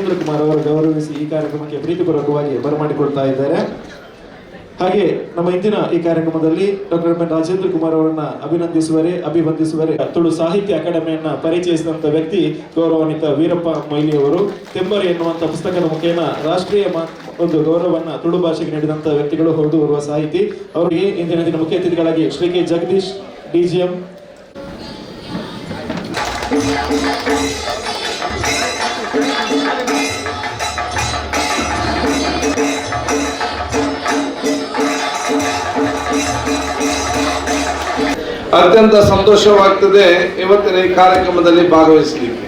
ರಾಜೇಂದ್ರ ಕುಮಾರ್ ಅವರು ಗೌರವಿಸಿ ಈ ಕಾರ್ಯಕ್ರಮಕ್ಕೆ ಪ್ರೀತಿಪೂರ್ವಕವಾಗಿ ಬರಮಾಡಿಕೊಳ್ತಾ ಇದ್ದಾರೆ. ಹಾಗೆ ನಮ್ಮ ಇಂದಿನ ಈ ಕಾರ್ಯಕ್ರಮದಲ್ಲಿ ಡಾಕ್ಟರ್ ಎಂ ರಾಜೇಂದ್ರ ಕುಮಾರ್ ಅವರನ್ನ ಅಭಿವಂದಿಸುವರೆ ತುಳು ಸಾಹಿತ್ಯ ಅಕಾಡೆಮಿಯನ್ನ ಪರಿಚಯಿಸಿದಂತ ವ್ಯಕ್ತಿ ಗೌರವಾನ್ವಿತ ವೀರಪ್ಪ ಮೊಯ್ಲಿ ಅವರು. ತೆಂಬರೆ ಎನ್ನುವಂತ ಪುಸ್ತಕದ ಮುಖೇನ ರಾಷ್ಟ್ರೀಯ ಒಂದು ಗೌರವವನ್ನ ತುಳು ಭಾಷೆಗೆ ನೀಡಿದಂತ ವ್ಯಕ್ತಿಗಳು ಹೌದು ಓರ್ವ ಸಾಹಿತಿ. ಅವರಿಗೆ ಇಂದಿನ ದಿನ ಮುಖ್ಯ ಅತಿಥಿಗಳಾಗಿ ಶ್ರೀ ಕೆ ಜಗದೀಶ್ ಡಿಜಿಎಂ, ಅತ್ಯಂತ ಸಂತೋಷವಾಗ್ತದೆ ಇವತ್ತಿನ ಈ ಕಾರ್ಯಕ್ರಮದಲ್ಲಿ ಭಾಗವಹಿಸಲಿಕ್ಕೆ.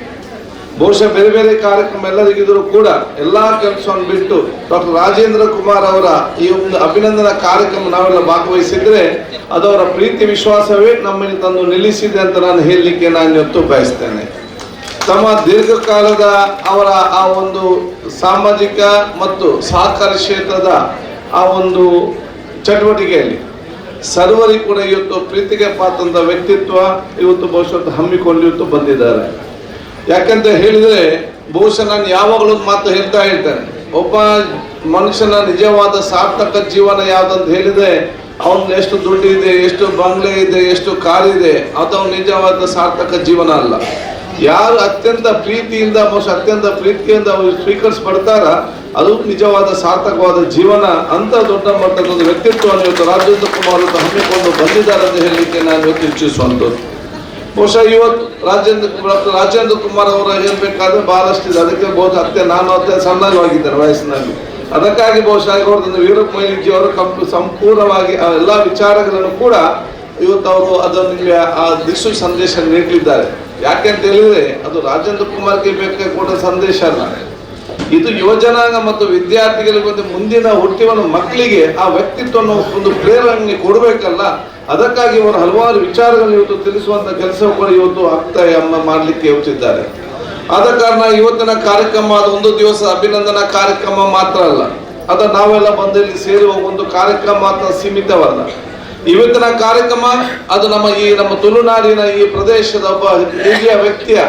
ಬಹುಶಃ ಬೇರೆ ಬೇರೆ ಕಾರ್ಯಕ್ರಮ ಎಲ್ಲರಿಗಿದ್ರು ಕೂಡ ಎಲ್ಲಾ ಕೆಲಸವನ್ನು ಬಿಟ್ಟು ಡಾಕ್ಟರ್ ರಾಜೇಂದ್ರ ಕುಮಾರ್ ಅವರ ಈ ಒಂದು ಅಭಿನಂದನಾ ಕಾರ್ಯಕ್ರಮ ನಾವೆಲ್ಲ ಭಾಗವಹಿಸಿದ್ರೆ ಅದವರ ಪ್ರೀತಿ ವಿಶ್ವಾಸವೇ ನಮ್ಮಲ್ಲಿ ತಂದು ನಿಲ್ಲಿಸಿದೆ ಅಂತ ನಾನು ಹೇಳಲಿಕ್ಕೆ ನಾನು ಇವತ್ತು ಬಯಸ್ತೇನೆ. ತಮ್ಮ ದೀರ್ಘಕಾಲದ ಅವರ ಆ ಒಂದು ಸಾಮಾಜಿಕ ಮತ್ತು ಸಹಕಾರಿ ಕ್ಷೇತ್ರದ ಆ ಒಂದು ಚಟುವಟಿಕೆಯಲ್ಲಿ ಸರ್ವರಿಗೂ ಕೂಡ ಇವತ್ತು ಪ್ರೀತಿಗೆ ಪಾತ್ರದ ವ್ಯಕ್ತಿತ್ವ ಇವತ್ತು ಬಹುಶಃ ಹಮ್ಮಿಕೊಂಡು ಇವತ್ತು ಬಂದಿದ್ದಾರೆ. ಯಾಕಂತ ಹೇಳಿದ್ರೆ ಬಹುಶಃ ನಾನು ಯಾವಾಗಲೂ ಮಾತು ಹೇಳ್ತೇನೆ, ಒಬ್ಬ ಮನುಷ್ಯನ ನಿಜವಾದ ಸಾರ್ಥಕ ಜೀವನ ಯಾವ್ದಂತ ಹೇಳಿದ್ರೆ ಅವನು ಎಷ್ಟು ದುಡ್ಡು ಇದೆ, ಎಷ್ಟು ಬಂಗ್ಲೆ ಇದೆ, ಎಷ್ಟು ಕಾರ್ ಇದೆ, ಅದು ನಿಜವಾದ ಸಾರ್ಥಕ ಜೀವನ ಅಲ್ಲ. ಯಾರು ಅತ್ಯಂತ ಪ್ರೀತಿಯಿಂದ ಅತ್ಯಂತ ಪ್ರೀತಿಯಿಂದ ಸ್ವೀಕರಿಸಪಡ್ತಾರ ಅದು ನಿಜವಾದ ಸಾರ್ಥಕವಾದ ಜೀವನ. ಅಂತ ದೊಡ್ಡ ಮಟ್ಟದ ಒಂದು ವ್ಯಕ್ತಿತ್ವವನ್ನು ಇವತ್ತು ರಾಜೇಂದ್ರ ಕುಮಾರ್ ಹಮ್ಮಿಕೊಂಡು ಬಂದಿದ್ದಾರೆ ಅಂತ ಹೇಳಲಿಕ್ಕೆ ನಾನು ಇವತ್ತು ಇಚ್ಛಿಸುವಂಥದ್ದು. ಬಹುಶಃ ಇವತ್ತು ರಾಜೇಂದ್ರ ಕುಮಾರ್ ಅವರು ಹೇಳ್ಬೇಕಾದ್ರೆ ಬಹಳಷ್ಟು ಇದೆ. ಅದಕ್ಕೆ ಬಹುಶಃ ನಾನು ಸಣ್ಣವಾಗಿದ್ದಾರೆ ವಯಸ್ಸಿನಲ್ಲಿ, ಅದಕ್ಕಾಗಿ ಬಹುಶಃ ವೀರಪ್ಪ ಮೊಯ್ಲಿ ಅವರು ಸಂಪೂರ್ಣವಾಗಿ ಎಲ್ಲ ವಿಚಾರಗಳನ್ನು ಕೂಡ ಇವತ್ತು ಅವರು ಅದನ್ನು ಆ ದಿಶು ಸಂದೇಶ ನೀಡಲಿದ್ದಾರೆ. ಯಾಕೆಂತ ಹೇಳಿದ್ರೆ ಅದು ರಾಜೇಂದ್ರ ಕುಮಾರ್ಗೆ ಬೇಕಾದ ಕೂಡ ಸಂದೇಶ ಅಲ್ಲ, ಇದು ಯುವಜನಾಂಗ ಮತ್ತು ವಿದ್ಯಾರ್ಥಿಗಳಿಗೆ ಒಂದು ಮುಂದಿನ ಹುಟ್ಟಿನ ಮಕ್ಕಳಿಗೆ ಆ ವ್ಯಕ್ತಿತ್ವವನ್ನು ಒಂದು ಪ್ರೇರಣೆ ಕೊಡಬೇಕಲ್ಲ. ಅದಕ್ಕಾಗಿ ಅವರು ಹಲವಾರು ವಿಚಾರಗಳನ್ನು ಇವತ್ತು ತಿಳಿಸುವಂತ ಕೆಲಸ ಕೂಡ ಇವತ್ತು ಮಾಡಲಿಕ್ಕೆ ಯೋಚಿಸಿದ್ದಾರೆ. ಆದ ಕಾರಣ ಇವತ್ತಿನ ಕಾರ್ಯಕ್ರಮ ಅದು ಒಂದು ದಿವಸ ಅಭಿನಂದನಾ ಕಾರ್ಯಕ್ರಮ ಮಾತ್ರ ಅಲ್ಲ, ಅದ ನಾವೆಲ್ಲ ಬಂದು ಇಲ್ಲಿ ಸೇರಿ ಒಂದು ಕಾರ್ಯಕ್ರಮ ಮಾತ್ರ ಸೀಮಿತವಲ್ಲ. ಇವತ್ತಿನ ಕಾರ್ಯಕ್ರಮ ಅದು ನಮ್ಮ ತುಳುನಾಡಿನ ಈ ಪ್ರದೇಶದ ಒಬ್ಬ ಹಿರಿಯ ವ್ಯಕ್ತಿಯ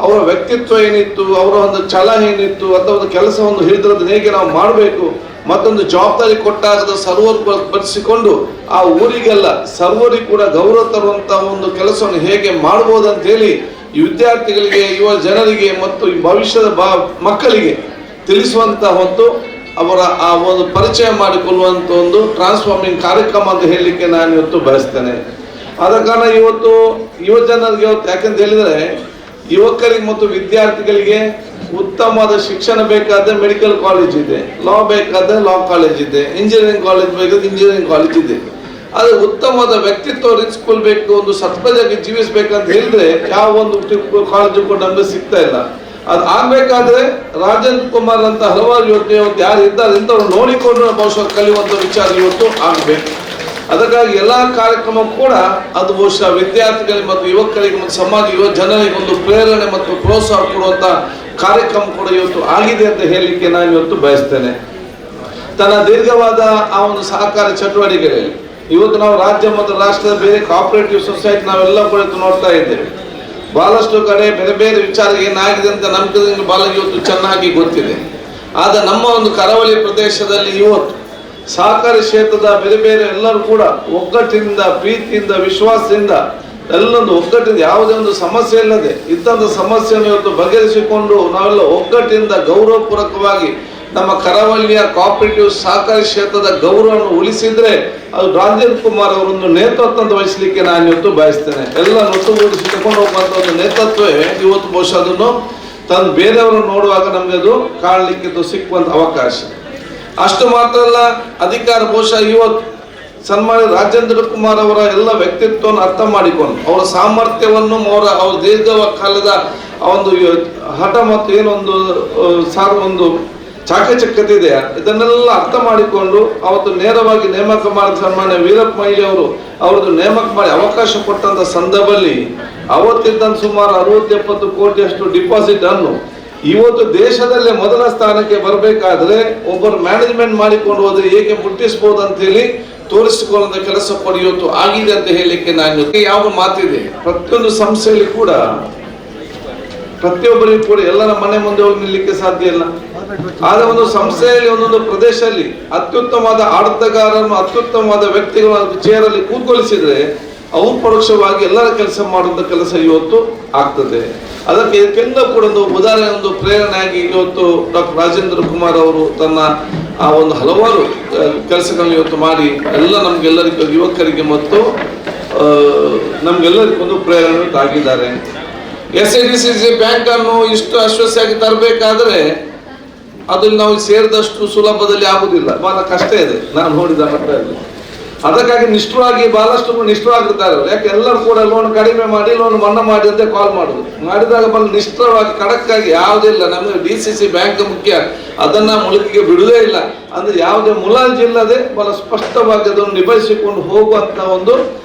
ಅವರ ವ್ಯಕ್ತಿತ್ವ ಏನಿತ್ತು, ಅವರ ಒಂದು ಛಲ ಏನಿತ್ತು, ಅಥವಾ ಒಂದು ಕೆಲಸವನ್ನು ಹಿಡಿದ್ರದ್ದು ಹೇಗೆ ನಾವು ಮಾಡಬೇಕು, ಮತ್ತೊಂದು ಜವಾಬ್ದಾರಿ ಕೊಟ್ಟಾಗದ ಸರ್ವರ್ ಬರೆಸಿಕೊಂಡು ಆ ಊರಿಗೆಲ್ಲ ಸರ್ವರಿಗೆ ಕೂಡ ಗೌರವ ತರುವಂತ ಒಂದು ಕೆಲಸವನ್ನು ಹೇಗೆ ಮಾಡಬಹುದು ಅಂತ ಹೇಳಿ ಈ ವಿದ್ಯಾರ್ಥಿಗಳಿಗೆ, ಯುವ ಜನರಿಗೆ ಮತ್ತು ಭವಿಷ್ಯದ ಮಕ್ಕಳಿಗೆ ತಿಳಿಸುವಂತ ಹೊತ್ತು ಅವರ ಆ ಒಂದು ಪರಿಚಯ ಮಾಡಿಕೊಳ್ಳುವಂತ ಒಂದು ಟ್ರಾನ್ಸ್ಫಾರ್ಮಿಂಗ್ ಕಾರ್ಯಕ್ರಮ ಅಂತ ಹೇಳಲಿಕ್ಕೆ ನಾನು ಇವತ್ತು ಬಯಸ್ತೇನೆ. ಆದ ಕಾರಣ ಇವತ್ತು ಯುವ ಜನರಿಗೆ ಯಾಕಂತ ಹೇಳಿದ್ರೆ ಯುವಕರಿಗೆ ಮತ್ತು ವಿದ್ಯಾರ್ಥಿಗಳಿಗೆ ಉತ್ತಮವಾದ ಶಿಕ್ಷಣ ಬೇಕಾದ್ರೆ ಮೆಡಿಕಲ್ ಕಾಲೇಜ್ ಇದೆ, ಲಾ ಬೇಕಾದ್ರೆ ಲಾ ಕಾಲೇಜ್ ಇದೆ, ಇಂಜಿನಿಯರಿಂಗ್ ಕಾಲೇಜ್ ಬೇಕಾದ್ರೆ ಇಂಜಿನಿಯರಿಂಗ್ ಕಾಲೇಜ್ ಇದೆ. ಆದ್ರೆ ಉತ್ತಮವಾದ ವ್ಯಕ್ತಿತ್ವ ಸ್ಕೂಲ್ ಬೇಕು, ಒಂದು ಸತ್ಪಜಾಗಿ ಜೀವಿಸಬೇಕಂತ ಹೇಳಿದ್ರೆ ಯಾವ ಒಂದು ಕಾಲೇಜು ಕೂಡ ನಮ್ಗೆ ಸಿಗ್ತಾ ಇಲ್ಲ. ಅದು ಆಗ್ಬೇಕಾದ್ರೆ ರಾಜೇಂದ್ರ ಕುಮಾರ್ ಅಂತ ಹಲವಾರು ಯೋಚನೆ ಯಾರು ಇದ್ದಾರೆ ಇಂಥವ್ರು ನೋಡಿಕೊಂಡು ಬಹುಶಃ ಕಲಿಯುವಂತ ವಿಚಾರ ಇವತ್ತು ಆಗ್ಬೇಕು. ಅದಕ್ಕಾಗಿ ಎಲ್ಲಾ ಕಾರ್ಯಕ್ರಮ ಕೂಡ ಅದು ಬಹುಶಃ ವಿದ್ಯಾರ್ಥಿಗಳಿಗೆ ಮತ್ತು ಯುವಕರಿಗೆ ಮತ್ತು ಸಮಾಜ ಯುವ ಜನರಿಗೆ ಒಂದು ಪ್ರೇರಣೆ ಮತ್ತು ಪ್ರೋತ್ಸಾಹ ಕೊಡುವಂತ ಕಾರ್ಯಕ್ರಮ ಕೂಡ ಇವತ್ತು ಆಗಿದೆ ಅಂತ ಹೇಳಲಿಕ್ಕೆ ನಾನು ಇವತ್ತು ಬಯಸ್ತೇನೆ. ತನ್ನ ದೀರ್ಘವಾದ ಆ ಒಂದು ಸಹಕಾರಿ ಚಟುವಟಿಕೆಗಳಲ್ಲಿ ಇವತ್ತು ನಾವು ರಾಜ್ಯ ಮತ್ತು ರಾಷ್ಟ್ರದ ಬೇರೆ ಕೋಆಪರೇಟಿವ್ ಸೊಸೈಟಿ ನಾವೆಲ್ಲ ಕೂಡ ನೋಡ್ತಾ ಇದ್ದೇವೆ. ಬಹಳಷ್ಟು ಕಡೆ ಬೇರೆ ಬೇರೆ ವಿಚಾರ ಏನಾಗಿದೆ ಅಂತ ನಮ್ಗೆ ಇವತ್ತು ಚೆನ್ನಾಗಿ ಗೊತ್ತಿದೆ. ಆದ ನಮ್ಮ ಒಂದು ಕರಾವಳಿ ಪ್ರದೇಶದಲ್ಲಿ ಇವತ್ತು ಸಹಕಾರಿ ಕ್ಷೇತ್ರದ ಬೇರೆ ಬೇರೆ ಎಲ್ಲರೂ ಕೂಡ ಒಗ್ಗಟ್ಟಿನಿಂದ, ಪ್ರೀತಿಯಿಂದ, ವಿಶ್ವಾಸದಿಂದ ಎಲ್ಲೊಂದು ಒಗ್ಗಟ್ಟಿಂದ ಯಾವುದೇ ಒಂದು ಸಮಸ್ಯೆ ಇಲ್ಲದೆ ಇದ್ದಂಥ ಸಮಸ್ಯೆಯನ್ನು ಇವತ್ತು ಬಗೆಹರಿಸಿಕೊಂಡು ನಾವೆಲ್ಲ ಒಗ್ಗಟ್ಟಿಂದ ಗೌರವಪೂರ್ವಕವಾಗಿ ನಮ್ಮ ಕರಾವಳಿಯ ಕೋಆಪರೇಟಿವ್ ಸಹಕಾರಿ ಕ್ಷೇತ್ರದ ಗೌರವವನ್ನು ಉಳಿಸಿದ್ರೆ ಅದು ರಾಜೇಂದ್ರ ಕುಮಾರ್ ಅವರೊಂದು ನೇತೃತ್ವ ವಹಿಸಲಿಕ್ಕೆ ನಾನು ಇವತ್ತು ಬಯಸ್ತೇನೆ. ಎಲ್ಲ ಒಟ್ಟುಗೂಡಿಸಿ ತಗೊಂಡು ಹೋಗುವಂತ ಒಂದು ನೇತೃತ್ವವೇ ಇವತ್ತು ಬಹುಶಃ ಅದನ್ನು ತಂದು ಬೇರೆಯವರು ನೋಡುವಾಗ ನಮ್ಗೆ ಅದು ಕಾಣಲಿಕ್ಕೆ ಸಿಕ್ಕುವಂತ ಅವಕಾಶ. ಅಷ್ಟು ಮಾತ್ರ ಅಲ್ಲ, ಅಧಿಕಾರ ಬಹುಶಃ ಇವತ್ತು ಸನ್ಮಾನ್ಯ ರಾಜೇಂದ್ರ ಕುಮಾರ್ ಅವರ ಎಲ್ಲ ವ್ಯಕ್ತಿತ್ವವನ್ನು ಅರ್ಥ ಮಾಡಿಕೊಂಡು ಅವರ ಸಾಮರ್ಥ್ಯವನ್ನು ಅವರ ದೀರ್ಘಕಾಲದ ಒಂದು ಹಠ ಮತ್ತು ಏನೊಂದು ಒಂದು ಚಾಕಚಕ್ಯತೆ ಇದೆ ಇದನ್ನೆಲ್ಲ ಅರ್ಥ ಮಾಡಿಕೊಂಡು ಅವತ್ತು ನೇರವಾಗಿ ನೇಮಕ ಮಾಡಿದ ಸನ್ಮಾನ್ಯ ವೀರಪ್ಪ ಮೊಯ್ಲಿ ಅವರದ್ದು ನೇಮಕ ಮಾಡಿ ಅವಕಾಶ ಕೊಟ್ಟಂತ ಸಂದರ್ಭದಲ್ಲಿ ಅವತ್ತಿದ್ದಂತ ಸುಮಾರು 60-70 ಕೋಟಿಯಷ್ಟು ಡಿಪಾಸಿಟ್ ಅನ್ನು ಇವತ್ತು ದೇಶದಲ್ಲೇ ಮೊದಲ ಸ್ಥಾನಕ್ಕೆ ಬರಬೇಕಾದ್ರೆ ಒಬ್ಬರು ಮ್ಯಾನೇಜ್ಮೆಂಟ್ ಮಾಡಿಕೊಂಡು ಹೋದ್ರೆ ಹೇಗೆ ಮುಟ್ಟಿಸಬಹುದು ಅಂತ ಹೇಳಿ ತೋರಿಸಿಕೊಳ್ಳುವಂತ ಕೆಲಸ ಕೂಡ ಇವತ್ತು ಆಗಿದೆ ಅಂತ ಹೇಳಲಿಕ್ಕೆ ನಾನು ಯಾವ ಮಾತಿದೆ. ಪ್ರತಿಯೊಂದು ಸಂಸ್ಥೆಯಲ್ಲಿ ಕೂಡ ಪ್ರತಿಯೊಬ್ಬರಿಗೂ ಕೂಡ ಎಲ್ಲರ ಮನೆ ಮುಂದೆ ಹೋಗಿ ನಿಲ್ಲಕ್ಕೆ ಸಾಧ್ಯ ಇಲ್ಲ. ಆದ್ರೆ ಒಂದು ಸಂಸ್ಥೆಯಲ್ಲಿ ಒಂದೊಂದು ಪ್ರದೇಶದಲ್ಲಿ ಅತ್ಯುತ್ತಮವಾದ ಆಡಳಿತಗಾರರನ್ನು ಅತ್ಯುತ್ತಮವಾದ ವ್ಯಕ್ತಿಗಳನ್ನು ಚೇರಲ್ಲಿ ಕೂತ್ಕೊಳಿಸಿದ್ರೆ ಅವು ಪರೋಕ್ಷವಾಗಿ ಎಲ್ಲರ ಕೆಲಸ ಮಾಡುವಂತ ಕೆಲಸ ಇವತ್ತು ಆಗ್ತದೆ. ಅದಕ್ಕೆ ಇದಕ್ಕೆಲ್ಲ ಕೂಡ ಒಂದು ಉದಾಹರಣೆ, ಒಂದು ಪ್ರೇರಣೆಯಾಗಿ ಇವತ್ತು ಡಾಕ್ಟರ್ ರಾಜೇಂದ್ರ ಕುಮಾರ್ ಅವರು ತನ್ನ ಆ ಒಂದು ಹಲವಾರು ಕೆಲಸಗಳನ್ನು ಇವತ್ತು ಮಾಡಿ ಎಲ್ಲ ನಮ್ಗೆಲ್ಲರಿಗೂ ಯುವಕರಿಗೆ ಮತ್ತು ನಮ್ಗೆಲ್ಲರಿಗೂ ಒಂದು ಪ್ರೇರಣೆ ಆಗಿದ್ದಾರೆ. SIDCC ಬ್ಯಾಂಕ್ ಅನ್ನು ಇಷ್ಟು ಅಶ್ವಸಿಯಾಗಿ ತರಬೇಕಾದ್ರೆ ಅದ್ರಲ್ಲಿ ನಾವು ಸೇರಿದಷ್ಟು ಸುಲಭದಲ್ಲಿ ಆಗುದಿಲ್ಲ, ಬಹಳ ಕಷ್ಟ ಇದೆ ನಾನು ನೋಡಿದ ಮಟ್ಟದಲ್ಲಿ. ಅದಕ್ಕಾಗಿ ನಿಷ್ಠರಾಗಿ ಬಹಳಷ್ಟು ನಿಷ್ಠರಾಗಿರ್ತಾರೆ. ಯಾಕೆ ಎಲ್ಲರೂ ಕೂಡ ಲೋನ್ ಕಡಿಮೆ ಮಾಡಿ ಲೋನ್ ಮನ್ನಾ ಮಾಡಿ ಅಂತ ಕಾಲ್ ಮಾಡುದು, ಮಾಡಿದಾಗ ಬಹಳ ನಿಷ್ಠರಾಗಿ ಖಡಕ್ಕಾಗಿ ಯಾವುದಿಲ್ಲ ನಮಗೆ DCC ಬ್ಯಾಂಕ್ ಮುಖ್ಯ, ಅದನ್ನ ಮುಳುಗಿಗೆ ಬಿಡುವುದೇ ಇಲ್ಲ ಅಂದ್ರೆ ಯಾವುದೇ ಮುಲಾಜಿ ಇಲ್ಲದೆ ಬಹಳ ಸ್ಪಷ್ಟವಾಗಿ ಅದನ್ನು ನಿಭಾಯಿಸಿಕೊಂಡು ಹೋಗುವಂತ ಒಂದು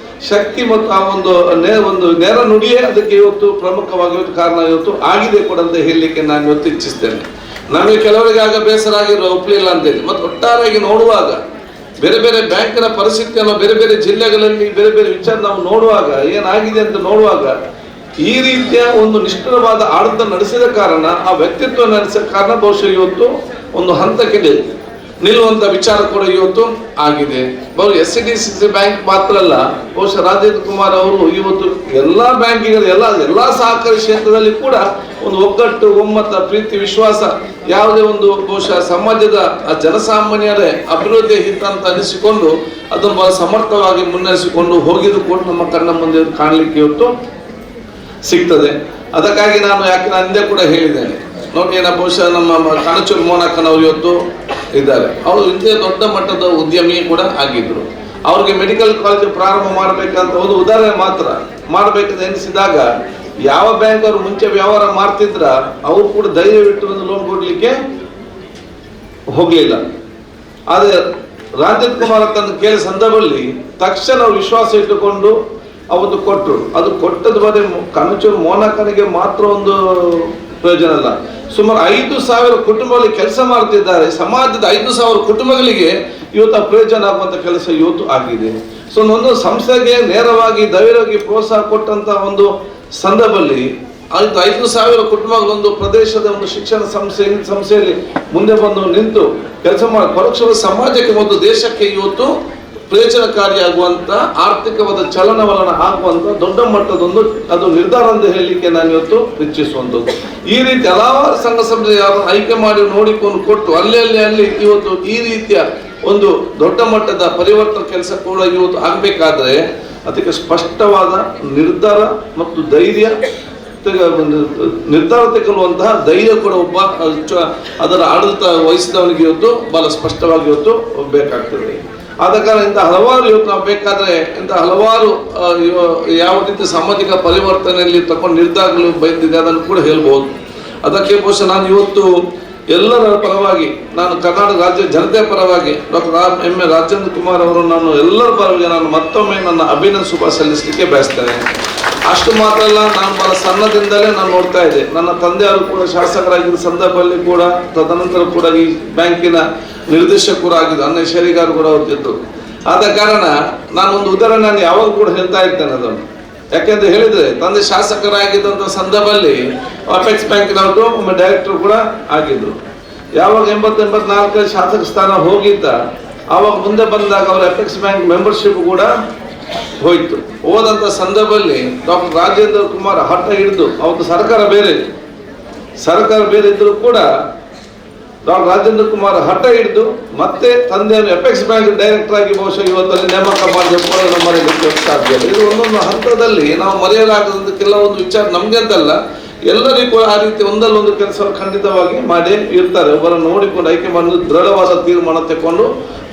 ಶಕ್ತಿ ಮತ್ತು ಆ ಒಂದು ನೇರ ನುಡಿಯೇ ಅದಕ್ಕೆ ಇವತ್ತು ಪ್ರಮುಖವಾಗಿ ಕಾರಣ ಇವತ್ತು ಆಗಿದೆ ಕೂಡ ಅಂತ ಹೇಳಲಿಕ್ಕೆ ನಾನು ಇವತ್ತು ಇಚ್ಛಿಸ್ತೇನೆ. ನಮಗೆ ಕೆಲವರಿಗೆ ಆಗ ಬೇಸರ ಆಗಿರುವ ಒಪ್ಪಲಿಲ್ಲ ಅಂತೇಳಿ, ಮತ್ತು ಒಟ್ಟಾರೆಯಾಗಿ ನೋಡುವಾಗ ಬೇರೆ ಬೇರೆ ಬ್ಯಾಂಕಿನ ಪರಿಸ್ಥಿತಿಯನ್ನು ಬೇರೆ ಬೇರೆ ಜಿಲ್ಲೆಗಳಲ್ಲಿ ಬೇರೆ ಬೇರೆ ವಿಚಾರ ನಾವು ನೋಡುವಾಗ ಏನಾಗಿದೆ ಅಂತ ನೋಡುವಾಗ ಈ ರೀತಿಯ ಒಂದು ನಿಷ್ಠುರವಾದ ಆಡಳಿತ ನಡೆಸಿದ ಕಾರಣ, ಆ ವ್ಯಕ್ತಿತ್ವ ನಡೆಸಿದ ಕಾರಣ ಬಹುಶಃ ಇವತ್ತು ಒಂದು ಹಂತಕ್ಕೆ ನಿಲ್ಲುವಂತ ವಿಚಾರ ಕೂಡ ಇವತ್ತು ಆಗಿದೆ. ಬಹುಶಃ SIDCC ಬ್ಯಾಂಕ್ ಮಾತ್ರ ಅಲ್ಲ, ಬಹುಶಃ ರಾಜೇಂದ್ರ ಕುಮಾರ್ ಅವರು ಇವತ್ತು ಎಲ್ಲಾ ಬ್ಯಾಂಕಿಗಳ ಎಲ್ಲಾ ಸಹಕಾರಿ ಕ್ಷೇತ್ರದಲ್ಲಿ ಕೂಡ ಒಂದು ಒಗ್ಗಟ್ಟು, ಒಮ್ಮತ, ಪ್ರೀತಿ, ವಿಶ್ವಾಸ, ಯಾವುದೇ ಒಂದು ಬಹುಶಃ ಸಮಾಜದ ಜನಸಾಮಾನ್ಯರ ಅಭಿವೃದ್ಧಿ ಹಿತ ಅಂತ ಅನಿಸಿಕೊಂಡು ಅದನ್ನು ಬಹಳ ಸಮರ್ಥವಾಗಿ ಮುನ್ನಡೆಸಿಕೊಂಡು ಹೋಗಿದ್ದು ಕೂಡ ನಮ್ಮ ಕಣ್ಣ ಮುಂದೆ ಕಾಣಲಿಕ್ಕೆ ಇವತ್ತು ಸಿಗ್ತದೆ. ಅದಕ್ಕಾಗಿ ನಾನು ಹಿಂದೆ ಕೂಡ ಹೇಳಿದ್ದೇನೆ ನೋಡಿ, ಬಹುಶಃ ನಮ್ಮ ಕಣಚೂರು ಮೋನಕ್ಕನವರು ಇವತ್ತು ಇದ್ದಾರೆ, ಅವರು ಇಂಥ ದೊಡ್ಡ ಮಟ್ಟದ ಉದ್ಯಮಿ ಕೂಡ ಆಗಿದ್ರು. ಅವ್ರಿಗೆ ಮೆಡಿಕಲ್ ಕಾಲೇಜ್ ಪ್ರಾರಂಭ ಮಾಡಬೇಕಂತ ಒಂದು ಉದಾಹರಣೆ ಮಾತ್ರ ಮಾಡಬೇಕಂತ ಎನಿಸಿದಾಗ ಯಾವ ಬ್ಯಾಂಕ್ ಅವರು ಮುಂಚೆ ವ್ಯವಹಾರ ಮಾಡ್ತಿದ್ರ ಅವ್ರು ಕೂಡ ಧೈರ್ಯವಿಟ್ಟು ಒಂದು ಲೋನ್ ಕೊಡ್ಲಿಕ್ಕೆ ಹೋಗ್ಲಿಲ್ಲ. ಆದ್ರೆ ರಾಜೇಂದ್ರ ಕುಮಾರ್ ಅಂತ ಕೇಳಿದ ಸಂದರ್ಭದಲ್ಲಿ ತಕ್ಷಣ ವಿಶ್ವಾಸ ಇಟ್ಟುಕೊಂಡು ಅವತ್ತು ಕೊಟ್ಟರು. ಅದು ಕೊಟ್ಟದ ಬರೀ ಕಣಚೂರು ಮೋನಕ್ಕನಿಗೆ ಮಾತ್ರ ಒಂದು ಪ್ರಯೋಜನ ಅಲ್ಲ, ಸುಮಾರು 5,000 ಕುಟುಂಬಗಳಲ್ಲಿ ಕೆಲಸ ಮಾಡ್ತಿದ್ದಾರೆ. ಸಮಾಜದ 5,000 ಕುಟುಂಬಗಳಿಗೆ ಇವತ್ತು ಪ್ರಯೋಜನ ಆಗುವಂತ ಕೆಲಸ ಇವತ್ತು ಆಗಿದೆ. ಸೊ ಒಂದು ಸಂಸ್ಥೆಗೆ ನೇರವಾಗಿ ಧೈರ್ಯವಾಗಿ ಪ್ರೋತ್ಸಾಹ ಕೊಟ್ಟಂತ ಒಂದು ಸಂದರ್ಭದಲ್ಲಿ 5,000 ಕುಟುಂಬಗಳು ಒಂದು ಪ್ರದೇಶದ ಒಂದು ಶಿಕ್ಷಣ ಸಂಸ್ಥೆಯಲ್ಲಿ ಮುಂದೆ ಬಂದು ನಿಂತು ಕೆಲಸ ಮಾಡಿ ಪರೋಕ್ಷವಾದ ಸಮಾಜಕ್ಕೆ ಮತ್ತು ದೇಶಕ್ಕೆ ಇವತ್ತು ಪ್ರಯೋಜನಕಾರಿಯಾಗುವಂತ ಆರ್ಥಿಕವಾದ ಚಲನವಲನ ಆಗುವಂತ ದೊಡ್ಡ ಮಟ್ಟದೊಂದು ಅದು ನಿರ್ಧಾರ ಅಂತ ಹೇಳಲಿಕ್ಕೆ ನಾನು ಇವತ್ತು ಇಚ್ಛಿಸುವಂಥದ್ದು. ಈ ರೀತಿ ಹಲವಾರು ಸಂಘ ಸಂಸ್ಥೆ ಆಯ್ಕೆ ಮಾಡಿ ನೋಡಿಕೊಂಡು ಕೊಟ್ಟು ಅಲ್ಲಿ ಇವತ್ತು ಈ ರೀತಿಯ ಒಂದು ದೊಡ್ಡ ಮಟ್ಟದ ಪರಿವರ್ತನೆ ಕೆಲಸ ಕೂಡ ಇವತ್ತು ಆಗ್ಬೇಕಾದ್ರೆ ಅದಕ್ಕೆ ಸ್ಪಷ್ಟವಾದ ನಿರ್ಧಾರ ಮತ್ತು ಧೈರ್ಯ ನಿರ್ಧಾರ ತೆಗೆದುಕೊಳ್ಳುವಂತಹ ಧೈರ್ಯ ಕೂಡ ಒಬ್ಬ ಅದರ ಆಡಳಿತ ವಹಿಸಿದವನಿಗೆ ಇವತ್ತು ಬಹಳ ಸ್ಪಷ್ಟವಾಗಿ ಇವತ್ತು ಬೇಕಾಗ್ತದೆ. ಆದ ಕಾರಣ ಇಂಥ ಹಲವಾರು ಇವತ್ತು ನಾವು ಬೇಕಾದ್ರೆ ಇಂಥ ಹಲವಾರು ಯಾವ ರೀತಿ ಸಾಮಾಜಿಕ ಪರಿವರ್ತನೆಯಲ್ಲಿ ತಗೊಂಡು ನಿರ್ಧಾರಗಳು ಬಂದಿದೆ ಅದನ್ನು ಕೂಡ ಹೇಳ್ಬೋದು. ಅದಕ್ಕೆ ಬಹುಶಃ ನಾನು ಇವತ್ತು ಎಲ್ಲರ ಪರವಾಗಿ, ನಾನು ಕರ್ನಾಟಕ ರಾಜ್ಯ ಜನತೆಯ ಪರವಾಗಿ ಡಾಕ್ಟರ್ M.A. ರಾಜೇಂದ್ರ ಕುಮಾರ್ ಅವರು ನಾನು ಎಲ್ಲರ ಪರವಾಗಿ ನಾನು ಮತ್ತೊಮ್ಮೆ ನನ್ನ ಅಭಿನಂದನೆ ಶುಭ ಸಲ್ಲಿಸಲಿಕ್ಕೆ ಬಯಸ್ತೇನೆ. ಅಷ್ಟು ಮಾತ್ರ ಅಲ್ಲ, ನಾನು ಬಹಳ ಸಣ್ಣದಿಂದಲೇ ನಾನು ನೋಡ್ತಾ ಇದ್ದೆ. ನನ್ನ ತಂದೆಯವರು ಕೂಡ ಶಾಸಕರಾಗಿದ್ದ ಸಂದರ್ಭದಲ್ಲಿ ಕೂಡ ತದನಂತರ ಕೂಡ ಈ ಬ್ಯಾಂಕಿನ ನಿರ್ದೇಶಕರು ಆಗಿದ್ದು, ಅನ್ನ ಶೇರಿಗಾರು ಕೂಡ ಓದ್ತಿದ್ದು. ಆದ ಕಾರಣ ನಾನು ಒಂದು ಉದಾಹರಣೆ ನಾನು ಯಾವಾಗ ಕೂಡ ಹೇಳ್ತಾ ಇರ್ತೇನೆ ಅದನ್ನು. ಯಾಕೆಂದ್ರೆ ಹೇಳಿದ್ರೆ ತಂದೆ ಶಾಸಕರಾಗಿದ್ದಂಥ ಸಂದರ್ಭದಲ್ಲಿ ಅಪೆಕ್ಸ್ ಬ್ಯಾಂಕಿನವರು ಒಮ್ಮೆ ಡೈರೆಕ್ಟರ್ ಕೂಡ ಆಗಿದ್ರು. ಯಾವಾಗ 84 ಶಾಸಕ ಸ್ಥಾನ ಹೋಗಿದ್ದ ಆವಾಗ ಮುಂದೆ ಬಂದಾಗ ಅವರ ಅಪೆಕ್ಸ್ ಬ್ಯಾಂಕ್ ಮೆಂಬರ್ಶಿಪ್ ಕೂಡ ಹೋಯ್ತು. ಹೋದಂತ ಸಂದರ್ಭದಲ್ಲಿ ಡಾಕ್ಟರ್ ರಾಜೇಂದ್ರ ಕುಮಾರ್ ಹಠ ಹಿಡಿದು, ಅವತ್ತು ಸರ್ಕಾರ ಬೇರೆ ಇದ್ರು ಕೂಡ ಡಾಕ್ಟರ್ ರಾಜೇಂದ್ರ ಕುಮಾರ್ ಹಠ ಹಿಡಿದು ಮತ್ತೆ ತಂದೆಯನ್ನು ಅಪೆಕ್ಸ್ ಬ್ಯಾಂಕ್ ಡೈರೆಕ್ಟರ್ ಆಗಿ ಬಹುಶಃ ಇವತ್ತಲ್ಲಿ ನೇಮಕ ಮಾಡಿದ ಮರೆಯಲಿಕ್ಕೆ ಸಾಧ್ಯ ಇಲ್ಲ. ಇದು ಒಂದೊಂದು ಹಂತದಲ್ಲಿ ನಾವು ಮರೆಯಲಾಗದಂತ ಕೆಲವೊಂದು ವಿಚಾರ ನಮ್ಗೆ ಅಂತಲ್ಲ, ಎಲ್ಲರಿಗೂ ಆ ರೀತಿ ಒಂದಲ್ಲೊಂದು ಕೆಲಸ ಖಂಡಿತವಾಗಿ ಮಾಡಿ ಇರ್ತಾರೆ. ಒಬ್ಬರನ್ನು ನೋಡಿಕೊಂಡು ಆಯ್ಕೆ ಮಾಡಿ ದೃಢವಾದ ತೀರ್ಮಾನ ತಗೊಂಡು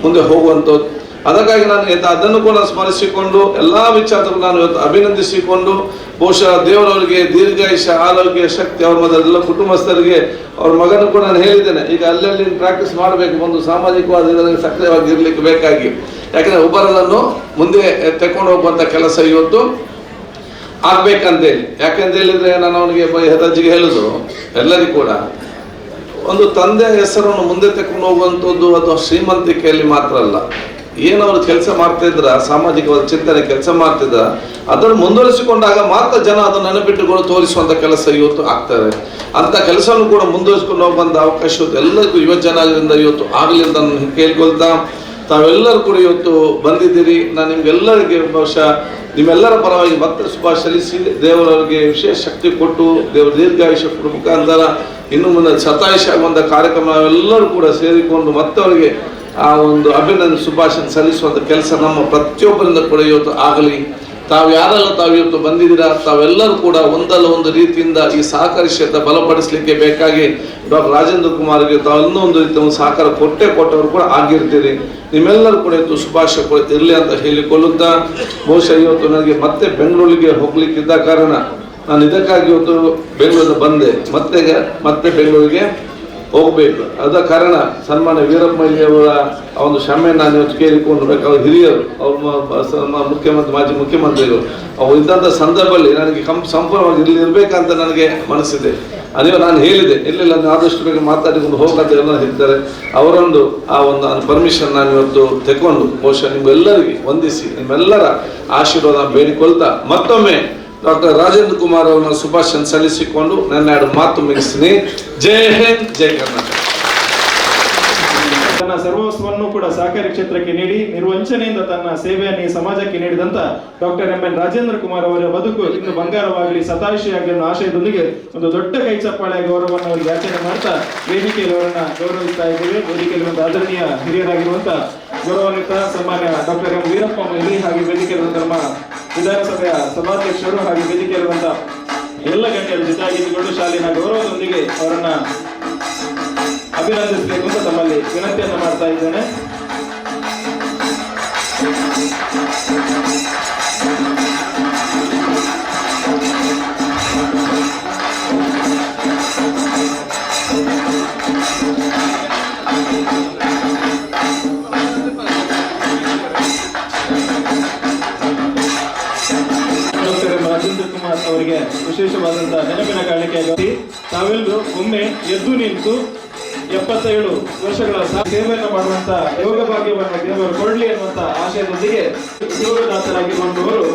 ಮುಂದೆ ಹೋಗುವಂಥದ್ದು. ಅದಕ್ಕಾಗಿ ನಾನು ಅದನ್ನು ಕೂಡ ಸ್ಮರಿಸಿಕೊಂಡು ಎಲ್ಲಾ ವಿಚಾರಗಳು ನಾನು ಇವತ್ತು ಅಭಿನಂದಿಸಿಕೊಂಡು ಬಹುಶಃ ದೇವರವರಿಗೆ ದೀರ್ಘಾಯುಷ್ಯ, ಆರೋಗ್ಯ, ಶಕ್ತಿ ಅವ್ರ ಮೊದಲ ಎಲ್ಲ ಕುಟುಂಬಸ್ಥರಿಗೆ ಅವ್ರ ಮಗನು ಕೂಡ ನಾನು ಹೇಳಿದ್ದೇನೆ, ಈಗ ಅಲ್ಲಲ್ಲಿ ಪ್ರಾಕ್ಟೀಸ್ ಮಾಡಬೇಕು, ಒಂದು ಸಾಮಾಜಿಕವಾದ ಇದರಲ್ಲಿ ಸಕ್ರಿಯವಾಗಿ ಇರ್ಲಿಕ್ಕೆ ಬೇಕಾಗಿ. ಯಾಕಂದ್ರೆ ಒಬ್ಬರನ್ನು ಮುಂದೆ ತಕೊಂಡು ಹೋಗುವಂತ ಕೆಲಸ ಇವತ್ತು ಆಗ್ಬೇಕಂತೇಳಿ. ಯಾಕಂತ ಹೇಳಿದ್ರೆ ನಾನು ಅವನಿಗೆ ಹೆದರ್ಜಿಗೆ ಹೇಳುದು ಎಲ್ಲರಿಗೂ ಕೂಡ ಒಂದು ತಂದೆಯ ಹೆಸರನ್ನು ಮುಂದೆ ತಕೊಂಡು ಹೋಗುವಂಥದ್ದು ಅದು ಶ್ರೀಮಂತಿಕೆಯಲ್ಲಿ ಮಾತ್ರ ಅಲ್ಲ, ಏನವರು ಕೆಲಸ ಮಾಡ್ತಾ ಇದ್ರ, ಸಾಮಾಜಿಕವಾದ ಚಿಂತನೆ ಕೆಲಸ ಮಾಡ್ತಿದ್ರ, ಅದನ್ನು ಮುಂದುವರಿಸಿಕೊಂಡಾಗ ಮಾತ್ರ ಜನ ಅದನ್ನು ನೆನಪಿಟ್ಟುಕೊಂಡು ತೋರಿಸುವಂತ ಕೆಲಸ ಇವತ್ತು ಆಗ್ತದೆ. ಅಂತ ಕೆಲಸವನ್ನು ಕೂಡ ಮುಂದುವರಿಸಿಕೊಂಡು ಹೋಗುವಂತ ಅವಕಾಶ ಇವತ್ತು ಎಲ್ಲರಿಗೂ ಯುವ ಜನಾಂಗದಿಂದ ಇವತ್ತು ಆಗಲಿ ಅಂತ ನಾನು ಕೇಳ್ಕೊಳ್ತಾ, ತಾವೆಲ್ಲರೂ ಕೂಡ ಇವತ್ತು ಬಂದಿದ್ದೀರಿ. ನಾನು ನಿಮ್ಗೆಲ್ಲರಿಗೆ ಬಹುಶಃ ನಿಮ್ಮೆಲ್ಲರ ಪರವಾಗಿ ಮತ್ತೆ ಶುಭ ಸಲ್ಲಿಸಿ ದೇವರವರಿಗೆ ವಿಶೇಷ ಶಕ್ತಿ ಕೊಟ್ಟು ದೇವರ ದೀರ್ಘಾಯುಷ್ಯ ಮುಖಾಂತರ ಇನ್ನು ಮುಂದೆ ಶತಾಯುಷ ಆಗುವಂಥ ಕಾರ್ಯಕ್ರಮ ನಾವೆಲ್ಲರೂ ಕೂಡ ಸೇರಿಕೊಂಡು ಮತ್ತೆ ಅವರಿಗೆ ಆ ಒಂದು ಅಭಿನಂದನೆ ಶುಭಾಶಯ ಸಲ್ಲಿಸುವಂಥ ಕೆಲಸ ನಮ್ಮ ಪ್ರತಿಯೊಬ್ಬರಿಂದ ಕೂಡ ಇವತ್ತು ಆಗಲಿ. ತಾವು ಯಾರೆಲ್ಲ ತಾವು ಇವತ್ತು ಬಂದಿದ್ದೀರಾ, ತಾವೆಲ್ಲರೂ ಕೂಡ ಒಂದಲ್ಲ ಒಂದು ರೀತಿಯಿಂದ ಈ ಸಹಕಾರಿ ಕ್ಷೇತ್ರ ಬಲಪಡಿಸಲಿಕ್ಕೆ ಬೇಕಾಗಿ ಡಾಕ್ಟರ್ ರಾಜೇಂದ್ರ ಕುಮಾರ್ಗೆ ತಾವು ಇನ್ನೂ ಒಂದು ರೀತಿಯ ಒಂದು ಸಹಕಾರ ಕೊಟ್ಟವರು ಕೂಡ ಆಗಿರ್ತೀರಿ. ನಿಮ್ಮೆಲ್ಲರೂ ಕೂಡ ಇವತ್ತು ಶುಭಾಶಯ ಕೂಡ ಇರಲಿ ಅಂತ ಹೇಳಿಕೊಳ್ಳುತ್ತಾ, ಬಹುಶಃ ಇವತ್ತು ನನಗೆ ಮತ್ತೆ ಬೆಂಗಳೂರಿಗೆ ಹೋಗ್ಲಿಕ್ಕಿದ್ದ ಕಾರಣ ನಾನು ಇದಕ್ಕಾಗಿ ಇವತ್ತು ಬೆಂಗಳೂರಿಗೆ ಬಂದೆ. ಮತ್ತೆ ಬೆಂಗಳೂರಿಗೆ ಹೋಗಬೇಕು. ಅದ ಕಾರಣ ಸನ್ಮಾನ್ಯ ವೀರಪ್ಪ ಮೊಯ್ಲಿಯವರ ಒಂದು ಕ್ಷಮೆ ನಾನು ಇವತ್ತು ಕೇಳಿಕೊಂಡು ಬೇಕಾದ ಹಿರಿಯರು, ಮುಖ್ಯಮಂತ್ರಿ, ಮಾಜಿ ಮುಖ್ಯಮಂತ್ರಿಗಳು ಅವ್ರು ಇದ್ದಂಥ ಸಂದರ್ಭದಲ್ಲಿ ನನಗೆ ಸಂಪೂರ್ಣವಾಗಿ ಇಲ್ಲಿ ಇರಬೇಕಂತ ನನಗೆ ಮನಸ್ಸಿದೆ. ಅದೇ ನಾನು ಹೇಳಿದೆ, ಇರಲಿಲ್ಲ ನಾನು ಆದಷ್ಟು ಬೇಗ ಮಾತಾಡಿಕೊಂಡು ಹೋಗಂತ ಎಲ್ಲ ಹೇಳ್ತಾರೆ. ಅವರೊಂದು ಆ ಒಂದು ಪರ್ಮಿಷನ್ ನಾನು ಇವತ್ತು ತೆಕೊಂಡು ಬಹುಶಃ ನಿಮ್ಗೆಲ್ಲರಿಗೆ ವಂದಿಸಿ ನಿಮ್ಮೆಲ್ಲರ ಆಶೀರ್ವಾದ ಬೇಡಿಕೊಳ್ತಾ ಮತ್ತೊಮ್ಮೆ ಡಾಕ್ಟರ್ ರಾಜೇಂದ್ರ ಕುಮಾರ್ ಅವರ ಶುಭಾಶಯ ಸಲ್ಲಿಸಿಕೊಂಡು ನನ್ನ ಎರಡು ಮಾತು ಮುಗಿಸ್ತೀನಿ. ಜೈ ಹಿಂದ್, ಜೈ ಕರ್ನಾಟಕ. ತನ್ನ ಸರ್ವಸ್ವವನ್ನು ಕೂಡ ಸಹಕಾರಿ ಕ್ಷೇತ್ರಕ್ಕೆ ನೀಡಿ ನಿರ್ವಂಚನೆಯಿಂದ ತನ್ನ ಸೇವೆಯನ್ನು ಈ ಸಮಾಜಕ್ಕೆ ನೀಡಿದಂತ doctor M N Rajendra Kumar ಅವರ ಬದುಕು ಇನ್ನು ಬಂಗಾರವಾಗಲಿ, ಶತಾಯುಷಿಯಾಗಲಿ ಅನ್ನೋ ಆಶಯದೊಂದಿಗೆ ಒಂದು ದೊಡ್ಡ ಕೈ ಚಪ್ಪಾಳೆ ಗೌರವವನ್ನು ಅವರಿಗೆ ಯಾಚನೆ ಮಾಡ್ತಾ ವೇದಿಕೆಯಲ್ಲಿ ಅವರನ್ನ ಗೌರವಿಸ್ತಾ ಇದ್ದೇವೆ. ವೇದಿಕೆಯಲ್ಲಿ ಒಂದು ಆದರಣೀಯ ಹಿರಿಯರಾಗಿರುವಂತ ಗೌರವಾನ್ವಿತ ಸನ್ಮಾನ್ಯ ಡಾಕ್ಟರ್ ಎಂ ವೀರಪ್ಪ ಮೊಯ್ಲಿ ಹಾಗೆ ವೇದಿಕೆಯಲ್ಲಿ ನಮ್ಮ ವಿಧಾನಸಭೆಯ ಸಭಾಧ್ಯಕ್ಷರು ಹಾಗೆ ವೇದಿಕೆಯಲ್ಲಿರುವಂತ ಎಲ್ಲ ಗಣ್ಯರ ಜೊತೆಯಾಗಿದ್ದುಕೊಂಡು ಶಾಲಿನ ಗೌರವದೊಂದಿಗೆ ಅವರನ್ನ ಅಭಿನಂದಿಸಬೇಕು ಅಂತ ತಮ್ಮಲ್ಲಿ ವಿನಂತಿಯನ್ನು ಮಾಡ್ತಾ ಇದ್ದೇನೆ. ರಾಜೇಂದ್ರ ಕುಮಾರ್ ಅವರಿಗೆ ವಿಶೇಷವಾದಂತಹ ನೆನಪಿನ ಕಾಣಿಕೆಯಾಗಿ ತಾವೆಲ್ಲರೂ ಒಮ್ಮೆ ಎದ್ದು ನಿಂತು 77 ವರ್ಷಗಳ ಸೇವೆಯನ್ನು ಮಾಡುವಂತ ಯೋಗ ಭಾಗ್ಯವನ್ನು ದೇವರು ಕೊಡ್ಲಿ ಅನ್ನುವಂತ ಆಶಯದೊಂದಿಗೆ ಯೋಗದಾತರಾಗಿರುವಂತವರು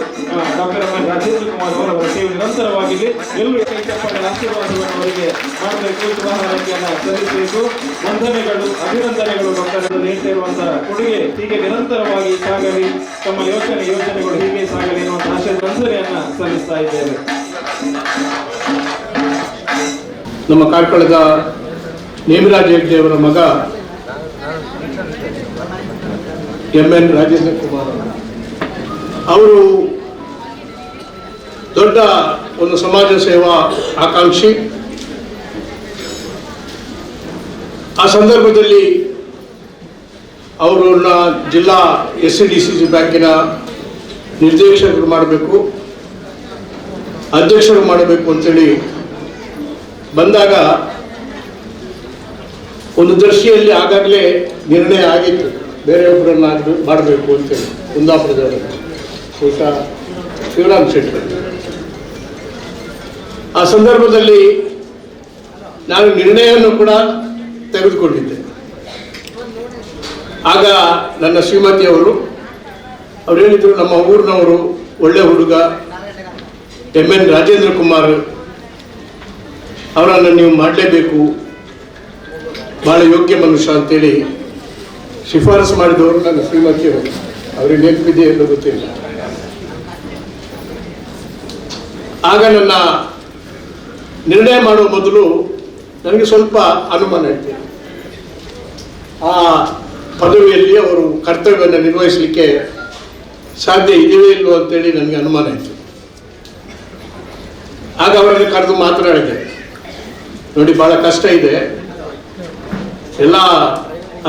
doctor M N Rajendra Kumar ಅವರ ಸೇವೆ ನಿರಂತರವಾಗಿದೆ. ಎಲ್ಲರೂ ಕೈಚಪ್ಪಾಳೆ ಆಶೀರ್ವಾದವನ್ನು ಅವರಿಗೆ ಮಾಡಬೇಕು, ಶುಭಹಾರೈಕೆಯನ್ನು ಸಲ್ಲಿಸಬೇಕು. ವಂದನೆಗಳು, ಅಭಿನಂದನೆಗಳು. ಡಾಕ್ಟರ್ ನೀಡ್ತಾ ಇರುವಂತಹ ಕೊಡುಗೆ ಹೀಗೆ ನಿರಂತರವಾಗಿ ಸಾಗಲಿ, ತಮ್ಮ ಯೋಜನೆಗಳು ಹೀಗೆ ಸಾಗಲಿ ಎನ್ನುವಂತ ಆಶಯದ ವಂದನೆಯನ್ನ ಸಲ್ಲಿಸ್ತಾ ಇದ್ದೇವೆ. ನಮ್ಮ ಕಾರ್ಕಳದ ನೇಮಿರಾಜ್ ಹೆಗ್ಡೆ ಅವರ ಮಗ ಎಂ ಎನ್ ರಾಜೇಂದ್ರ ಕುಮಾರ್ ಅವರು ದೊಡ್ಡ ಒಂದು ಸಮಾಜ ಸೇವಾ ಆಕಾಂಕ್ಷಿ. ಆ ಸಂದರ್ಭದಲ್ಲಿ ಅವರನ್ನ ಜಿಲ್ಲಾ SCDCC ಬ್ಯಾಂಕಿನ ನಿರ್ದೇಶಕರು ಮಾಡಬೇಕು, ಅಧ್ಯಕ್ಷರು ಮಾಡಬೇಕು ಅಂತೇಳಿ ಬಂದಾಗ ಒಂದು ದೃಷ್ಟಿಯಲ್ಲಿ ಆಗಾಗಲೇ ನಿರ್ಣಯ ಆಗಿತ್ತು, ಬೇರೆಯೊಬ್ಬರನ್ನ ಮಾಡಬೇಕು ಅಂತೇಳಿ ಕುಂದಾಪುರದವರನ್ನು, ಬಹುಶಃ ಶಿವರಾಮ್ ಶೆಟ್ಟರ್. ಆ ಸಂದರ್ಭದಲ್ಲಿ ನಾನು ನಿರ್ಣಯವನ್ನು ಕೂಡ ತೆಗೆದುಕೊಂಡಿದ್ದೆ. ಆಗ ನನ್ನ ಶ್ರೀಮತಿಯವರು ಅವ್ರು ಹೇಳಿದರು, ನಮ್ಮ ಊರಿನವರು ಒಳ್ಳೆ ಹುಡುಗ ಎಂ ಎನ್ ರಾಜೇಂದ್ರ ಕುಮಾರ್ ಅವರನ್ನು ನೀವು ಮಾಡಲೇಬೇಕು, ಭಾಳ ಯೋಗ್ಯ ಮನುಷ್ಯ ಅಂತೇಳಿ ಶಿಫಾರಸು ಮಾಡಿದವರು ನನ್ನ ಶ್ರೀಮತಿಯವರು. ಅವರಿಗೆ ನೆನಪಿದೆ ಎಂದು ಗೊತ್ತಿಲ್ಲ. ಆಗ ನನ್ನ ನಿರ್ಣಯ ಮಾಡುವ ಮೊದಲು ನನಗೆ ಸ್ವಲ್ಪ ಅನುಮಾನ ಇತ್ತು. ಆ ಪದವಿಯಲ್ಲಿ ಅವರು ಕರ್ತವ್ಯವನ್ನು ನಿರ್ವಹಿಸಲಿಕ್ಕೆ ಸಾಧ್ಯ ಇದೆಯೇ ಇಲ್ವೋ ಅಂತೇಳಿ ನನಗೆ ಅನುಮಾನ ಇತ್ತು. ಆಗ ಅವರನ್ನು ಕರೆದು ಮಾತನಾಡಿದೆ, ನೋಡಿ ಭಾಳ ಕಷ್ಟ ಇದೆ, ಎಲ್ಲ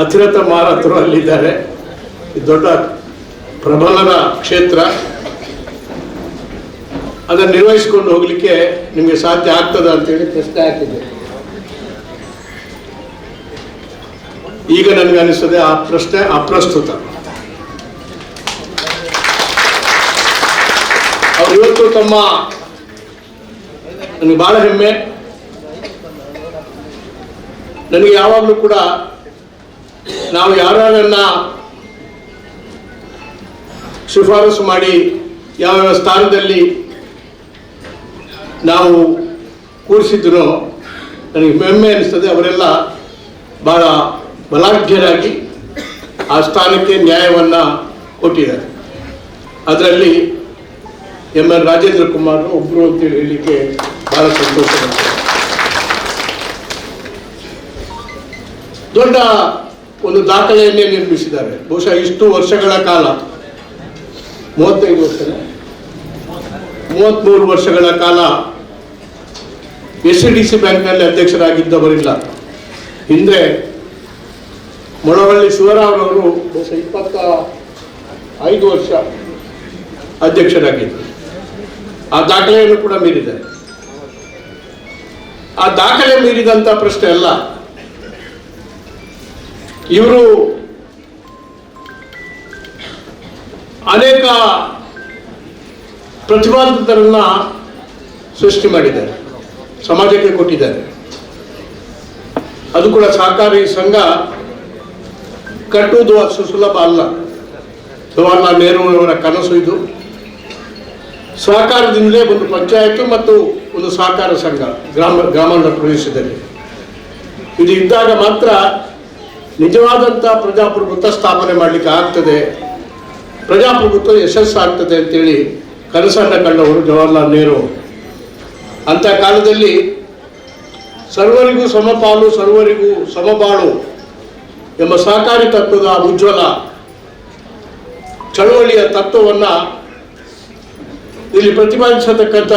ಅತಿರಥ ಮಹಾರಥರು ಅಲ್ಲಿದ್ದಾರೆ, ಇದು ದೊಡ್ಡ ಪ್ರಬಲರ ಕ್ಷೇತ್ರ, ಅದನ್ನು ನಿರ್ವಹಿಸಿಕೊಂಡು ಹೋಗ್ಲಿಕ್ಕೆ ನಿಮಗೆ ಸಾಧ್ಯ ಆಗ್ತದ ಅಂತೇಳಿ ಪ್ರಶ್ನೆ ಹಾಕಿದೆ. ಈಗ ನನಗೆ ಅನಿಸ್ತದೆ ಆ ಪ್ರಶ್ನೆ ಅಪ್ರಸ್ತುತ. ಅವರು ಇವತ್ತು ತಮ್ಮ, ನನಗೆ ಬಹಳ ಹೆಮ್ಮೆ, ನನಗೆ ಯಾವಾಗಲೂ ಕೂಡ ನಾವು ಯಾರನ್ನ ಶಿಫಾರಸು ಮಾಡಿ ಯಾವ ಸ್ಥಾನದಲ್ಲಿ ನಾವು ಕೂರಿಸಿದ್ರು ನನಗೆ ಹೆಮ್ಮೆ ಅನಿಸ್ತದೆ. ಅವರೆಲ್ಲ ಬಹಳ ಬಲಾಢ್ಯರಾಗಿ ಆ ಸ್ಥಾನಕ್ಕೆ ನ್ಯಾಯವನ್ನು ಕೊಟ್ಟಿದ್ದಾರೆ. ಅದರಲ್ಲಿ ಎಂ.ಎನ್. ರಾಜೇಂದ್ರ ಕುಮಾರ್ ಒಬ್ಬರು ಅಂತೇಳಿ ಹೇಳಲಿಕ್ಕೆ ಬಹಳ ಸಂತೋಷ. ದೊಡ್ಡ ಒಂದು ದಾಖಲೆಯನ್ನೇ ನಿರ್ಮಿಸಿದ್ದಾರೆ. ಬಹುಶಃ ಇಷ್ಟು ವರ್ಷಗಳ ಕಾಲ 35 ವರ್ಷ 33 ವರ್ಷಗಳ ಕಾಲ SCDC ಬ್ಯಾಂಕ್ನಲ್ಲಿ ಅಧ್ಯಕ್ಷರಾಗಿದ್ದವರಿಲ್ಲ. ಹಿಂದೆ ಮೊಳವಳ್ಳಿ ಶಿವರಾಮರವರು ಬಹುಶಃ 25 ವರ್ಷ ಅಧ್ಯಕ್ಷರಾಗಿದ್ದರು. ಆ ದಾಖಲೆಯನ್ನು ಕೂಡ ಮೀರಿದ್ದಾರೆ. ಆ ದಾಖಲೆ ಮೀರಿದಂಥ ಪ್ರಶ್ನೆ ಅಲ್ಲ, ಇವರು ಅನೇಕ ಪ್ರತಿಭಾವಂತರನ್ನ ಸೃಷ್ಟಿ ಮಾಡಿದ್ದಾರೆ, ಸಮಾಜಕ್ಕೆ ಕೊಟ್ಟಿದ್ದಾರೆ. ಅದು ಕೂಡ ಸಹಕಾರಿ ಸಂಘ ಕಟ್ಟುವುದು ಅಷ್ಟು ಸುಲಭ ಅಲ್ಲ. ಜವಾಹರ್ಲಾಲ್ ನೆಹರೂರವರ ಕನಸು ಇದು. ಸಹಕಾರದಿಂದಲೇ ಒಂದು ಪಂಚಾಯತು ಮತ್ತು ಒಂದು ಸಹಕಾರ ಸಂಘ ಗ್ರಾಮಾಂತರ ಪ್ರದೇಶದಲ್ಲಿ ಇದು ಇದ್ದಾಗ ಮಾತ್ರ ನಿಜವಾದಂಥ ಪ್ರಜಾಪ್ರಭುತ್ವ ಸ್ಥಾಪನೆ ಮಾಡಲಿಕ್ಕೆ ಆಗ್ತದೆ, ಪ್ರಜಾಪ್ರಭುತ್ವ ಯಶಸ್ಸಾಗ್ತದೆ ಅಂತೇಳಿ ಕನಸನ್ನು ಕಂಡವರು ಜವಾಹರ್ಲಾಲ್ ನೆಹರು. ಅಂಥ ಕಾಲದಲ್ಲಿ ಸರ್ವರಿಗೂ ಸಮಪಾಲು ಸರ್ವರಿಗೂ ಸಮಬಾಳು ಎಂಬ ಸಹಕಾರಿ ತತ್ವದ ಉಜ್ವಲ ಚಳವಳಿಯ ತತ್ವವನ್ನು ಇಲ್ಲಿ ಪ್ರತಿಪಾದಿಸತಕ್ಕಂಥ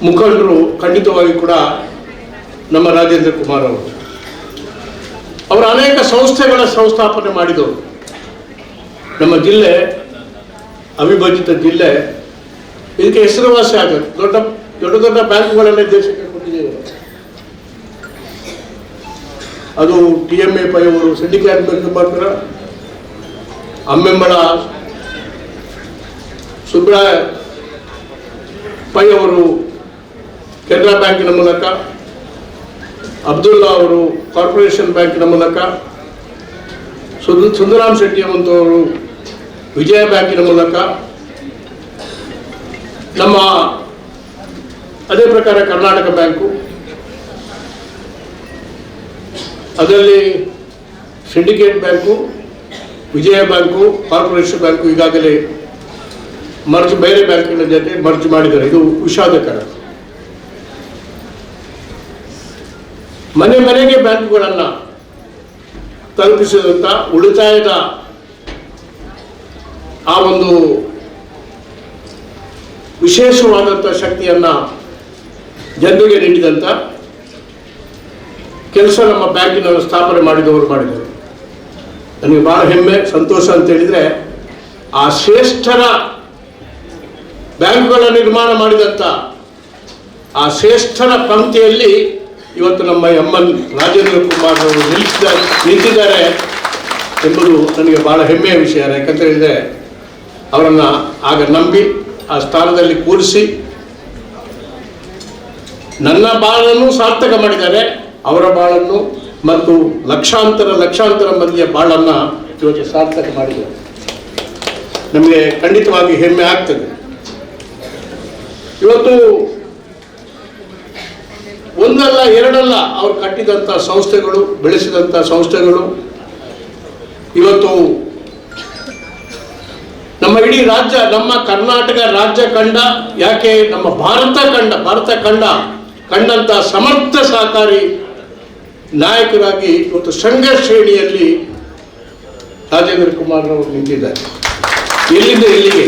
ಮುಖಂಡರು ಖಂಡಿತವಾಗಿ ಕೂಡ ನಮ್ಮ ರಾಜೇಂದ್ರ ಕುಮಾರ್ ಅವರು ಅನೇಕ ಸಂಸ್ಥೆಗಳ ಸಂಸ್ಥಾಪನೆ ಮಾಡಿದವರು. ನಮ್ಮ ಜಿಲ್ಲೆ ಅವಿಭಜಿತ ಜಿಲ್ಲೆ, ಇದಕ್ಕೆ ಹೆಸರುವಾಸಿ ಆಗುತ್ತೆ. ದೊಡ್ಡ ದೊಡ್ಡ ಬ್ಯಾಂಕ್ಗಳನ್ನೇ ದೇಶಕ್ಕೆ ಕೊಟ್ಟಿದ್ದೇವೆ. ಅದು TMA ಪೈ ಅವರು ಸಿಂಡಿಕೇಟ್ ಬ್ಯಾಂಕ್ ಮಾತ್ರ, ಅಮ್ಮೆಂಬಳ ಸುಬ್ರಾಯ ಪೈ ಅವರು ಕೆನರಾ ಬ್ಯಾಂಕಿನ ಮೂಲಕ, ಅಬ್ದುಲ್ಲಾ ಅವರು ಕಾರ್ಪೊರೇಷನ್ ಬ್ಯಾಂಕಿನ ಮೂಲಕ, ಸುಂದರಾಮ್ ಶೆಟ್ಟಿ ಅವರು ವಿಜಯ ಬ್ಯಾಂಕಿನ ಮೂಲಕ, ನಮ್ಮ ಅದೇ ಪ್ರಕಾರ ಕರ್ನಾಟಕ ಬ್ಯಾಂಕು, ಅದರಲ್ಲಿ ಸಿಂಡಿಕೇಟ್ ಬ್ಯಾಂಕು, ವಿಜಯ ಬ್ಯಾಂಕು, ಕಾರ್ಪೊರೇಷನ್ ಬ್ಯಾಂಕು ಈಗಾಗಲೇ ಬೇರೆ ಬ್ಯಾಂಕ್ಗಳ ಜೊತೆ ಮರ್ಜ್ ಮಾಡಿದ್ದಾರೆ. ಇದು ವಿಷಾದಕರ. ಮನೆ ಮನೆಗೆ ಬ್ಯಾಂಕುಗಳನ್ನು ತಲುಪಿಸಿದಂಥ ಉಳಿತಾಯದ ಆ ಒಂದು ವಿಶೇಷವಾದಂಥ ಶಕ್ತಿಯನ್ನು ಜನರಿಗೆ ನೀಡಿದಂಥ ಕೆಲಸ ನಮ್ಮ ಬ್ಯಾಂಕಿನ ಸ್ಥಾಪನೆ ಮಾಡಿದವರು ಮಾಡಿದ್ದಾರೆ. ನನಗೆ ಬಹಳ ಹೆಮ್ಮೆ ಸಂತೋಷ ಅಂತ ಹೇಳಿದರೆ, ಆ ಶ್ರೇಷ್ಠರ ಬ್ಯಾಂಕ್ಗಳ ನಿರ್ಮಾಣ ಮಾಡಿದಂಥ ಆ ಶ್ರೇಷ್ಠರ ಪಂಕ್ತಿಯಲ್ಲಿ ಇವತ್ತು ನಮ್ಮ ಎಂ.ಎನ್. ರಾಜೇಂದ್ರ ಕುಮಾರ್ ಅವರು ನಿಂತಿದ್ದಾರೆ ಎಂಬುದು ನನಗೆ ಬಹಳ ಹೆಮ್ಮೆಯ ವಿಷಯ. ಯಾಕಂತ ಹೇಳಿದರೆ ಅವರನ್ನು ಆಗ ನಂಬಿ ಆ ಸ್ಥಾನದಲ್ಲಿ ಕೂರಿಸಿ ನನ್ನ ಬಾಳನ್ನು ಸಾರ್ಥಕ ಮಾಡಿದ್ದಾರೆ. ಅವರ ಬಾಳನ್ನು ಮತ್ತು ಲಕ್ಷಾಂತರ ಮಂದಿಯ ಬಾಳನ್ನು ಇವತ್ತು ಸಾರ್ಥಕ ಮಾಡಿದ್ದಾರೆ. ನಮಗೆ ಖಂಡಿತವಾಗಿ ಹೆಮ್ಮೆ ಆಗ್ತದೆ. ಇವತ್ತು ಒಂದಲ್ಲ ಎರಡಲ್ಲ ಅವರು ಕಟ್ಟಿದಂಥ ಸಂಸ್ಥೆಗಳು, ಬೆಳೆಸಿದಂಥ ಸಂಸ್ಥೆಗಳು ಇವತ್ತು ನಮ್ಮ ಇಡೀ ರಾಜ್ಯ, ನಮ್ಮ ಕರ್ನಾಟಕ ರಾಜ್ಯ ಕಂಡ, ಯಾಕೆ ನಮ್ಮ ಭಾರತ ಕಂಡಂಥ ಸಮರ್ಥ ಸಹಕಾರಿ ನಾಯಕರಾಗಿ ಇವತ್ತು ಸಂಘ ಶ್ರೇಣಿಯಲ್ಲಿ ರಾಜೇಂದ್ರ ಕುಮಾರ್ ಅವರು ನಿಂತಿದ್ದಾರೆ. ಎಲ್ಲಿಂದ ಎಲ್ಲಿಗೆ?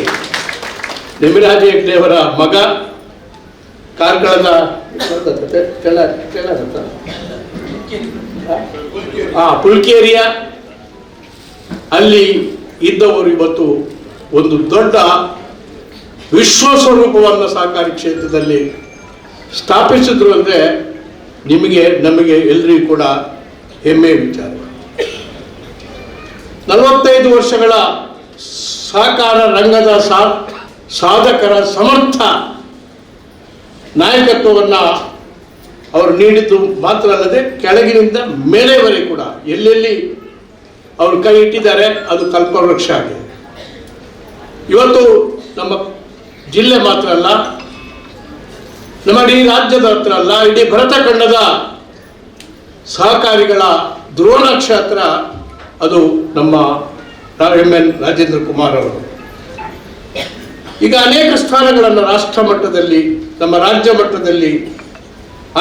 ನೆಮಿರಾಜ ಹೆಗ್ಡೆಯವರ ಮಗ ಕಾರ್ಕಳದ ಪುಲ್ಕೇರಿಯ ಅಲ್ಲಿ ಇದ್ದವರು ಇವತ್ತು ಒಂದು ದೊಡ್ಡ ವಿಶ್ವಸ್ವರೂಪವನ್ನು ಸಹಕಾರಿ ಕ್ಷೇತ್ರದಲ್ಲಿ ಸ್ಥಾಪಿಸಿದ್ರು ಅಂದರೆ ನಮಗೆ ಎಲ್ಲರಿಗೂ ಕೂಡ ಹೆಮ್ಮೆಯ ವಿಚಾರ. 45 ವರ್ಷಗಳ ಸಹಕಾರ ರಂಗದ ಸಾಧಕರ ಸಮರ್ಥ ನಾಯಕತ್ವವನ್ನು ಅವರು ನೀಡಿದ್ದು ಮಾತ್ರ ಅಲ್ಲದೆ ಕೆಳಗಿನಿಂದ ಮೇಲೆವರೆಗೆ ಕೂಡ ಎಲ್ಲೆಲ್ಲಿ ಅವರು ಕೈ ಇಟ್ಟಿದ್ದಾರೆ, ಅದು ಕಲ್ಪವೃಕ್ಷ ಆಗಿದೆ. ಇವತ್ತು ನಮ್ಮ ಜಿಲ್ಲೆ ಮಾತ್ರ ಅಲ್ಲ, ನಮ್ಮ ಇಡೀ ರಾಜ್ಯದ ಹತ್ರ ಅಲ್ಲ, ಇಡೀ ಭರತ ಖಂಡದ ಸಹಕಾರಿಗಳ ಧ್ರುವ ನಕ್ಷತ್ರ ಅದು ನಮ್ಮ MN ರಾಜೇಂದ್ರ ಕುಮಾರ್ ಅವರು. ಈಗ ಅನೇಕ ಸ್ಥಾನಗಳನ್ನು ರಾಷ್ಟ್ರ ಮಟ್ಟದಲ್ಲಿ, ನಮ್ಮ ರಾಜ್ಯ ಮಟ್ಟದಲ್ಲಿ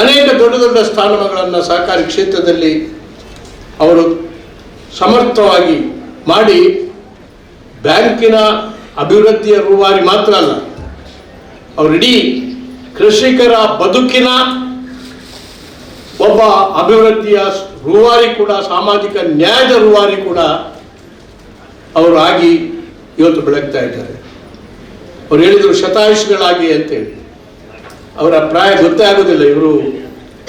ಅನೇಕ ದೊಡ್ಡ ದೊಡ್ಡ ಸ್ಥಾನಗಳನ್ನು ಸಹಕಾರಿ ಕ್ಷೇತ್ರದಲ್ಲಿ ಅವರು ಸಮರ್ಥವಾಗಿ ಮಾಡಿ ಬ್ಯಾಂಕಿನ ಅಭಿವೃದ್ಧಿಯ ರೂವಾರಿ ಮಾತ್ರ ಅಲ್ಲ, ಅವರಿಡೀ ಕೃಷಿಕರ ಬದುಕಿನ ಒಬ್ಬ ಅಭಿವೃದ್ಧಿಯ ರೂವಾರಿ ಕೂಡ, ಸಾಮಾಜಿಕ ನ್ಯಾಯದ ರೂವಾರಿ ಕೂಡ ಅವರು ಆಗಿ ಇವತ್ತು ಬೆಳಗ್ತಾ ಇದ್ದಾರೆ. ಅವ್ರು ಹೇಳಿದರು ಶತಾಯುಷಿಗಳಾಗಿ ಅಂತೇಳಿ. ಅವರ ಪ್ರಾಯ ಗೊತ್ತೇ ಆಗೋದಿಲ್ಲ. ಇವರು,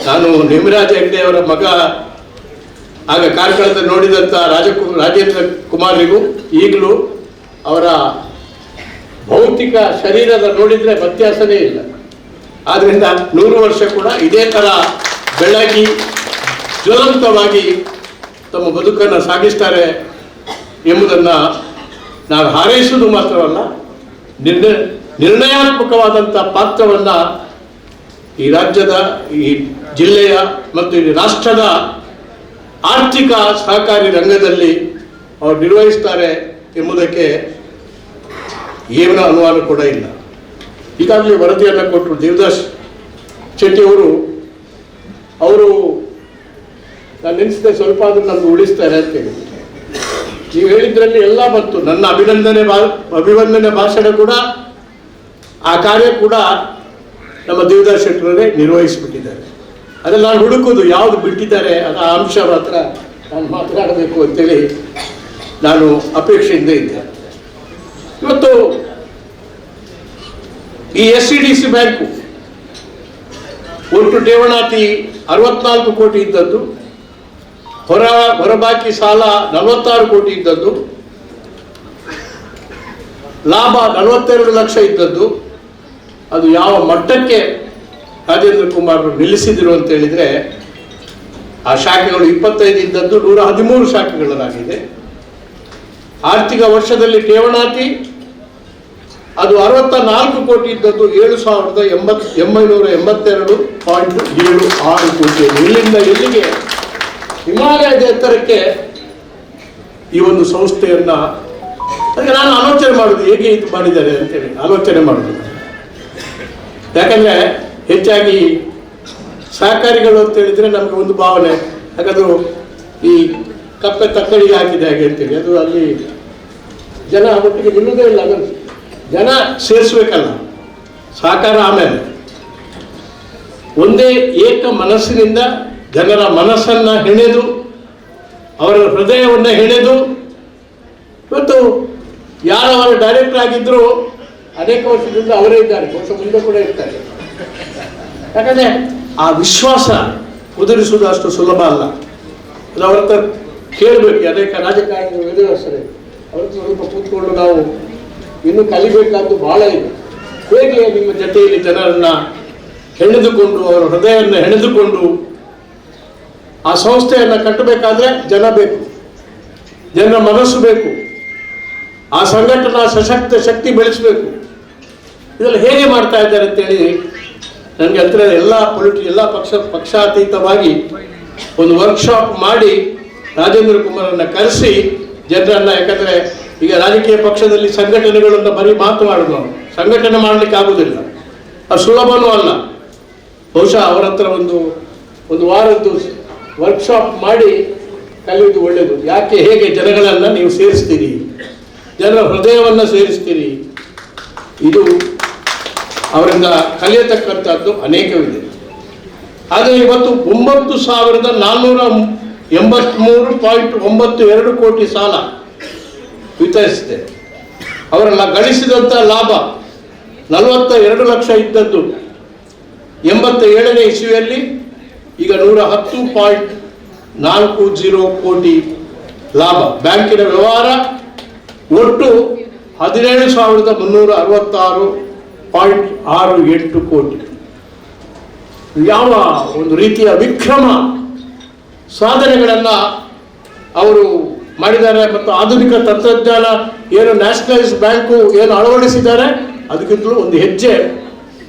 ನಾನು ನೇಮಿರಾಜ ಹೆಗ್ಡೆ ಅವರ ಮಗ, ಆಗ ಕಾರ್ಕಳದಲ್ಲಿ ನೋಡಿದಂಥ ರಾಜೇಂದ್ರ ಕುಮಾರಿಗೂ ಈಗಲೂ ಅವರ ಭೌತಿಕ ಶರೀರದ ನೋಡಿದರೆ ವ್ಯತ್ಯಾಸನೇ ಇಲ್ಲ. ಆದ್ದರಿಂದ 100 ವರ್ಷ ಕೂಡ ಇದೇ ಥರ ಬೆಳಗಿ ಜ್ವಲಂತವಾಗಿ ತಮ್ಮ ಬದುಕನ್ನು ಸಾಗಿಸ್ತಾರೆ ಎಂಬುದನ್ನು ನಾನು ಹಾರೈಸುವುದು ಮಾತ್ರವಲ್ಲ, ನಿರ್ಣಯಾತ್ಮಕವಾದಂಥ ಪಾತ್ರವನ್ನು ಈ ರಾಜ್ಯದ, ಈ ಜಿಲ್ಲೆಯ ಮತ್ತು ಈ ರಾಷ್ಟ್ರದ ಆರ್ಥಿಕ ಸಹಕಾರಿ ರಂಗದಲ್ಲಿ ಅವರು ನಿರ್ವಹಿಸ್ತಾರೆ ಎಂಬುದಕ್ಕೆ ಏನು ಅನುಮಾನ ಕೂಡ ಇಲ್ಲ. ಈಗಾಗಲೇ ವರದಿಯನ್ನು ಕೊಟ್ಟರು ದೇವದಾಸ್ ಶೆಟ್ಟಿ ಅವರು ನಾನು ನೆನೆಸಿದೆ, ಸ್ವಲ್ಪ ಆದರೂ ನಮ್ಗೆ ಉಳಿಸ್ತಾರೆ ಅಂತೇಳಿ. ನೀವು ಹೇಳಿದ್ರಲ್ಲಿ ಎಲ್ಲ ಬಂತು. ನನ್ನ ಅಭಿವಂದನೆ ಭಾಷಣ ಕೂಡ, ಆ ಕಾರ್ಯ ಕೂಡ ನಮ್ಮ ದೇವದಾಸ್ ಶೆಟ್ಟರೇ ನಿರ್ವಹಿಸಿಬಿಟ್ಟಿದ್ದಾರೆ. ಅದನ್ನು ನಾನು ಹುಡುಕೋದು ಯಾವುದು ಬಿಟ್ಟಿದ್ದಾರೆ ಅದು ಆ ಅಂಶ ಮಾತ್ರ ನಾನು ಮಾತನಾಡಬೇಕು ಅಂತೇಳಿ ನಾನು ಅಪೇಕ್ಷೆಯಿಂದ ಇದ್ದೆ. ಇವತ್ತು ಈ SCDC ಬ್ಯಾಂಕು ಒಟ್ಟು ಠೇವಣಾತಿ 64 ಕೋಟಿ ಇದ್ದದ್ದು, ಹೊರಬಾಕಿ ಸಾಲ 46 ಕೋಟಿ ಇದ್ದದ್ದು, ಲಾಭ 42 ಲಕ್ಷ ಇದ್ದದ್ದು. ಅದು ಯಾವ ಮಟ್ಟಕ್ಕೆ ರಾಜೇಂದ್ರ ಕುಮಾರ್ ನಿಲ್ಲಿಸಿದ್ರು ಅಂತ ಹೇಳಿದ್ರೆ, ಆ ಶಾಖೆಗಳು 25 ಇದ್ದದ್ದು 113 ಶಾಖೆಗಳಾಗಿದೆ. ಆರ್ಥಿಕ ವರ್ಷದಲ್ಲಿ ಠೇವಣಾತಿ ಅದು 64 ಕೋಟಿ ಇದ್ದದ್ದು 7,982.76 ಕೋಟಿ. ಇಲ್ಲಿಂದ ಎಲ್ಲಿಗೆ, ಹಿಮಾಲಯದ ಎತ್ತರಕ್ಕೆ ಈ ಒಂದು ಸಂಸ್ಥೆಯನ್ನ, ಅದಕ್ಕೆ ನಾನು ಆಲೋಚನೆ ಮಾಡುದು ಹೇಗೆ ಇದು ಮಾಡಿದ್ದಾರೆ ಅಂತೇಳಿ ಆಲೋಚನೆ ಮಾಡುದು. ಯಾಕಂದ್ರೆ ಹೆಚ್ಚಾಗಿ ಸಹಕಾರಿಗಳು ಅಂತ ಹೇಳಿದ್ರೆ ನಮ್ಗೆ ಒಂದು ಭಾವನೆ, ಯಾಕಂದ್ರೆ ಈ ಕಪ್ಪೆ ತಕ್ಕಡಿಗೆ ಹಾಕಿದೆ ಹಾಗೆ ಅಂತೇಳಿ, ಅದು ಅಲ್ಲಿ ಜನ ಒಟ್ಟಿಗೆ ನಿಲ್ಲುವುದೇ ಇಲ್ಲ. ಅದನ್ನು ಜನ ಸೇರಿಸ್ಬೇಕಲ್ಲ, ಸಹಕಾರ ಆಮೇಲೆ. ಒಂದೇ ಏಕ ಮನಸ್ಸಿನಿಂದ ಜನರ ಮನಸ್ಸನ್ನ ಹೆಣೆದು, ಅವರ ಹೃದಯವನ್ನು ಹೆಣೆದು, ಇವತ್ತು ಯಾರವರು ಡೈರೆಕ್ಟರ್ ಆಗಿದ್ರು ಅನೇಕ ವರ್ಷದಿಂದ ಅವರೇ ಇದ್ದಾರೆ, ವರ್ಷ ಮುಂದೆ ಕೂಡ ಇರ್ತಾರೆ. ಯಾಕಂದ್ರೆ ಆ ವಿಶ್ವಾಸ ಉದುರಿಸುವುದು ಅಷ್ಟು ಸುಲಭ ಅಲ್ಲ. ಅದು ಅವ್ರ ಹತ್ರ ಕೇಳಬೇಕು. ಅನೇಕ ರಾಜಕಾರಣಿಗಳು ಎದುರಿಸ್ತಾರೆ, ಅವ್ರ ಹತ್ರ ಸ್ವಲ್ಪ ಕೂತ್ಕೊಂಡು ನಾವು ಇನ್ನೂ ಕಲಿಬೇಕಾದ್ದು ಬಹಳ ಇದೆ. ಹೇಗೆ ನಿಮ್ಮ ಜೊತೆಯಲ್ಲಿ ಜನರನ್ನ ಹೆಣೆದುಕೊಂಡು, ಅವರ ಹೃದಯವನ್ನು ಹೆಣೆದುಕೊಂಡು ಆ ಸಂಸ್ಥೆಯನ್ನು ಕಟ್ಟಬೇಕಾದ್ರೆ ಜನ ಬೇಕು, ಜನರ ಮನಸ್ಸು ಬೇಕು, ಆ ಸಂಘಟನಾ ಸಶಕ್ತ ಶಕ್ತಿ ಬೆಳೆಸಬೇಕು. ಇದೆಲ್ಲ ಹೇಗೆ ಮಾಡ್ತಾ ಇದ್ದಾರೆ ಅಂತೇಳಿ ನನಗೆ ಹತ್ರ ಎಲ್ಲ ಪಕ್ಷಾತೀತವಾಗಿ ಒಂದು ವರ್ಕ್ಶಾಪ್ ಮಾಡಿ ರಾಜೇಂದ್ರ ಕುಮಾರನ್ನ ಕರೆಸಿ ಜನರನ್ನ, ಯಾಕಂದ್ರೆ ಈಗ ರಾಜಕೀಯ ಪಕ್ಷದಲ್ಲಿ ಸಂಘಟನೆಗಳನ್ನು ಬರೀ ಮಾತನಾಡೋದು, ನಾವು ಸಂಘಟನೆ ಮಾಡಲಿಕ್ಕೆ ಆಗುವುದಿಲ್ಲ, ಅದು ಸುಲಭನೂ ಅಲ್ಲ. ಬಹುಶಃ ಅವರ ಹತ್ರ ಒಂದು ವಾರದ್ದು ವರ್ಕ್ಶಾಪ್ ಮಾಡಿ ಕಲಿಯುವುದು ಒಳ್ಳೆಯದು. ಯಾಕೆ, ಹೇಗೆ ಜನಗಳನ್ನು ನೀವು ಸೇರಿಸ್ತೀರಿ, ಜನರ ಹೃದಯವನ್ನು ಸೇರಿಸ್ತೀರಿ, ಇದು ಅವರಿಂದ ಕಲಿಯತಕ್ಕಂಥದ್ದು ಅನೇಕವಿದೆ. ಆದರೆ ಇವತ್ತು 9,483.92 ಕೋಟಿ ಸಾಲ ವಿತರಿಸಿದೆ. ಅವರೆಲ್ಲ ಗಳಿಸಿದಂಥ ಲಾಭ 42 ಲಕ್ಷ ಇದ್ದದ್ದು 87ನೇ ಇಸ್ವಿಯಲ್ಲಿ ಈಗ 110.40 ಕೋಟಿ ಲಾಭ. ಬ್ಯಾಂಕಿನ ವ್ಯವಹಾರ ಒಟ್ಟು 17,366.68 ಕೋಟಿ. ಯಾವ ಒಂದು ರೀತಿಯ ವಿಕ್ರಮ ಸಾಧನೆಗಳನ್ನು ಅವರು ಮಾಡಿದ್ದಾರೆ ಮತ್ತು ಆಧುನಿಕ ತಂತ್ರಜ್ಞಾನ ಏನು ನ್ಯಾಷನಲೈಸ್ ಬ್ಯಾಂಕು ಏನು ಅಳವಡಿಸಿದ್ದಾರೆ ಅದಕ್ಕಿಂತಲೂ ಒಂದು ಹೆಜ್ಜೆ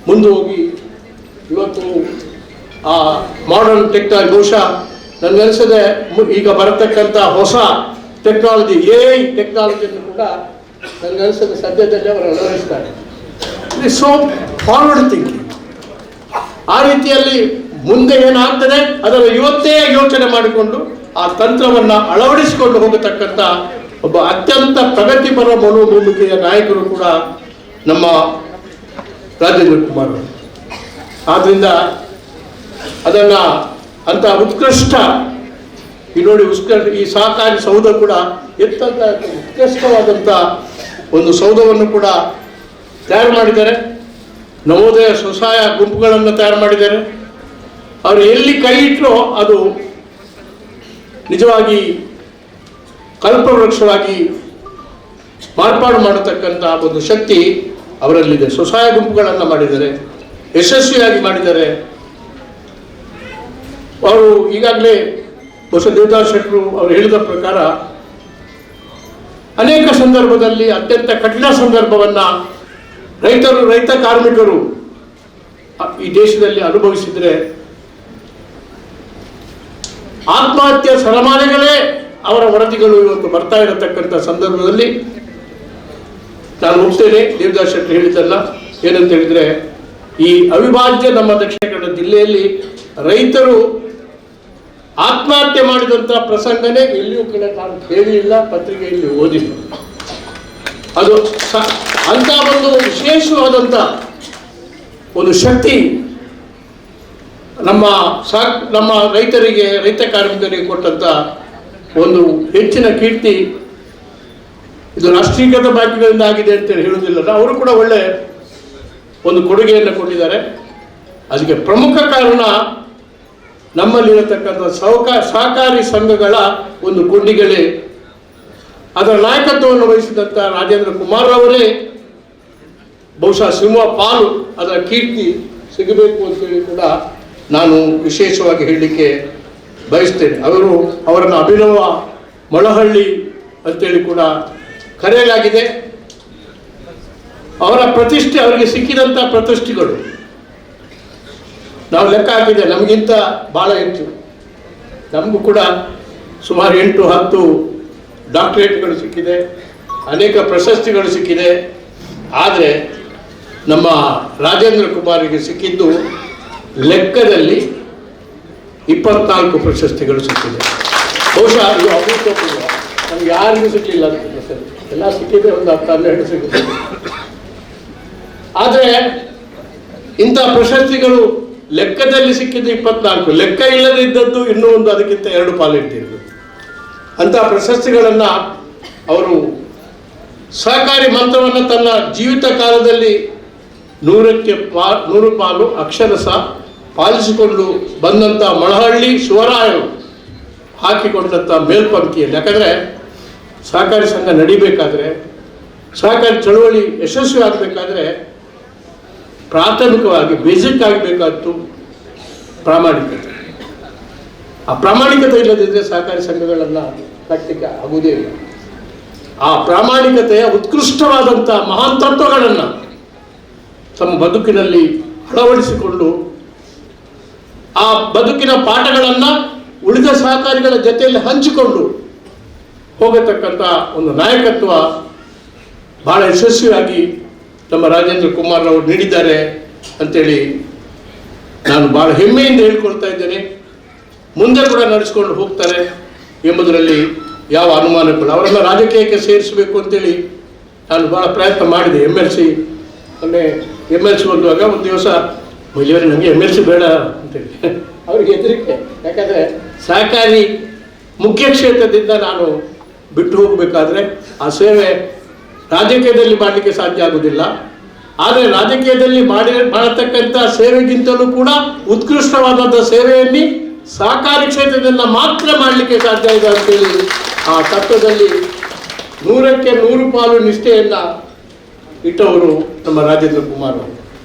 ಮುಂದೆ ಹೋಗಿ ಇವತ್ತು ಆ ಮಾಡರ್ನ್ ಟೆಕ್ನಾಲಜಿ ಬಹುಶಃ ನನಗನ್ನಿಸದೆ ಈಗ ಬರತಕ್ಕಂಥ ಹೊಸ ಟೆಕ್ನಾಲಜಿ AI ಟೆಕ್ನಾಲಜಿಯನ್ನು ಕೂಡ ನನಗನ್ನಿಸದೆ ಸದ್ಯದಲ್ಲೇ ಅವರು ಅಳವಡಿಸ್ತಾರೆ. It so forward thinking. ಆ ರೀತಿಯಲ್ಲಿ ಮುಂದೆ ಏನಾಗ್ತದೆ ಅದರ ಇವತ್ತೇ ಯೋಚನೆ ಮಾಡಿಕೊಂಡು ಆ ತಂತ್ರವನ್ನು ಅಳವಡಿಸಿಕೊಂಡು ಹೋಗತಕ್ಕಂಥ ಒಬ್ಬ ಅತ್ಯಂತ ಪ್ರಗತಿಪರ ಮನೋಭೂಮಿಕೆಯ ನಾಯಕರು ಕೂಡ ನಮ್ಮ ರಾಜೇಂದ್ರ ಕುಮಾರ್ ಅವರು. ಆದ್ದರಿಂದ ಅದನ್ನು ಅಂತ ಉತ್ಕೃಷ್ಟ ಈ ನೋಡಿ ಈ ಸಹಕಾರಿ ಸೌಧ ಕೂಡ ಎತ್ತಂತ ಉತ್ಕೃಷ್ಟವಾದಂಥ ಒಂದು ಸೌಧವನ್ನು ಕೂಡ ತಯಾರು ಮಾಡಿದ್ದಾರೆ. ನವೋದಯ ಸ್ವಸಹಾಯ ಗುಂಪುಗಳನ್ನು ತಯಾರು ಮಾಡಿದ್ದಾರೆ. ಅವರು ಎಲ್ಲಿ ಕೈ ಇಟ್ಟರೋ ಅದು ನಿಜವಾಗಿ ಕಲ್ಪವೃಕ್ಷವಾಗಿ ಮಾರ್ಪಾಡು ಮಾಡತಕ್ಕಂಥ ಒಂದು ಶಕ್ತಿ ಅವರಲ್ಲಿದೆ. ಸ್ವಸಹಾಯ ಗುಂಪುಗಳನ್ನು ಮಾಡಿದ್ದಾರೆ, ಯಶಸ್ವಿಯಾಗಿ ಮಾಡಿದ್ದಾರೆ. ಅವರು ಈಗಾಗಲೇ ಬಹುಶಃ ದೇವದಾಸ್ ಶೆಟ್ಟರು ಅವರು ಹೇಳಿದ ಪ್ರಕಾರ ಅನೇಕ ಸಂದರ್ಭದಲ್ಲಿ ಅತ್ಯಂತ ಕಠಿಣ ಸಂದರ್ಭವನ್ನು ರೈತ ಕಾರ್ಮಿಕರು ಈ ದೇಶದಲ್ಲಿ ಅನುಭವಿಸಿದರೆ ಆತ್ಮಹತ್ಯೆ ಸರಮಾಲೆಗಳೇ ಅವರ ವರದಿಗಳು ಇವತ್ತು ಬರ್ತಾ ಇರತಕ್ಕಂಥ ಸಂದರ್ಭದಲ್ಲಿ ನಾನು ಒಪ್ತೇನೆ ದೇವದಾಸ್ ಶೆಟ್ಟರು ಹೇಳಿದ್ದಲ್ಲ. ಏನಂತ ಹೇಳಿದ್ರೆ ಈ ಅವಿಭಾಜ್ಯ ನಮ್ಮ ದಕ್ಷಿಣ ಕನ್ನಡ ಜಿಲ್ಲೆಯಲ್ಲಿ ರೈತರು ಆತ್ಮಹತ್ಯೆ ಮಾಡಿದಂಥ ಪ್ರಸಂಗನೇ ಎಲ್ಲಿಯೂ ಕೂಡ ನಾನು ಕೇಳಲಿಲ್ಲ, ಪತ್ರಿಕೆಯಲ್ಲಿ ಓದಿಲ್ಲ. ಅದು ಅಂತ ಒಂದು ವಿಶೇಷವಾದಂಥ ಒಂದು ಶಕ್ತಿ ನಮ್ಮ ರೈತರಿಗೆ, ರೈತ ಕಾರ್ಮಿಕರಿಗೆ ಕೊಟ್ಟಂಥ ಒಂದು ಹೆಚ್ಚಿನ ಕೀರ್ತಿ ಇದು ರಾಷ್ಟ್ರೀಕೃತ ಬ್ಯಾಂಕ್ಗಳಿಂದ ಆಗಿದೆ ಅಂತ ಹೇಳುವುದಿಲ್ಲ. ಅವರು ಕೂಡ ಒಳ್ಳೆ ಒಂದು ಕೊಡುಗೆಯನ್ನು ಕೊಟ್ಟಿದ್ದಾರೆ. ಅದಕ್ಕೆ ಪ್ರಮುಖ ಕಾರಣ ನಮ್ಮಲ್ಲಿರತಕ್ಕಂಥ ಸಹಕಾರಿ ಸಂಘಗಳ ಒಂದು ಕೊಂಡಿಗಳೇ. ಅದರ ನಾಯಕತ್ವವನ್ನು ವಹಿಸಿದಂಥ ರಾಜೇಂದ್ರ ಕುಮಾರ್ ಅವರೇ ಬಹುಶಃ ಸಿಂಹ ಪಾಲು ಅದರ ಕೀರ್ತಿ ಸಿಗಬೇಕು ಅಂತೇಳಿ ಕೂಡ ನಾನು ವಿಶೇಷವಾಗಿ ಹೇಳಲಿಕ್ಕೆ ಬಯಸ್ತೇನೆ. ಅವರನ್ನು ಅಭಿನವ ಮೊಳಹಳ್ಳಿ ಅಂತೇಳಿ ಕೂಡ ಕರೆಯಲಾಗಿದೆ. ಅವರ ಪ್ರತಿಷ್ಠೆ, ಅವರಿಗೆ ಸಿಕ್ಕಿದಂಥ ಪ್ರತಿಷ್ಠೆಗಳು ನಾವು ಲೆಕ್ಕ ಹಾಕಿದೆ, ನಮಗಿಂತ ಭಾಳ ಹೆಚ್ಚು. ನಮಗೂ ಕೂಡ ಸುಮಾರು 8-10 ಡಾಕ್ಟರೇಟ್ಗಳು ಸಿಕ್ಕಿದೆ, ಅನೇಕ ಪ್ರಶಸ್ತಿಗಳು ಸಿಕ್ಕಿದೆ. ಆದರೆ ನಮ್ಮ ರಾಜೇಂದ್ರ ಕುಮಾರಿಗೆ ಸಿಕ್ಕಿದ್ದು ಲೆಕ್ಕದಲ್ಲಿ 24 ಪ್ರಶಸ್ತಿಗಳು ಸಿಕ್ಕಿದೆ. ಬಹುಶಃ ಇದು ಅಭೂತಪೂರ್ವ. ನಮ್ಗೆ ಯಾರಿಗೂ ಸಿಕ್ಕಲಿಲ್ಲ ಅಂತ ಪ್ರಶಸ್ತಿ, ಎಲ್ಲ ಸಿಕ್ಕಿದ್ರೆ ಒಂದು 10-12 ಸಿಗುತ್ತೆ. ಆದರೆ ಇಂಥ ಪ್ರಶಸ್ತಿಗಳು ಲೆಕ್ಕದಲ್ಲಿ ಸಿಕ್ಕಿದ್ದು 24, ಲೆಕ್ಕ ಇಲ್ಲದಿದ್ದದ್ದು ಇನ್ನೂ ಒಂದು ಅದಕ್ಕಿಂತ 2 ಪಾಲು ಇಟ್ಟಿದ್ದು. ಅಂಥ ಪ್ರಶಸ್ತಿಗಳನ್ನು ಅವರು ಸಹಕಾರಿ ಮಂತ್ರವನ್ನು ತನ್ನ ಜೀವಿತ ಕಾಲದಲ್ಲಿ 100ಕ್ಕೆ 100 ಪಾಲು ಅಕ್ಷರಶಃ ಪಾಲಿಸಿಕೊಂಡು ಬಂದಂಥ ಮೊಳಹಳ್ಳಿ ಶಿವರಾಯರು ಹಾಕಿಕೊಂಡಂಥ ಮೇಲ್ಪಂಕ್ತಿಯಲ್ಲಿ. ಯಾಕಂದರೆ ಸಹಕಾರಿ ಸಂಘ ನಡಿಬೇಕಾದ್ರೆ, ಸಹಕಾರಿ ಚಳುವಳಿ ಯಶಸ್ವಿ ಆಗಬೇಕಾದ್ರೆ ಪ್ರಾಥಮಿಕವಾಗಿ ಬೇಸಿಕ್ ಆಗಬೇಕಾದ್ದು ಪ್ರಾಮಾಣಿಕತೆ. ಆ ಪ್ರಾಮಾಣಿಕತೆ ಇಲ್ಲದಿದ್ದರೆ ಸಹಕಾರಿ ಸಂಘಗಳನ್ನು ಕಟ್ಟಲಿಕ್ಕೆ ಆಗುವುದೇ ಇಲ್ಲ. ಆ ಪ್ರಾಮಾಣಿಕತೆಯ ಉತ್ಕೃಷ್ಟವಾದಂಥ ಮಹಾನ್ ತತ್ವಗಳನ್ನು ತಮ್ಮ ಬದುಕಿನಲ್ಲಿ ಅಳವಡಿಸಿಕೊಂಡು ಆ ಬದುಕಿನ ಪಾಠಗಳನ್ನು ಉಳಿದ ಸಹಕಾರಿಗಳ ಜೊತೆಯಲ್ಲಿ ಹಂಚಿಕೊಂಡು ಹೋಗತಕ್ಕಂಥ ಒಂದು ನಾಯಕತ್ವ ಬಹಳ ಯಶಸ್ವಿಯಾಗಿ ನಮ್ಮ ರಾಜೇಂದ್ರ ಕುಮಾರ್ ಅವರು ನೀಡಿದ್ದಾರೆ ಅಂತೇಳಿ ನಾನು ಭಾಳ ಹೆಮ್ಮೆಯಿಂದ ಹೇಳ್ಕೊಳ್ತಾ ಇದ್ದೇನೆ. ಮುಂದೆ ಕೂಡ ನಡೆಸ್ಕೊಂಡು ಹೋಗ್ತಾರೆ ಎಂಬುದರಲ್ಲಿ ಯಾವ ಅನುಮಾನಗಳು. ಅವರನ್ನು ರಾಜಕೀಯಕ್ಕೆ ಸೇರಿಸಬೇಕು ಅಂತೇಳಿ ನಾನು ಭಾಳ ಪ್ರಯತ್ನ ಮಾಡಿದೆ. MLC ಬಂದುವಾಗ ಒಂದು ದಿವಸ ಮಹಿಳೆಯರು ನನಗೆ MLC ಬೇಡ ಅಂತೇಳಿ ಅವ್ರಿಗೆ ಹೆದರಿಕೆ. ಯಾಕಂದರೆ ಸಹಕಾರಿ ಮುಖ್ಯ ಕ್ಷೇತ್ರದಿಂದ ನಾನು ಬಿಟ್ಟು ಹೋಗಬೇಕಾದ್ರೆ ಆ ಸೇವೆ ರಾಜಕೀಯದಲ್ಲಿ ಮಾಡಲಿಕ್ಕೆ ಸಾಧ್ಯ ಆಗುವುದಿಲ್ಲ. ಆದರೆ ರಾಜಕೀಯದಲ್ಲಿ ಮಾಡತಕ್ಕಂಥ ಸೇವೆಗಿಂತಲೂ ಕೂಡ ಉತ್ಕೃಷ್ಟವಾದಂಥ ಸೇವೆಯಲ್ಲಿ ಸಹಕಾರಿ ಕ್ಷೇತ್ರದಿಂದ ಮಾತ್ರ ಮಾಡಲಿಕ್ಕೆ ಸಾಧ್ಯ ಇದೆ ಅಂತೇಳಿ ಆ ತತ್ವದಲ್ಲಿ 100ಕ್ಕೆ 100 ಪಾಲು ನಿಷ್ಠೆಯನ್ನು ಇಟ್ಟವರು ನಮ್ಮ ರಾಜೇಂದ್ರ ಕುಮಾರ್ ಅವರು.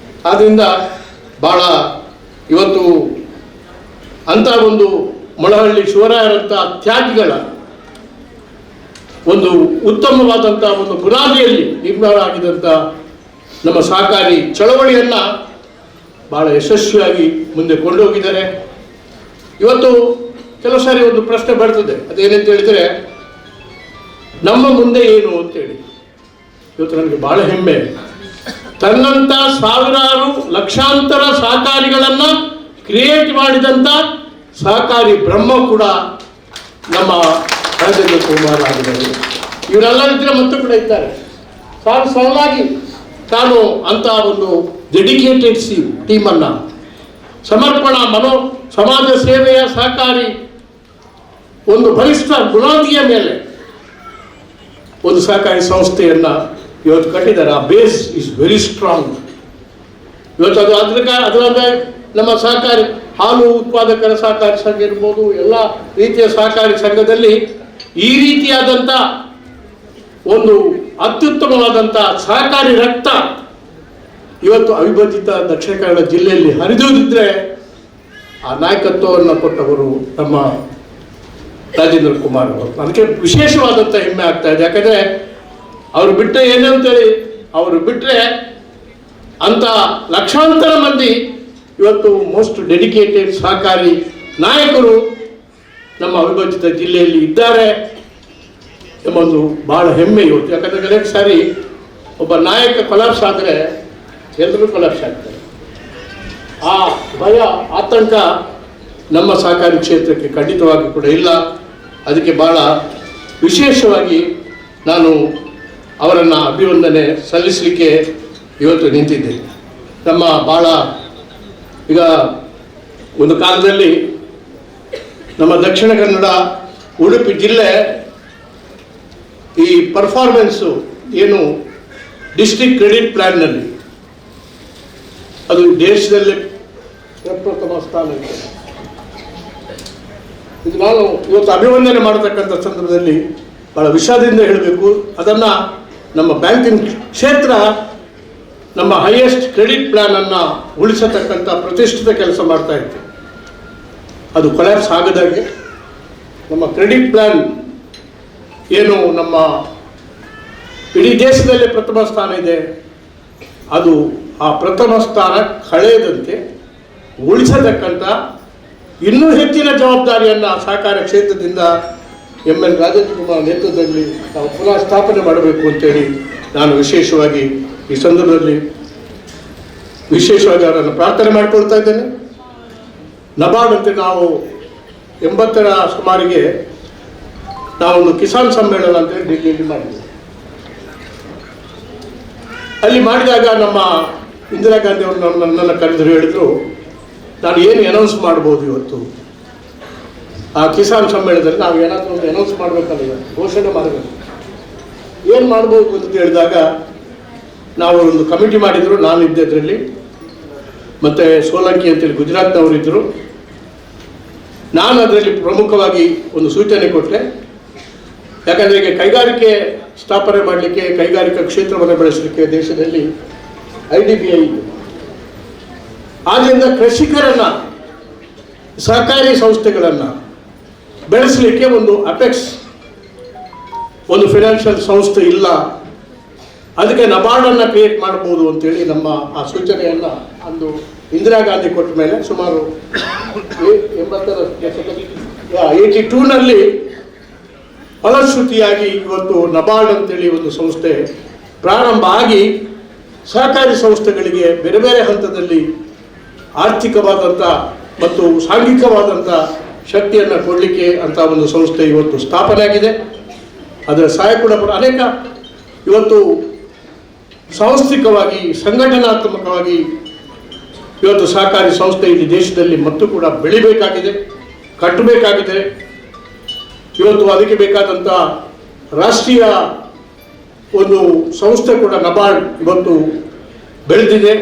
ಆದ್ದರಿಂದ ಭಾಳ ಇವತ್ತು ಅಂಥ ಒಂದು ಮೊಳಹಳ್ಳಿ ಶಿವರಾಯರಂಥ ತ್ಯಾಗಿಗಳ ಒಂದು ಉತ್ತಮವಾದಂಥ ಒಂದು ಬುನಾದಿಯಲ್ಲಿ ನಿರ್ಮಾಣ ಆಗಿದಂಥ ನಮ್ಮ ಸಹಕಾರಿ ಚಳವಳಿಯನ್ನು ಬಹಳ ಯಶಸ್ವಿಯಾಗಿ ಮುಂದೆ ಕೊಂಡೋಗಿದ್ದಾರೆ. ಇವತ್ತು ಕೆಲವು ಸಾರಿ ಒಂದು ಪ್ರಶ್ನೆ ಬರ್ತದೆ, ಅದೇನಂತ ಹೇಳಿದರೆ ನಮ್ಮ ಮುಂದೆ ಏನು ಅಂತೇಳಿ. ಇವತ್ತು ನನಗೆ ಬಹಳ ಹೆಮ್ಮೆ, ತನ್ನಂಥ ಸಾವಿರಾರು ಲಕ್ಷಾಂತರ ಸಹಕಾರಿಗಳನ್ನು ಕ್ರಿಯೇಟ್ ಮಾಡಿದಂಥ ಸಹಕಾರಿ ಬ್ರಹ್ಮ ಕೂಡ ನಮ್ಮ ರಾಜೇಂದ್ರ ಕುಮಾರ್ ಆಗಿದ್ದಾರೆ. ಇವರೆಲ್ಲರಿದ್ರೆ ಮತ್ತೆ ಕೂಡ ಇದ್ದಾರೆ. ಸಾಲಾಗಿ ತಾನು ಅಂತ ಒಂದು ಡೆಡಿಕೇಟೆಡ್ ಟೀಮನ್ನು ಸಮರ್ಪಣಾ ಸಮಾಜ ಸೇವೆಯ ಸಹಕಾರಿ ಒಂದು ಬಲಿಷ್ಠ ಬುನಾದಿಯ ಮೇಲೆ ಒಂದು ಸಹಕಾರಿ ಸಂಸ್ಥೆಯನ್ನು ಇವತ್ತು ಕಟ್ಟಿದ್ದಾರೆ. ಆ ಬೇಸ್ ಇಸ್ ವೆರಿ ಸ್ಟ್ರಾಂಗ್. ಇವತ್ತು ಅದರ ನಮ್ಮ ಸಹಕಾರಿ ಹಾಲು ಉತ್ಪಾದಕರ ಸಹಕಾರಿ ಸಂಘ ಇರ್ಬೋದು, ಎಲ್ಲ ರೀತಿಯ ಸಹಕಾರಿ ಸಂಘದಲ್ಲಿ ಈ ರೀತಿಯಾದಂಥ ಒಂದು ಅತ್ಯುತ್ತಮವಾದಂಥ ಸಹಕಾರಿ ರಕ್ತ ಇವತ್ತು ಅವಿಭಜಿತ ದಕ್ಷಿಣ ಕನ್ನಡ ಜಿಲ್ಲೆಯಲ್ಲಿ ಹರಿದುದಿದ್ರೆ ಆ ನಾಯಕತ್ವವನ್ನು ಕೊಟ್ಟವರು ನಮ್ಮ ರಾಜೇಂದ್ರ ಕುಮಾರ್ ಅವರು. ಅದಕ್ಕೆ ವಿಶೇಷವಾದಂಥ ಹೆಮ್ಮೆ ಆಗ್ತಾ ಇದೆ. ಯಾಕಂದರೆ ಅವರು ಬಿಟ್ಟರೆ ಏನಂತೇಳಿ, ಅವರು ಬಿಟ್ಟರೆ ಅಂತ ಲಕ್ಷಾಂತರ ಮಂದಿ ಇವತ್ತು ಮೋಸ್ಟ್ ಡೆಡಿಕೇಟೆಡ್ ಸಹಕಾರಿ ನಾಯಕರು ನಮ್ಮ ಅವಿಭಜಿತ ಜಿಲ್ಲೆಯಲ್ಲಿ ಇದ್ದಾರೆ ಎಂಬೊಂದು ಬಹಳ ಹೆಮ್ಮೆ ಇವತ್ತು. ಯಾಕಂದರೆ ಕೆಲವು ಸಾರಿ ಒಬ್ಬ ನಾಯಕ ಕೊಲಾಪ್ಸ್ ಆದರೆ ಎಲ್ಲರೂ ಕೊಲಾಪ್ಸ್ ಆಗ್ತಾರೆ. ಆ ಭಯ ಆತಂಕ ನಮ್ಮ ಸಹಕಾರಿ ಕ್ಷೇತ್ರಕ್ಕೆ ಖಂಡಿತವಾಗಿ ಕೂಡ ಇಲ್ಲ. ಅದಕ್ಕೆ ಬಹಳ ವಿಶೇಷವಾಗಿ ನಾನು ಅವರನ್ನು ಅಭಿವಂದನೆ ಸಲ್ಲಿಸಲಿಕ್ಕೆ ಇವತ್ತು ನಿಂತಿದ್ದೇನೆ. ನಮ್ಮ ಭಾಳ ಈಗ ಒಂದು ಕಾಲದಲ್ಲಿ ನಮ್ಮ ದಕ್ಷಿಣ ಕನ್ನಡ ಉಡುಪಿ ಜಿಲ್ಲೆ ಈ ಪರ್ಫಾರ್ಮೆನ್ಸು ಏನು ಡಿಸ್ಟ್ರಿಕ್ಟ್ ಕ್ರೆಡಿಟ್ ಪ್ಲ್ಯಾನ್ನಲ್ಲಿ ಅದು ದೇಶದಲ್ಲೇ ಪ್ರಪ್ರಥಮ ಸ್ಥಾನ ಇದೆ. ಇದು ನಾನು ಇವತ್ತು ಅಭಿವಂದನೆ ಮಾಡತಕ್ಕಂಥ ಸಂದರ್ಭದಲ್ಲಿ ಭಾಳ ವಿಷಾದದಿಂದ ಹೇಳಬೇಕು. ಅದನ್ನು ನಮ್ಮ ಬ್ಯಾಂಕಿಂಗ್ ಕ್ಷೇತ್ರ ನಮ್ಮ ಹೈಯೆಸ್ಟ್ ಕ್ರೆಡಿಟ್ ಪ್ಲ್ಯಾನನ್ನು ಉಳಿಸತಕ್ಕಂಥ ಪ್ರತಿಷ್ಠಿತ ಕೆಲಸ ಮಾಡ್ತಾ ಇತ್ತು. ಅದು ಕೊಲ್ಯಾಪ್ಸ್ ಆಗದಾಗೆ ನಮ್ಮ ಕ್ರೆಡಿಟ್ ಪ್ಲ್ಯಾನ್ ಏನು ನಮ್ಮ ಇಡೀ ದೇಶದಲ್ಲೇ ಪ್ರಥಮ ಸ್ಥಾನ ಇದೆ, ಅದು ಆ ಪ್ರಥಮ ಸ್ಥಾನ ಕಳೆಯದಂತೆ ಉಳಿಸತಕ್ಕಂಥ ಇನ್ನೂ ಹೆಚ್ಚಿನ ಜವಾಬ್ದಾರಿಯನ್ನು ಸಹಕಾರ ಕ್ಷೇತ್ರದಿಂದ ಎಲ್ ರಾಜೇಂದ್ರ ಕುಮಾರ್ ನೇತೃತ್ವದಲ್ಲಿ ನಾವು ಪುನಃ ಸ್ಥಾಪನೆ ಮಾಡಬೇಕು ಅಂತೇಳಿ ನಾನು ವಿಶೇಷವಾಗಿ ಈ ಸಂದರ್ಭದಲ್ಲಿ ಅವರನ್ನು ಪ್ರಾರ್ಥನೆ ಮಾಡಿಕೊಳ್ತಾ ಇದ್ದೇನೆ. ನಬಾರ್ಡ್ ಅಂತ ನಾವು 80ರ ಸುಮಾರಿಗೆ ನಾವೊಂದು ಕಿಸಾನ್ ಸಮ್ಮೇಳನ ಅಂತೇಳಿ ಡೆಲ್ಲಿಯಲ್ಲಿ ಮಾಡಿದ್ವಿ. ಅಲ್ಲಿ ಮಾಡಿದಾಗ ನಮ್ಮ ಇಂದಿರಾ ಗಾಂಧಿ ಅವರು ನನ್ನನ್ನು ಕರೆದರು, ಹೇಳಿದರು ನಾನು ಏನು ಅನೌನ್ಸ್ ಮಾಡ್ಬೋದು ಇವತ್ತು ಆ ಕಿಸಾನ್ ಸಮ್ಮೇಳನದಲ್ಲಿ. ನಾವು ಏನಾದರೂ ಒಂದು ಅನೌನ್ಸ್ ಮಾಡಬೇಕಲ್ಲ, ಘೋಷಣೆ ಮಾಡಬೇಕು, ಏನು ಮಾಡ್ಬೋದು ಅಂತ ಹೇಳಿದಾಗ ನಾವು ಒಂದು ಕಮಿಟಿ ಮಾಡಿದರು. ನಾನು ಇದ್ದೆ ಅದರಲ್ಲಿ, ಮತ್ತು ಸೋಲಂಕಿ ಅಂತೇಳಿ ಗುಜರಾತ್ನವರಿದ್ದರು. ನಾನು ಅದರಲ್ಲಿ ಪ್ರಮುಖವಾಗಿ ಒಂದು ಸೂಚನೆ ಕೊಟ್ಟೆ. ಯಾಕಂದರೆ ಈಗ ಕೈಗಾರಿಕೆ ಸ್ಥಾಪನೆ ಮಾಡಲಿಕ್ಕೆ, ಕೈಗಾರಿಕಾ ಕ್ಷೇತ್ರವನ್ನು ಬೆಳೆಸಲಿಕ್ಕೆ ದೇಶದಲ್ಲಿ IDBI ಇದೆ. ಆದ್ದರಿಂದ ಕೃಷಿಕರನ್ನು, ಸಹಕಾರಿ ಸಂಸ್ಥೆಗಳನ್ನು ಬೆಳೆಸಲಿಕ್ಕೆ ಒಂದು ಅಪೆಕ್ಸ್, ಒಂದು ಫೈನಾನ್ಷಿಯಲ್ ಸಂಸ್ಥೆ ಇಲ್ಲ. ಅದಕ್ಕೆ ನಬಾರ್ಡನ್ನು ಕ್ರಿಯೇಟ್ ಮಾಡ್ಬೋದು ಅಂತೇಳಿ ನಮ್ಮ ಆ ಸೂಚನೆಯನ್ನು ಅಂದು ಇಂದಿರಾ ಗಾಂಧಿ ಕೊಟ್ಟ ಮೇಲೆ ಸುಮಾರು 82ನಲ್ಲಿ ಫಲಶ್ರುತಿಯಾಗಿ ಇವತ್ತು ನಬಾರ್ಡ್ ಅಂತೇಳಿ ಒಂದು ಸಂಸ್ಥೆ ಪ್ರಾರಂಭ ಆಗಿ ಸಹಕಾರಿ ಸಂಸ್ಥೆಗಳಿಗೆ ಬೇರೆ ಬೇರೆ ಹಂತದಲ್ಲಿ ಆರ್ಥಿಕವಾದಂಥ ಮತ್ತು ಸಾಂಘಿಕವಾದಂಥ ಶಕ್ತಿಯನ್ನು ಕೊಡಲಿಕ್ಕೆ ಅಂತ ಒಂದು ಸಂಸ್ಥೆ ಇವತ್ತು ಸ್ಥಾಪನೆ ಆಗಿದೆ. ಅದರ ಸಹಾಯ ಕೂಡ ಅನೇಕ ಇವತ್ತು ಸಾಂಸ್ಥಿಕವಾಗಿ, ಸಂಘಟನಾತ್ಮಕವಾಗಿ ಇವತ್ತು ಸಹಕಾರಿ ಸಂಸ್ಥೆ ಈ ದೇಶದಲ್ಲಿ ಮತ್ತು ಕೂಡ ಬೆಳಿಬೇಕಾಗಿದೆ, ಕಟ್ಟಬೇಕಾಗಿದೆ. ಇವತ್ತು ಅದಕ್ಕೆ ಬೇಕಾದಂಥ ರಾಷ್ಟ್ರೀಯ ಒಂದು ಸಂಸ್ಥೆ ಕೂಡ ನಬಾರ್ಡ್ ಇವತ್ತು ಬೆಳೆದಿದೆ.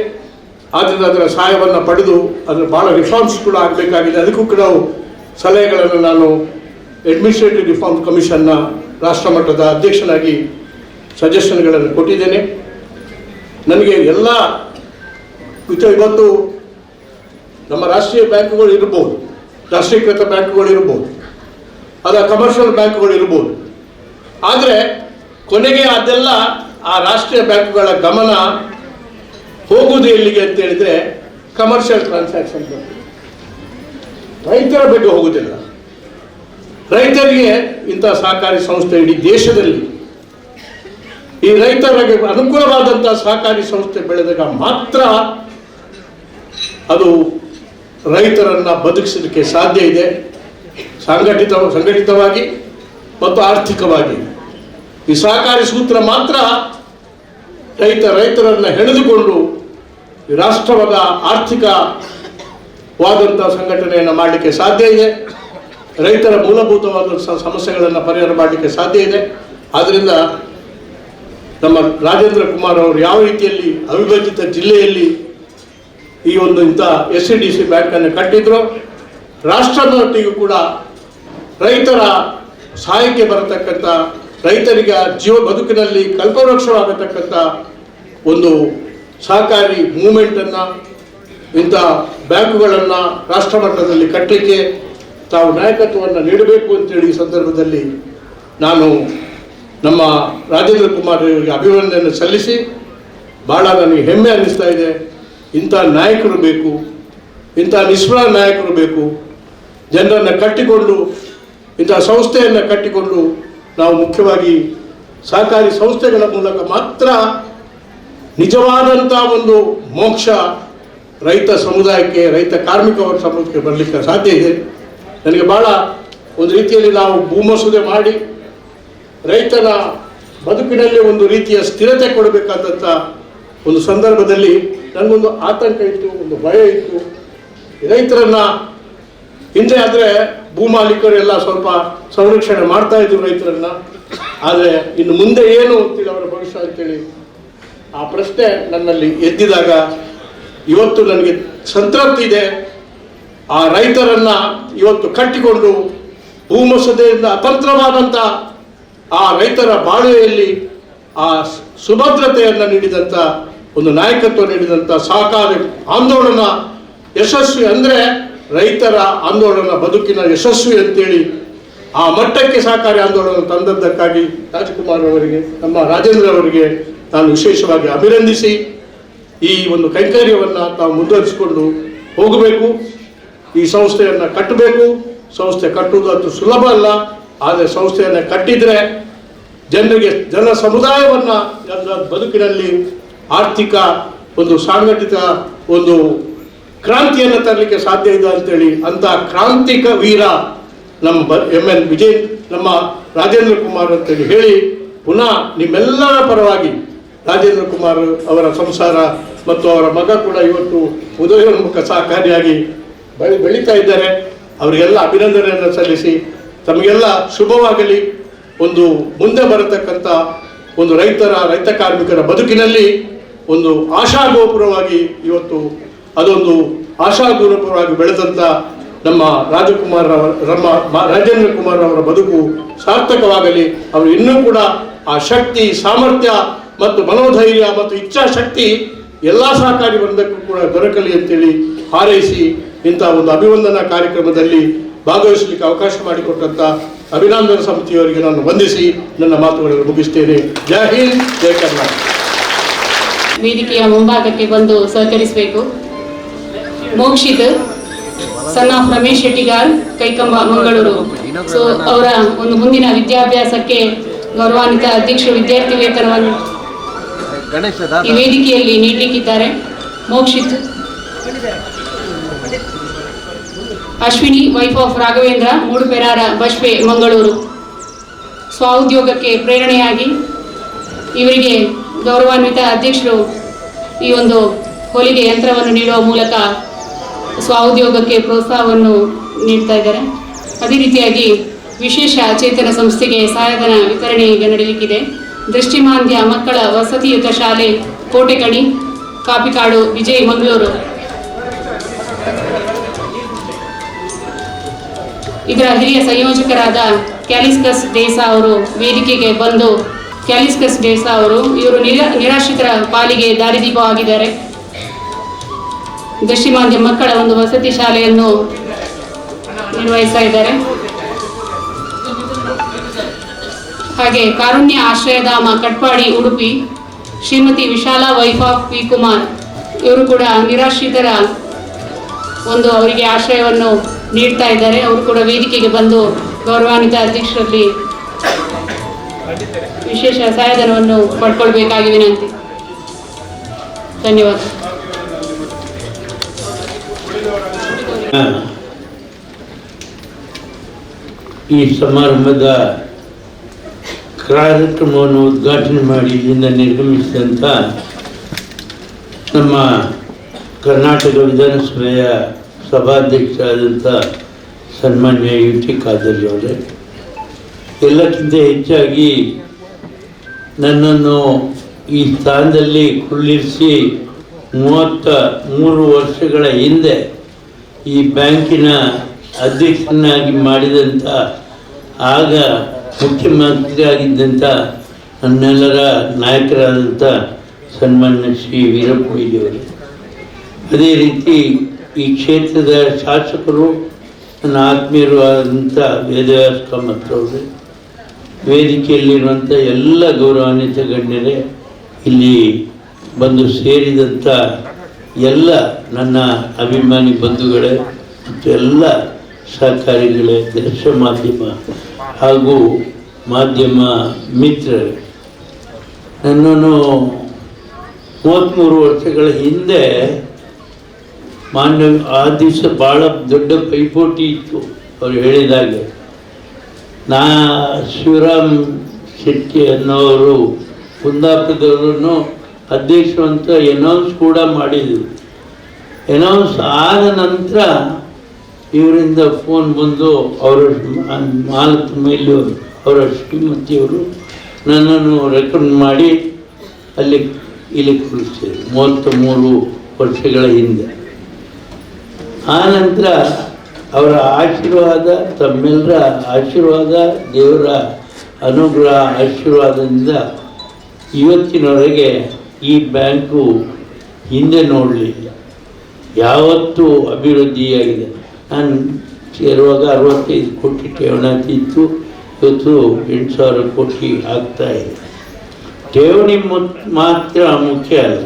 ಆದ್ದರಿಂದ ಅದರ ಸಹಾಯವನ್ನು ಪಡೆದು ಅದರ ಭಾಳ ರಿಫಾರ್ಮ್ಸ್ ಕೂಡ ಆಗಬೇಕಾಗಿದೆ. ಅದಕ್ಕೂ ಕೂಡ ಸಲಹೆಗಳನ್ನು ನಾನು ಅಡ್ಮಿನಿಸ್ಟ್ರೇಟಿವ್ ರಿಫಾರ್ಮ್ ಕಮಿಷನ್ನ ರಾಷ್ಟ್ರ ಮಟ್ಟದ ಅಧ್ಯಕ್ಷನಾಗಿ ಸಜೆಷನ್ಗಳನ್ನು ಕೊಟ್ಟಿದ್ದೇನೆ. ನನಗೆ ಎಲ್ಲ ಇವತ್ತು ನಮ್ಮ ರಾಷ್ಟ್ರೀಯ ಬ್ಯಾಂಕುಗಳು ಇರ್ಬೋದು, ರಾಷ್ಟ್ರೀಕೃತ ಬ್ಯಾಂಕುಗಳು ಇರ್ಬೋದು, ಅದರ ಕಮರ್ಷಿಯಲ್ ಬ್ಯಾಂಕುಗಳು ಇರ್ಬೋದು. ಆದರೆ ಕೊನೆಗೆ ಅದೆಲ್ಲ ಆ ರಾಷ್ಟ್ರೀಯ ಬ್ಯಾಂಕ್ಗಳ ಗಮನ ಹೋಗುವುದು ಎಲ್ಲಿಗೆ ಅಂತ ಹೇಳಿದ್ರೆ ಕಮರ್ಷಿಯಲ್ ಟ್ರಾನ್ಸಾಕ್ಷನ್ ರೈತರ ಬಗ್ಗೆ ಹೋಗುವುದಿಲ್ಲ. ರೈತರಿಗೆ ಇಂಥ ಸಹಕಾರಿ ಸಂಸ್ಥೆ ಇಡೀ ದೇಶದಲ್ಲಿ ಈ ರೈತರಿಗೆ ಅನುಕೂಲವಾದಂತಹ ಸಹಕಾರಿ ಸಂಸ್ಥೆ ಬೆಳೆದಾಗ ಮಾತ್ರ ಅದು ರೈತರನ್ನ ಬದುಕಿಸಲಿಕ್ಕೆ ಸಾಧ್ಯ ಇದೆ, ಸಂಘಟಿತವಾಗಿ ಮತ್ತು ಆರ್ಥಿಕವಾಗಿ. ಈ ಸಹಕಾರಿ ಸೂತ್ರ ಮಾತ್ರ ರೈತರನ್ನ ಹೆಣೆದುಕೊಂಡು ಈ ರಾಷ್ಟ್ರವಾದ ಆರ್ಥಿಕವಾದಂಥ ಸಂಘಟನೆಯನ್ನು ಮಾಡಲಿಕ್ಕೆ ಸಾಧ್ಯ ಇದೆ. ರೈತರ ಮೂಲಭೂತವಾದ ಸಮಸ್ಯೆಗಳನ್ನು ಪರಿಹಾರ ಮಾಡಲಿಕ್ಕೆ ಸಾಧ್ಯ ಇದೆ. ಆದ್ದರಿಂದ ನಮ್ಮ ರಾಜೇಂದ್ರ ಕುಮಾರ್ ಅವರು ಯಾವ ರೀತಿಯಲ್ಲಿ ಅವಿಭಜಿತ ಜಿಲ್ಲೆಯಲ್ಲಿ ಈ ಒಂದು ಇಂಥ SCDC ಬ್ಯಾಂಕನ್ನು ಕಟ್ಟಿದ್ರು, ರಾಷ್ಟ್ರದೊಟ್ಟಿಗೂ ಕೂಡ ರೈತರ ಸಹಾಯಕ್ಕೆ ಬರತಕ್ಕಂಥ, ರೈತರಿಗೆ ಜೀವ ಬದುಕಿನಲ್ಲಿ ಕಲ್ಪವೃಕ್ಷವಾಗತಕ್ಕಂಥ ಒಂದು ಸಹಕಾರಿ ಮೂವ್ಮೆಂಟನ್ನು, ಇಂಥ ಬ್ಯಾಂಕುಗಳನ್ನು ರಾಷ್ಟ್ರ ಮಟ್ಟದಲ್ಲಿ ಕಟ್ಟಲಿಕ್ಕೆ ತಾವು ನಾಯಕತ್ವವನ್ನು ನೀಡಬೇಕು ಅಂತೇಳಿ ಈ ಸಂದರ್ಭದಲ್ಲಿ ನಾನು ನಮ್ಮ ರಾಜೇಂದ್ರ ಕುಮಾರ್ ಅವರಿಗೆ ಅಭಿನಂದನೆ ಸಲ್ಲಿಸಿ, ಭಾಳ ನನಗೆ ಹೆಮ್ಮೆ ಅನ್ನಿಸ್ತಾ ಇದೆ. ಇಂಥ ನಾಯಕರು ಬೇಕು, ಇಂಥ ನಿಷ್ಫಲ ನಾಯಕರು ಬೇಕು. ಜನರನ್ನು ಕಟ್ಟಿಕೊಂಡು, ಇಂಥ ಸಂಸ್ಥೆಯನ್ನು ಕಟ್ಟಿಕೊಂಡು, ನಾವು ಮುಖ್ಯವಾಗಿ ಸಹಕಾರಿ ಸಂಸ್ಥೆಗಳ ಮೂಲಕ ಮಾತ್ರ ನಿಜವಾದಂಥ ಒಂದು ಮೋಕ್ಷ ರೈತ ಸಮುದಾಯಕ್ಕೆ, ರೈತ ಕಾರ್ಮಿಕ ಸಮುದಾಯಕ್ಕೆ ಬರಲಿಕ್ಕೆ ಸಾಧ್ಯ ಇದೆ. ನನಗೆ ಭಾಳ ಒಂದು ರೀತಿಯಲ್ಲಿ ನಾವು ಭೂಮಸೂದೆ ಮಾಡಿ ರೈತನ ಬದುಕಿನಲ್ಲಿ ಒಂದು ರೀತಿಯ ಸ್ಥಿರತೆ ಕೊಡಬೇಕಾದಂಥ ಒಂದು ಸಂದರ್ಭದಲ್ಲಿ ನನಗೊಂದು ಆತಂಕ ಇತ್ತು, ಒಂದು ಭಯ ಇತ್ತು. ರೈತರನ್ನ ಹಿಂದೆ ಆದರೆ ಭೂಮಾಲೀಕರೆಲ್ಲ ಸ್ವಲ್ಪ ಸಂರಕ್ಷಣೆ ಮಾಡ್ತಾ ಇದ್ರು ರೈತರನ್ನ, ಆದರೆ ಇನ್ನು ಮುಂದೆ ಏನು ಅಂತೇಳಿ ಅವರ ಭವಿಷ್ಯ ಅಂತೇಳಿ ಆ ಪ್ರಶ್ನೆ ನನ್ನಲ್ಲಿ ಎದ್ದಿದಾಗ ಇವತ್ತು ನನಗೆ ಸಂತೃಪ್ತಿ ಇದೆ. ಆ ರೈತರನ್ನ ಇವತ್ತು ಕಟ್ಟಿಕೊಂಡು ಭೂಮಸೂದೆಯಿಂದ ಅತಂತ್ರವಾದಂಥ ಆ ರೈತರ ಬಾಳುವೆಯಲ್ಲಿ ಆ ಸುಭದ್ರತೆಯನ್ನು ನೀಡಿದಂಥ ಒಂದು ನಾಯಕತ್ವ ನೀಡಿದಂಥ ಸಹಕಾರಿ ಆಂದೋಲನ ಯಶಸ್ವಿ ಅಂದರೆ ರೈತರ ಆಂದೋಲನ ಬದುಕಿನ ಯಶಸ್ವಿ ಅಂತೇಳಿ ಆ ಮಟ್ಟಕ್ಕೆ ಸಹಕಾರಿ ಆಂದೋಲನ ತಂದದ್ದಕ್ಕಾಗಿ ರಾಜ್ಕುಮಾರ್ ಅವರಿಗೆ, ನಮ್ಮ ರಾಜೇಂದ್ರ ಅವರಿಗೆ ನಾನು ವಿಶೇಷವಾಗಿ ಅಭಿನಂದಿಸಿ ಈ ಒಂದು ಕೈಂಕರ್ಯವನ್ನು ತಾವು ಮುಂದುವರಿಸಿಕೊಂಡು ಹೋಗಬೇಕು. ಈ ಸಂಸ್ಥೆಯನ್ನು ಕಟ್ಟಬೇಕು. ಸಂಸ್ಥೆ ಕಟ್ಟುವುದು ಅದು ಸುಲಭ ಅಲ್ಲ, ಆದರೆ ಸಂಸ್ಥೆಯನ್ನು ಕಟ್ಟಿದರೆ ಜನರಿಗೆ, ಜನ ಸಮುದಾಯವನ್ನು ಬದುಕಿನಲ್ಲಿ ಆರ್ಥಿಕ ಒಂದು ಸಂಘಟಿತ ಒಂದು ಕ್ರಾಂತಿಯನ್ನು ತರಲಿಕ್ಕೆ ಸಾಧ್ಯ ಇದೆ ಅಂತೇಳಿ ಅಂಥ ಕ್ರಾಂತಿಕ ವೀರ ನಮ್ಮ MN ವಿಜಯ್, ನಮ್ಮ ರಾಜೇಂದ್ರ ಕುಮಾರ್ ಅಂತೇಳಿ ಹೇಳಿ ಪುನಃ ನಿಮ್ಮೆಲ್ಲರ ಪರವಾಗಿ ರಾಜೇಂದ್ರ ಕುಮಾರ್ ಅವರ ಸಂಸಾರ ಮತ್ತು ಅವರ ಮಗ ಕೂಡ ಇವತ್ತು ಉದಯೋನ್ಮುಖ ಸಹಕಾರಿಯಾಗಿ ಬೆಳೀತಾ ಇದ್ದಾರೆ. ಅವರಿಗೆಲ್ಲ ಅಭಿನಂದನೆಯನ್ನು ಸಲ್ಲಿಸಿ ತಮಗೆಲ್ಲ ಶುಭವಾಗಲಿ. ಒಂದು ಮುಂದೆ ಬರತಕ್ಕಂಥ ಒಂದು ರೈತ ಕಾರ್ಮಿಕರ ಬದುಕಿನಲ್ಲಿ ಒಂದು ಆಶಾಗೋಪುರವಾಗಿ ಇವತ್ತು ಅದೊಂದು ಆಶಾಗೋಪುರವಾಗಿ ಬೆಳೆದಂಥ ನಮ್ಮ ರಾಜೇಂದ್ರ ಕುಮಾರ್ ಅವರ ಬದುಕು ಸಾರ್ಥಕವಾಗಲಿ. ಅವರು ಇನ್ನೂ ಕೂಡ ಆ ಶಕ್ತಿ, ಸಾಮರ್ಥ್ಯ ಮತ್ತು ಮನೋಧೈರ್ಯ ಮತ್ತು ಇಚ್ಛಾಶಕ್ತಿ ಎಲ್ಲ ಸಹಕಾರಿ ವರ್ಗಕ್ಕೂ ಕೂಡ ದೊರಕಲಿ ಅಂತೇಳಿ ಹಾರೈಸಿ ಇಂಥ ಒಂದು ಅಭಿವಂದನಾ ಕಾರ್ಯಕ್ರಮದಲ್ಲಿ ಭಾಗವಹಿಸಲಿಕ್ಕೆ ಅವಕಾಶ ಮಾಡಿಕೊಟ್ಟಂಥ ಅಭಿನಂದನಾ ಸಮಿತಿಯವರಿಗೆ ನಾನು ವಂದಿಸಿ ನನ್ನ ಮಾತುಗಳನ್ನು ಮುಗಿಸ್ತೇನೆ. ಜೈ ಹಿಂದ್, ಜೈ ಕರ್ನಾಟಕ. ವೇದಿಕೆಯ ಮುಂಭಾಗಕ್ಕೆ ಬಂದು ಸಹಕರಿಸಬೇಕು. Mokshit son of Ramesh Shettigar, Kaikamba, Mangaluru. So ಅವರ ಒಂದು ಮುಂದಿನ ವಿದ್ಯಾಭ್ಯಾಸಕ್ಕೆ ಗೌರವಾನ್ವಿತ ಅಧ್ಯಕ್ಷರು ವಿದ್ಯಾರ್ಥಿ ವೇತನವನ್ನು ಈ ವೇದಿಕೆಯಲ್ಲಿ ನೀಡಲಿಕ್ಕಿದ್ದಾರೆ. ಮೋಕ್ಷಿತ್. ಅಶ್ವಿನಿ, ವೈಫ್ ಆಫ್ ರಾಘವೇಂದ್ರ, ಮೂಡುಪೆರಾರ, ಬಶ್ಪೆ, ಮಂಗಳೂರು. ಸ್ವಉದ್ಯೋಗಕ್ಕೆ ಪ್ರೇರಣೆಯಾಗಿ ಇವರಿಗೆ ಗೌರವಾನ್ವಿತ ಅಧ್ಯಕ್ಷರು ಈ ಒಂದು ಹೊಲಿಗೆ ಯಂತ್ರವನ್ನು ನೀಡುವ ಮೂಲಕ ಸ್ವಉದ್ಯೋಗಕ್ಕೆ ಪ್ರೋತ್ಸಾಹವನ್ನು ನೀಡ್ತಾ ಇದ್ದಾರೆ. ಅದೇ ರೀತಿಯಾಗಿ ವಿಶೇಷ ಚೇತನ ಸಂಸ್ಥೆಗೆ ಸಹಾಯಧನ ವಿತರಣೆ ಈಗ ನಡೆಯಲಿಕ್ಕಿದೆ. ದೃಷ್ಟಿಮಾಂದ್ಯ ಮಕ್ಕಳ ವಸತಿಯುತ ಶಾಲೆ, ಕೋಟೆಕಣಿ, ಕಾಪಿಕಾಡು, ವಿಜಯ್, ಮಂಗಳೂರು. ಇದರ ಹಿರಿಯ ಸಂಯೋಜಕರಾದ ಕ್ಯಾಲಿಸ್ಕಸ್ ಡೇಸಾ ಅವರು ವೇದಿಕೆಗೆ ಬಂದು, ಕ್ಯಾಲಿಸ್ಕಸ್ ಡೇಸಾ ಅವರು ಇವರು ನಿರಾಶ್ರಿತರ ಪಾಲಿಗೆ ದಾರಿದೀಪವಾಗಿದ್ದಾರೆ. ದೃಷ್ಟಿಮಾಂದ್ಯ ಮಕ್ಕಳ ಒಂದು ವಸತಿ ಶಾಲೆಯನ್ನು ನಿರ್ವಹಿಸ್ತಾ ಇದ್ದಾರೆ. ಹಾಗೆ Karunya Ashrayadhama Katpadi Udupi Shrimati Vishala wife of P Kumar, ಇವರು ಕೂಡ ನಿರಾಶ್ರಿತರ ಒಂದು ಅವರಿಗೆ ಆಶ್ರಯವನ್ನು ನೀಡ್ತಾ ಇದ್ದಾರೆ. ಅವರು ಕೂಡ ವೇದಿಕೆಗೆ ಬಂದು ಗೌರವಾನ್ವಿತ ಅಧ್ಯಕ್ಷರಲ್ಲಿ ವಿಶೇಷ ಸಹಾಯಧನವನ್ನು ಪಡ್ಕೊಳ್ಬೇಕಾಗಿ ವಿನಂತಿ. ಧನ್ಯವಾದ. ಈ ಸಮಾರಂಭದ ಕಾರ್ಯಕ್ರಮವನ್ನು ಉದ್ಘಾಟನೆ ಮಾಡಿ ಇಲ್ಲಿಂದ ನಿರ್ಗಮಿಸಿದಂಥ ನಮ್ಮ ಕರ್ನಾಟಕ ವಿಧಾನಸಭೆಯ ಸಭಾಧ್ಯಕ್ಷರಾದಂಥ ಸನ್ಮಾನ್ಯ ಯು ಟಿ ಖಾದರ್ ಅವರೇ, ಎಲ್ಲಕ್ಕಿಂತ ಹೆಚ್ಚಾಗಿ ನನ್ನನ್ನು ಈ ಸ್ಥಾನದಲ್ಲಿ ಕುಳ್ಳಿರಿಸಿ 33 ವರ್ಷಗಳ ಹಿಂದೆ ಈ ಬ್ಯಾಂಕಿನ ಅಧ್ಯಕ್ಷನಾಗಿ ಮಾಡಿದಂಥ, ಆಗ ಮುಖ್ಯಮಂತ್ರಿ ಆಗಿದ್ದಂಥ ನನ್ನೆಲ್ಲರ ನಾಯಕರಾದಂಥ ಸನ್ಮಾನ್ಯ ಶ್ರೀ ವೀರಪ್ಪ ಮೊಯ್ಲಿಯವರು, ಅದೇ ರೀತಿ ಈ ಕ್ಷೇತ್ರದ ಶಾಸಕರು ನನ್ನ ಆತ್ಮೀಯರು ಆದಂಥ ವೇದವ್ಯಾಸ ಕಾಮತ್ರವರು, ವೇದಿಕೆಯಲ್ಲಿರುವಂಥ ಎಲ್ಲ ಗೌರವಾನ್ವಿತ ಗಣ್ಯರೇ, ಇಲ್ಲಿ ಬಂದು ಸೇರಿದಂಥ ಎಲ್ಲ ನನ್ನ ಅಭಿಮಾನಿ ಬಂಧುಗಳೇ ಮತ್ತು ಎಲ್ಲ ಸಹಕಾರಿಗಳೇ, ದೃಶ್ಯ ಮಾಧ್ಯಮ ಹಾಗೂ ಮಾಧ್ಯಮ ಮಿತ್ರರೇ, ನನ್ನನ್ನು 33 ವರ್ಷಗಳ ಹಿಂದೆ ಮಾನ್ಯ ಆ ದಿವಸ ಭಾಳ ದೊಡ್ಡ ಪೈಪೋಟಿ ಇತ್ತು. ಅವರು ಹೇಳಿದಾಗೆ ಶಿವರಾಮ್ ಶೆಟ್ಟಿ ಅನ್ನೋರು ಕುಂದಾಪುರದವ್ರನ್ನು ಅಧ್ಯಕ್ಷರು ಅಂತ ಅನೌನ್ಸ್ ಕೂಡ ಮಾಡಿದರು. ಅನೌನ್ಸ್ ಆದ ನಂತರ ಇವರಿಂದ ಫೋನ್ ಬಂದು ಅವರ ಮಾಲತಿ ಮೇಲೆ ಅವರ ಶ್ರೀಮತಿಯವರು ನನ್ನನ್ನು ರೆಕಮೆಂಡ್ ಮಾಡಿ ಇಲ್ಲಿ ಕುಳಿಸಿದರು 33 ವರ್ಷಗಳ ಹಿಂದೆ. ಆ ನಂತರ ಅವರ ಆಶೀರ್ವಾದ, ತಮ್ಮೆಲ್ಲರ ಆಶೀರ್ವಾದ, ದೇವರ ಅನುಗ್ರಹ ಆಶೀರ್ವಾದದಿಂದ ಇವತ್ತಿನವರೆಗೆ ಈ ಬ್ಯಾಂಕು ಹಿಂದೆ ನೋಡಲಿಲ್ಲ, ಯಾವತ್ತೂ ಅಭಿವೃದ್ಧಿಯಾಗಿದೆ. ನಾನು ಸೇರುವಾಗ 65 ಕೋಟಿ ಠೇವಣಿ ಇತ್ತು, ಇವತ್ತು 8,000 ಕೋಟಿ ಆಗ್ತಾ ಇದೆ. ಠೇವಣಿ ಮಾತ್ರ ಮುಖ್ಯ ಅಲ್ಲ,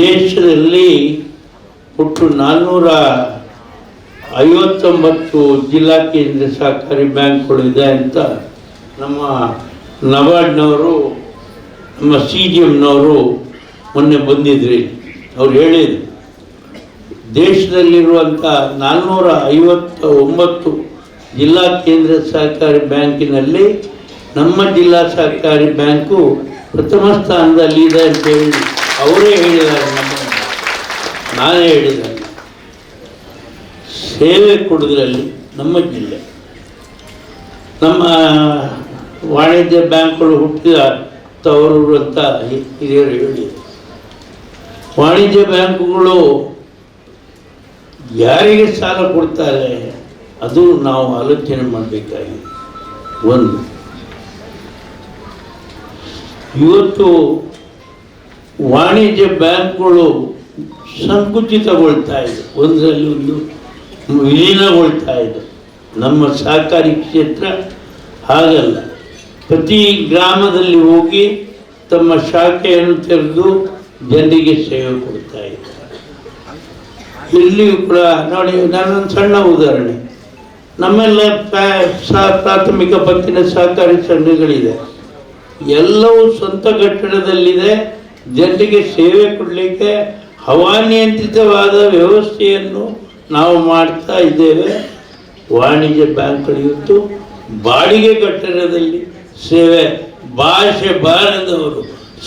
ದೇಶದಲ್ಲಿ ಒಟ್ಟು 459 ಜಿಲ್ಲಾ ಕೇಂದ್ರ ಸಹಕಾರಿ ಬ್ಯಾಂಕ್ಗಳು ಇದೆ ಅಂತ ನಮ್ಮ ನಬಾರ್ಡ್ನವರು, ನಮ್ಮ CGMನವರು ಮೊನ್ನೆ ಬಂದಿದ್ರಿ. ಅವ್ರು ಹೇಳಿದ್ರು, ದೇಶದಲ್ಲಿರುವಂಥ 459 ಜಿಲ್ಲಾ ಕೇಂದ್ರ ಸಹಕಾರಿ ಬ್ಯಾಂಕಿನಲ್ಲಿ ನಮ್ಮ ಜಿಲ್ಲಾ ಸಹಕಾರಿ ಬ್ಯಾಂಕು ಪ್ರಥಮ ಸ್ಥಾನದಲ್ಲಿದೆ ಅಂತ ಹೇಳಿ ಅವರೇ ಹೇಳಿದ್ದಾರೆ. ನಾನೇ ಹೇಳಿದ್ದಾರೆ, ಸೇವೆ ಕೊಡೋದ್ರಲ್ಲಿ ನಮ್ಮ ಜಿಲ್ಲೆ, ನಮ್ಮ ವಾಣಿಜ್ಯ ಬ್ಯಾಂಕ್ಗಳು ಹುಟ್ಟಿದ ತವರು ಅಂತ ಹಿರಿಯರು ಹೇಳಿದರು. ವಾಣಿಜ್ಯ ಬ್ಯಾಂಕುಗಳು ಯಾರಿಗೆ ಸಾಲ ಕೊಡ್ತಾರೆ ಅದು ನಾವು ಆಲೋಚನೆ ಮಾಡಬೇಕಾಗಿದೆ. ಒಂದು, ಇವತ್ತು ವಾಣಿಜ್ಯ ಬ್ಯಾಂಕ್ಗಳು ಸಂಕುಚಿತಗೊಳ್ತಾ ಇದೆ, ಒಂದರಲ್ಲಿ ಒಂದು ವಿಲೀನಗೊಳ್ತಾ ಇದೆ. ನಮ್ಮ ಸಹಕಾರಿ ಕ್ಷೇತ್ರ ಹಾಗಲ್ಲ, ಪ್ರತಿ ಗ್ರಾಮದಲ್ಲಿ ಹೋಗಿ ತಮ್ಮ ಶಾಖೆಯನ್ನು ತೆರೆದು ಜನರಿಗೆ ಸೇವೆ ಕೊಡ್ತಾ ಇದೆ. ಇಲ್ಲಿಯೂ ಕೂಡ ನೋಡಿ, ನಾನೊಂದು ಸಣ್ಣ ಉದಾಹರಣೆ, ನಮ್ಮೆಲ್ಲ ಪ್ರಾಥಮಿಕ ಪತ್ತಿನ ಸಹಕಾರಿ ಸಂಘಗಳಿದೆ, ಎಲ್ಲವೂ ಸ್ವಂತ ಕಟ್ಟಡದಲ್ಲಿದೆ. ಜನರಿಗೆ ಸೇವೆ ಕೊಡಲಿಕ್ಕೆ ಹವಾನಿಯಂತ್ರಿತವಾದ ವ್ಯವಸ್ಥೆಯನ್ನು ನಾವು ಮಾಡ್ತಾ ಇದ್ದೇವೆ. ವಾಣಿಜ್ಯ ಬ್ಯಾಂಕ್ಗಳು ಇವತ್ತು ಬಾಡಿಗೆ ಕಟ್ಟಡದಲ್ಲಿ ಸೇವೆ, ಭಾಷೆ ಬಾರದವರು,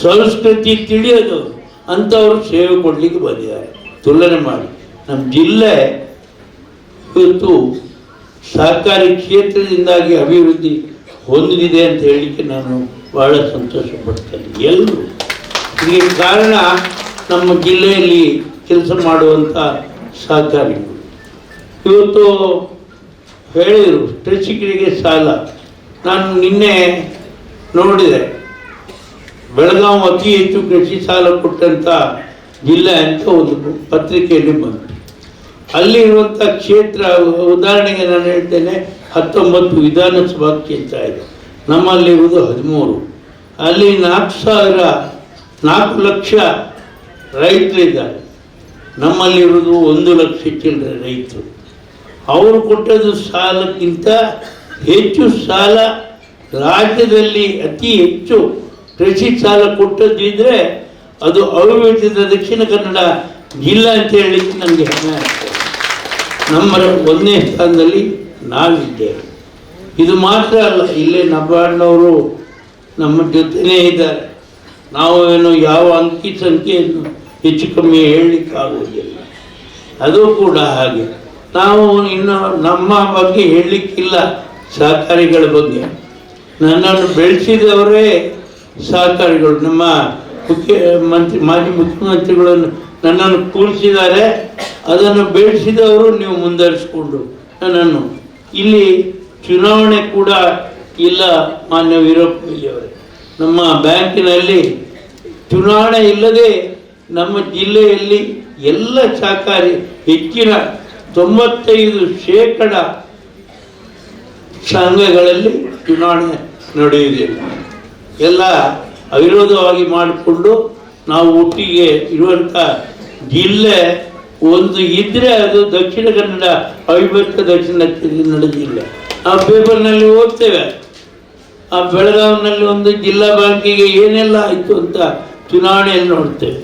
ಸಂಸ್ಕೃತಿ ತಿಳಿಯದವರು ಅಂಥವರು ಸೇವೆ ಕೊಡಲಿಕ್ಕೆ ಬಂದಿದ್ದಾರೆ. ತುಲನೆ ಮಾಡಿ ನಮ್ಮ ಜಿಲ್ಲೆ ಇವತ್ತು ಸಹಕಾರಿ ಕ್ಷೇತ್ರದಿಂದಾಗಿ ಅಭಿವೃದ್ಧಿ ಹೊಂದಿದೆ ಅಂತ ಹೇಳಲಿಕ್ಕೆ ನಾನು ಭಾಳ ಸಂತೋಷ ಪಡ್ತೇನೆ. ಎಲ್ಲರೂ ಇದಕ್ಕೆ ಕಾರಣ ನಮ್ಮ ಜಿಲ್ಲೆಯಲ್ಲಿ ಕೆಲಸ ಮಾಡುವಂಥ ಸಹಕಾರಿಗಳು. ಇವತ್ತು ಹೇಳಿದರು ಕೃಷಿಕರಿಗೆ ಸಾಲ. ನಾನು ನಿನ್ನೆ ನೋಡಿದೆ, ಬೆಳಗಾವಿ ಅತಿ ಹೆಚ್ಚು ಕೃಷಿ ಸಾಲ ಕೊಟ್ಟಂಥ ಜಿಲ್ಲೆ ಅಂತ ಒಂದು ಪತ್ರಿಕೆಯಲ್ಲಿ ಬಂತು. ಅಲ್ಲಿರುವಂಥ ಕ್ಷೇತ್ರ ಉದಾಹರಣೆಗೆ ನಾನು ಹೇಳ್ತೇನೆ, 19 ವಿಧಾನಸಭಾ ಕ್ಷೇತ್ರ ಇದೆ. ನಮ್ಮಲ್ಲಿರುವುದು 13. ಅಲ್ಲಿ 4 ಲಕ್ಷ ರೈತರಿದ್ದಾರೆ. ನಮ್ಮಲ್ಲಿರುವುದು 1 ಲಕ್ಷ ಚಿಲ್ಲರೆ ರೈತರು. ಅವರು ಕೊಟ್ಟದ್ದು ಸಾಲಕ್ಕಿಂತ ಹೆಚ್ಚು ಸಾಲ ರಾಜ್ಯದಲ್ಲಿ ಅತಿ ಹೆಚ್ಚು ಕೃಷಿ ಸಾಲ ಕೊಟ್ಟದ್ದಿದ್ರೆ ಅದು ಅವಿಭಜಿತ ದಕ್ಷಿಣ ಕನ್ನಡ ಜಿಲ್ಲಾ ಅಂತ ಹೇಳಲಿಕ್ಕೆ ನನಗೆ ಹೆಮ್ಮೆ ಆಗ್ತದೆ. ನಮ್ಮ 1ನೇ ಸ್ಥಾನದಲ್ಲಿ ನಾವಿದ್ದೇವೆ. ಇದು ಮಾತ್ರ ಅಲ್ಲ, ಇಲ್ಲೇ ನಬಾರ್ಡ್ನವರು ನಮ್ಮ ಜೊತೆನೇ ಇದ್ದಾರೆ. ನಾವು ಏನು ಯಾವ ಅಂಕಿ ಸಂಖ್ಯೆಯನ್ನು ಹೆಚ್ಚು ಕಮ್ಮಿ ಹೇಳಲಿಕ್ಕಾಗುವುದಿಲ್ಲ. ಅದು ಕೂಡ ಹಾಗೆ. ನಾವು ಇನ್ನು ನಮ್ಮ ಬಗ್ಗೆ ಹೇಳಲಿಕ್ಕಿಲ್ಲ. ಸಹಕಾರಿಗಳ ಬಗ್ಗೆ ನನ್ನನ್ನು ಬೆಳೆಸಿದವರೇ ಸಹಕಾರಿಗಳು. ನಮ್ಮ ಮಾಜಿ ಮುಖ್ಯಮಂತ್ರಿಗಳನ್ನು ನನ್ನನ್ನು ಕೂರಿಸಿದ್ದಾರೆ. ಅದನ್ನು ಬೆಳೆಸಿದವರು ನೀವು ಮುಂದುವರಿಸಿಕೊಂಡು ನನ್ನನ್ನು ಇಲ್ಲಿ ಚುನಾವಣೆ ಕೂಡ ಇಲ್ಲ. ಮಾನ್ಯ ವೀರಪ್ಪ ಮೊಯ್ಲಿಯವರೇ, ನಮ್ಮ ಬ್ಯಾಂಕಿನಲ್ಲಿ ಚುನಾವಣೆ ಇಲ್ಲದೆ ನಮ್ಮ ಜಿಲ್ಲೆಯಲ್ಲಿ ಎಲ್ಲ ಸಹಕಾರಿ ಹೆಚ್ಚಿನ 95% ಸಂಘಗಳಲ್ಲಿ ಚುನಾವಣೆ ನಡೆಯುವುದಿಲ್ಲ. ಎಲ್ಲ ಅವಿರೋಧವಾಗಿ ಮಾಡಿಕೊಂಡು ನಾವು ಒಟ್ಟಿಗೆ ಇರುವಂಥ ಜಿಲ್ಲೆ ಒಂದು ಇದ್ದರೆ ಅದು ದಕ್ಷಿಣ ಕನ್ನಡ ಅವಿಭಜಿತ ದಕ್ಷಿಣ ಕನ್ನಡ ಜಿಲ್ಲೆ. ನಾವು ಪೇಪರ್ನಲ್ಲಿ ಓದ್ತೇವೆ, ಆ ಬೆಳಗಾವಿನಲ್ಲಿ ಒಂದು ಜಿಲ್ಲಾ ಬ್ಯಾಂಕಿಗೆ ಏನೆಲ್ಲ ಆಯಿತು ಅಂತ ಚುನಾವಣೆಯಲ್ಲಿ ನೋಡ್ತೇವೆ.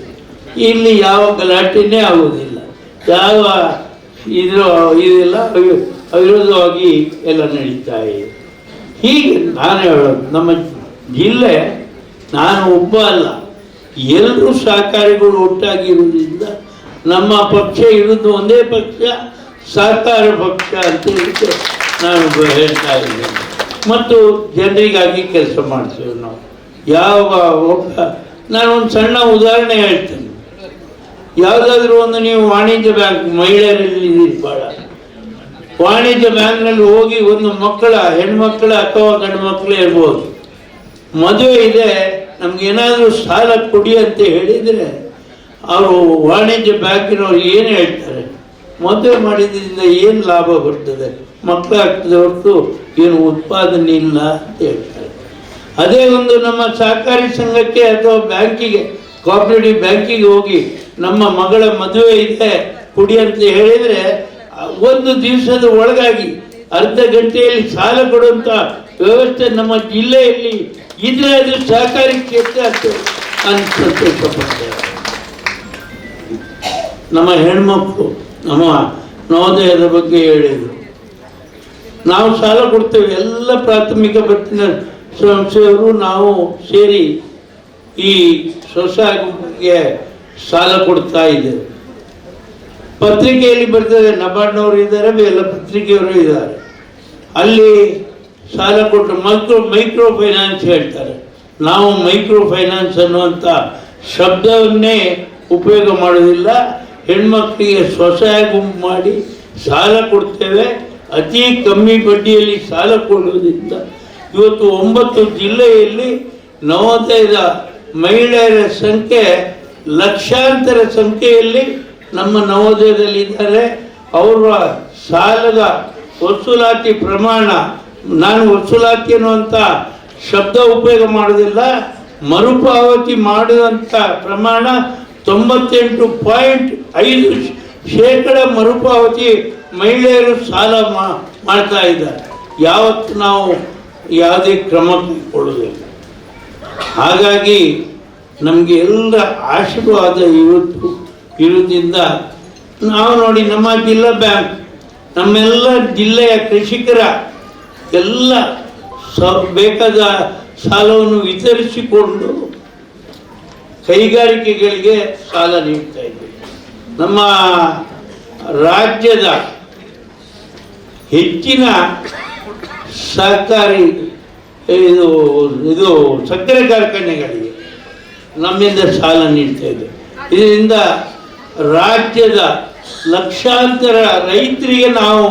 ಇಲ್ಲಿ ಯಾವ ಗಲಾಟೆನೇ ಆಗೋದಿಲ್ಲ, ಯಾವ ಇದೆಲ್ಲ ಅವಿರೋಧವಾಗಿ ಎಲ್ಲ ನಡೀತಾ ಇದೆ. ಹೀಗೆ ನಾನು ಹೇಳೋದು, ನಮ್ಮ ಜಿಲ್ಲೆ ನಾನು ಒಬ್ಬ ಅಲ್ಲ, ಎಲ್ಲರೂ ಸಹಕಾರಿಗಳು ಒಟ್ಟಾಗಿರುವುದರಿಂದ ನಮ್ಮ ಪಕ್ಷ ಇರುವುದು ಒಂದೇ ಪಕ್ಷ, ಸಹಕಾರ ಪಕ್ಷ ಅಂತ ಹೇಳಿಕ್ಕೆ ನಾನು ಹೇಳ್ತಾ ಇದ್ದೇನೆ. ಮತ್ತು ಜನರಿಗಾಗಿ ಕೆಲಸ ಮಾಡ್ತೇವೆ ನಾವು. ಯಾವ ಒಬ್ಬ ನಾನು ಒಂದು ಸಣ್ಣ ಉದಾಹರಣೆ ಹೇಳ್ತೇನೆ. ಯಾವುದಾದ್ರೂ ಒಂದು ನೀವು ವಾಣಿಜ್ಯ ಬ್ಯಾಂಕ್, ಮಹಿಳೆಯರಲ್ಲಿ ಭಾಳ ವಾಣಿಜ್ಯ ಬ್ಯಾಂಕ್ನಲ್ಲಿ ಹೋಗಿ ಒಂದು ಹೆಣ್ಮಕ್ಕಳ ಅಥವಾ ಗಂಡು ಮಕ್ಕಳು ಇರ್ಬೋದು, ಮದುವೆ ಇದೆ, ನಮಗೇನಾದರೂ ಸಾಲ ಕೊಡಿ ಅಂತ ಹೇಳಿದರೆ ಅವರು ವಾಣಿಜ್ಯ ಬ್ಯಾಂಕಿನವ್ರು ಏನು ಹೇಳ್ತಾರೆ, ಮದುವೆ ಮಾಡಿದ್ರಿಂದ ಏನು ಲಾಭ ಬರ್ತದೆ, ಮಕ್ಕಳಾಗ್ತದೆ ಹೊರತು ಏನು ಉತ್ಪಾದನೆ ಇಲ್ಲ ಅಂತ ಹೇಳ್ತಾರೆ. ಅದೇ ಒಂದು ನಮ್ಮ ಸಹಕಾರಿ ಸಂಘಕ್ಕೆ ಅಥವಾ ಬ್ಯಾಂಕಿಗೆ, ಕೋಆಪರೇಟಿವ್ ಬ್ಯಾಂಕಿಗೆ ಹೋಗಿ ನಮ್ಮ ಮಗಳ ಮದುವೆ ಇದೆ ಕೊಡಿ ಅಂತ ಹೇಳಿದರೆ ಒಂದು ದಿವಸದ ಒಳಗಾಗಿ ಅರ್ಧ ಗಂಟೆಯಲ್ಲಿ ಸಾಲ ಕೊಡುವಂಥ ವ್ಯವಸ್ಥೆ ನಮ್ಮ ಜಿಲ್ಲೆಯಲ್ಲಿ ಇದ್ರೆ ಅದು ಸಹಕಾರಿ ಕ್ಷೇತ್ರ ಅಂತ ನಾನು ಸಂತೋಷಪಡ್ತೇನೆ. ನಮ್ಮ ಹೆಣ್ಮಕ್ಳು ನಮ್ಮ ನವೋದಯದ ಬಗ್ಗೆ ಹೇಳಿದರು. ನಾವು ಸಾಲ ಕೊಡ್ತೇವೆ, ಎಲ್ಲ ಪ್ರಾಥಮಿಕ ಪತ್ತಿನ ಸಂಸ್ಥೆಯವರು ನಾವು ಸೇರಿ ಈ ಸ್ವಸಹಾಯ ಗುಂಪಿಗೆ ಸಾಲ ಕೊಡ್ತಾ ಇದ್ದೇವೆ. ಪತ್ರಿಕೆಯಲ್ಲಿ ಬರ್ತದೆ, ನಬಾರ್ಡ್ನವರು ಇದ್ದಾರೆ, ಎಲ್ಲ ಪತ್ರಿಕೆಯವರು ಇದ್ದಾರೆ. ಅಲ್ಲಿ ಸಾಲ ಕೊಟ್ಟು ಮೈಕ್ರೋ ಫೈನಾನ್ಸ್ ಹೇಳ್ತಾರೆ. ನಾವು ಮೈಕ್ರೋ ಫೈನಾನ್ಸ್ ಅನ್ನುವಂಥ ಶಬ್ದವನ್ನೇ ಉಪಯೋಗ ಮಾಡೋದಿಲ್ಲ. ಹೆಣ್ಮಕ್ಳಿಗೆ ಸ್ವಸಹಾಯ ಗುಂಪು ಮಾಡಿ ಸಾಲ ಕೊಡ್ತೇವೆ. ಅತಿ ಕಮ್ಮಿ ಬಡ್ಡಿಯಲ್ಲಿ ಸಾಲ ಕೊಡುವುದರಿಂದ ಇವತ್ತು 9 ಜಿಲ್ಲೆಯಲ್ಲಿ ನವೋದಯದ ಮಹಿಳೆಯರ ಸಂಖ್ಯೆ ಲಕ್ಷಾಂತರ ಸಂಖ್ಯೆಯಲ್ಲಿ ನಮ್ಮ ನವೋದಯದಲ್ಲಿದ್ದಾರೆ. ಅವರ ಸಾಲದ ವಸೂಲಾತಿ ಪ್ರಮಾಣ, ನಾನು ವಸೂಲಾತಿ ಅನ್ನುವಂಥ ಶಬ್ದ ಉಪಯೋಗ ಮಾಡೋದಿಲ್ಲ, ಮರುಪಾವತಿ ಮಾಡುವಂಥ ಪ್ರಮಾಣ 98.5% ಮರುಪಾವತಿ ಮಹಿಳೆಯರು ಸಾಲ ಮಾಡ್ತಾ ಇದ್ದಾರೆ. ಯಾವತ್ತು ನಾವು ಯಾವುದೇ ಕ್ರಮ ಕೈಗೊಳ್ಳೋದಿಲ್ಲ. ಹಾಗಾಗಿ ನಮಗೆ ಎಲ್ಲ ಆಶೀರ್ವಾದ ಇರುವುದರಿಂದ ನಾವು ನೋಡಿ, ನಮ್ಮ ಜಿಲ್ಲಾ ಬ್ಯಾಂಕ್ ನಮ್ಮೆಲ್ಲ ಜಿಲ್ಲೆಯ ಕೃಷಿಕರ ಎಲ್ಲ ಬೇಕಾದ ಸಾಲವನ್ನು ವಿತರಿಸಿಕೊಂಡು ಕೈಗಾರಿಕೆಗಳಿಗೆ ಸಾಲ ನೀಡ್ತಾ ಇದ್ದೇವೆ. ನಮ್ಮ ರಾಜ್ಯದ ಹೆಚ್ಚಿನ ಸಹಕಾರಿ ಇದು ಸಕ್ಕರೆ ಕಾರ್ಖಾನೆಗಳಿಗೆ ನಮ್ಮಿಂದ ಸಾಲ ನೀಡ್ತಾ ಇದೆ. ಇದರಿಂದ ರಾಜ್ಯದ ಲಕ್ಷಾಂತರ ರೈತರಿಗೆ ನಾವು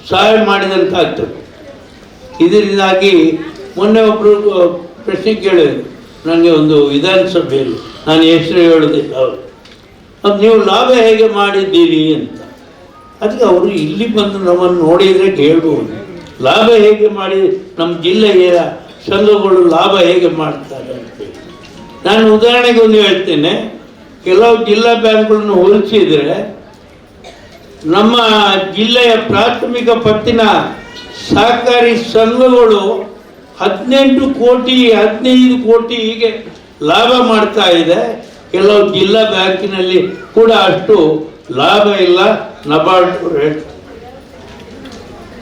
ಸಹಾಯ ಮಾಡಿದಂತಾಗ್ತದೆ. ಇದರಿಂದಾಗಿ ಮೊನ್ನೆ ಒಬ್ಬರು ಪ್ರಶ್ನೆ ಕೇಳಿದರು ನನಗೆ, ಒಂದು ವಿಧಾನಸಭೆಯಲ್ಲಿ, ನಾನು ಹೆಸರು ಹೇಳೋದಿಲ್ಲ, ಅವರು ಅದು ನೀವು ಲಾಭ ಹೇಗೆ ಮಾಡಿದ್ದೀರಿ ಅಂತ. ಅದಕ್ಕೆ ಅವರು ಇಲ್ಲಿ ಬಂದು ನಮ್ಮನ್ನು ನೋಡಿದರೆ ಕೇಳ್ಬೋದು, ಲಾಭ ಹೇಗೆ ಮಾಡಿ ನಮ್ಮ ಜಿಲ್ಲೆಯ ಸಂಘಗಳು ಲಾಭ ಹೇಗೆ ಮಾಡ್ತಾರೆ ಅಂತೇಳಿ. ನಾನು ಉದಾಹರಣೆಗೆ ಒಂದು ಹೇಳ್ತೇನೆ. ಕೆಲವು ಜಿಲ್ಲಾ ಬ್ಯಾಂಕ್ಗಳನ್ನು ಹೋಲಿಸಿದರೆ ನಮ್ಮ ಜಿಲ್ಲೆಯ ಪ್ರಾಥಮಿಕ ಪತ್ತಿನ ಸಹಕಾರಿ ಸಂಘಗಳು 18 ಕೋಟಿ 15 ಕೋಟಿ ಹೀಗೆ ಲಾಭ ಮಾಡ್ತಾ ಇದೆ. ಕೆಲವು ಜಿಲ್ಲಾ ಬ್ಯಾಂಕಿನಲ್ಲಿ ಕೂಡ ಅಷ್ಟು ಲಾಭ ಇಲ್ಲ. ನಬಾರ್ಡ್ ರೇಟ್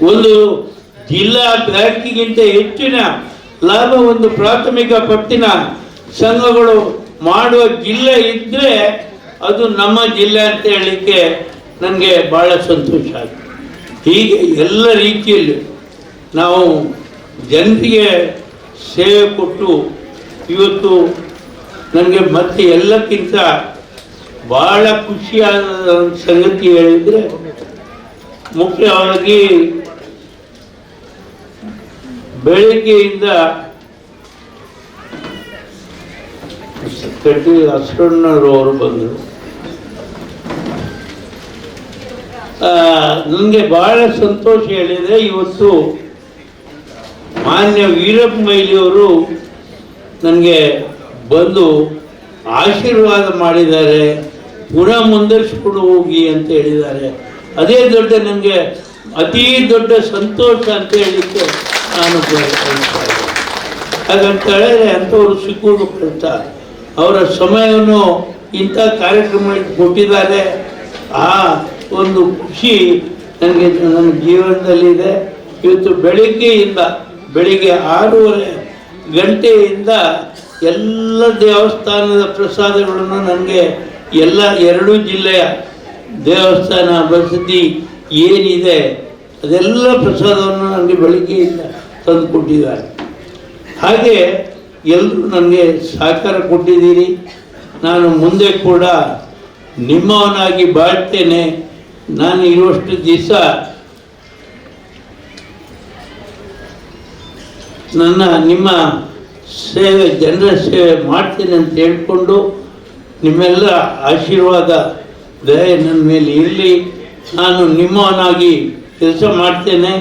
ಒಂದು ಜಿಲ್ಲಾ ಬ್ಯಾಂಕಿಗಿಂತ ಹೆಚ್ಚಿನ ಲಾಭ ಒಂದು ಪ್ರಾಥಮಿಕ ಪತ್ತಿನ ಸಂಘಗಳು ಮಾಡುವ ಜಿಲ್ಲೆ ಇದ್ದರೆ ಅದು ನಮ್ಮ ಜಿಲ್ಲೆ ಅಂತ ಹೇಳಲಿಕ್ಕೆ ನನಗೆ ಭಾಳ ಸಂತೋಷ ಆಗುತ್ತೆ. ಹೀಗೆ ಎಲ್ಲ ರೀತಿಯಲ್ಲಿ ನಾವು ಜನರಿಗೆ ಸೇವೆ ಕೊಟ್ಟು ಇವತ್ತು ನನಗೆ ಮತ್ತೆ ಎಲ್ಲಕ್ಕಿಂತ ಭಾಳ ಖುಷಿಯಾದ ಸಂಗತಿ ಹೇಳಿದರೆ ಮುಖ್ಯವಾಗಿ ಬೆಳಿಗ್ಗೆಯಿಂದ ಅಶ್ವಣ್ಣವರು ಬಂದರು. ನನಗೆ ಬಹಳ ಸಂತೋಷ ಹೇಳಿದೆ. ಇವತ್ತು ಮಾನ್ಯ ವೀರಪ್ಪ ಮೊಯ್ಲಿಯವರು ನನಗೆ ಬಂದು ಆಶೀರ್ವಾದ ಮಾಡಿದ್ದಾರೆ, ಪುನಃ ಮುಂದುವರಿಸ್ಕೊಂಡು ಹೋಗಿ ಅಂತ ಹೇಳಿದ್ದಾರೆ. ಅದೇ ದೊಡ್ಡ ನನಗೆ ಅತೀ ದೊಡ್ಡ ಸಂತೋಷ ಅಂತ ಹೇಳಲಿಕ್ಕೆ ನಾನು ಹಾಗಂತ ಹೇಳಿದ್ರೆ ಅಂಥವ್ರು ಸಿಕ್ಕುವುದು ಕಷ್ಟ. ಅವರ ಸಮಯವನ್ನು ಇಂಥ ಕಾರ್ಯಕ್ರಮಗಳಿಗೆ ಕೊಟ್ಟಿದ್ದಾರೆ. ಆ ಒಂದು ಖುಷಿ ನನಗೆ ನನ್ನ ಜೀವನದಲ್ಲಿದೆ. ಇವತ್ತು ಬೆಳಿಗ್ಗೆ 6:30 ಗಂಟೆಯಿಂದ ಎಲ್ಲ ದೇವಸ್ಥಾನದ ಪ್ರಸಾದಗಳನ್ನು ನನಗೆ ಎಲ್ಲ 2 ಜಿಲ್ಲೆಯ ದೇವಸ್ಥಾನ ಬಸದಿ ಏನಿದೆ ಅದೆಲ್ಲ ಪ್ರಸಾದವನ್ನು ನನಗೆ ಬೆಳಿಗ್ಗೆಯಿಂದ ತಂದು ಕೊಟ್ಟಿದ್ದಾರೆ. ಹಾಗೆ ಎಲ್ಲರೂ ನನಗೆ ಸಹಕಾರ ಕೊಟ್ಟಿದ್ದೀರಿ. ನಾನು ಮುಂದೆ ಕೂಡ ನಿಮ್ಮವನಾಗಿ ಬಾಳ್ತೇನೆ. ನಾನು ಇರುವಷ್ಟು ದಿವಸ ನಿಮ್ಮ ಸೇವೆ, ಜನರ ಸೇವೆ ಮಾಡ್ತೇನೆ ಅಂತ ಹೇಳ್ಕೊಂಡು ನಿಮ್ಮೆಲ್ಲ ಆಶೀರ್ವಾದ ದಯೆ ನನ್ನ ಮೇಲೆ ಇರಲಿ. ನಾನು ನಿಮ್ಮವನಾಗಿ ಕೆಲಸ ಮಾಡ್ತೇನೆ.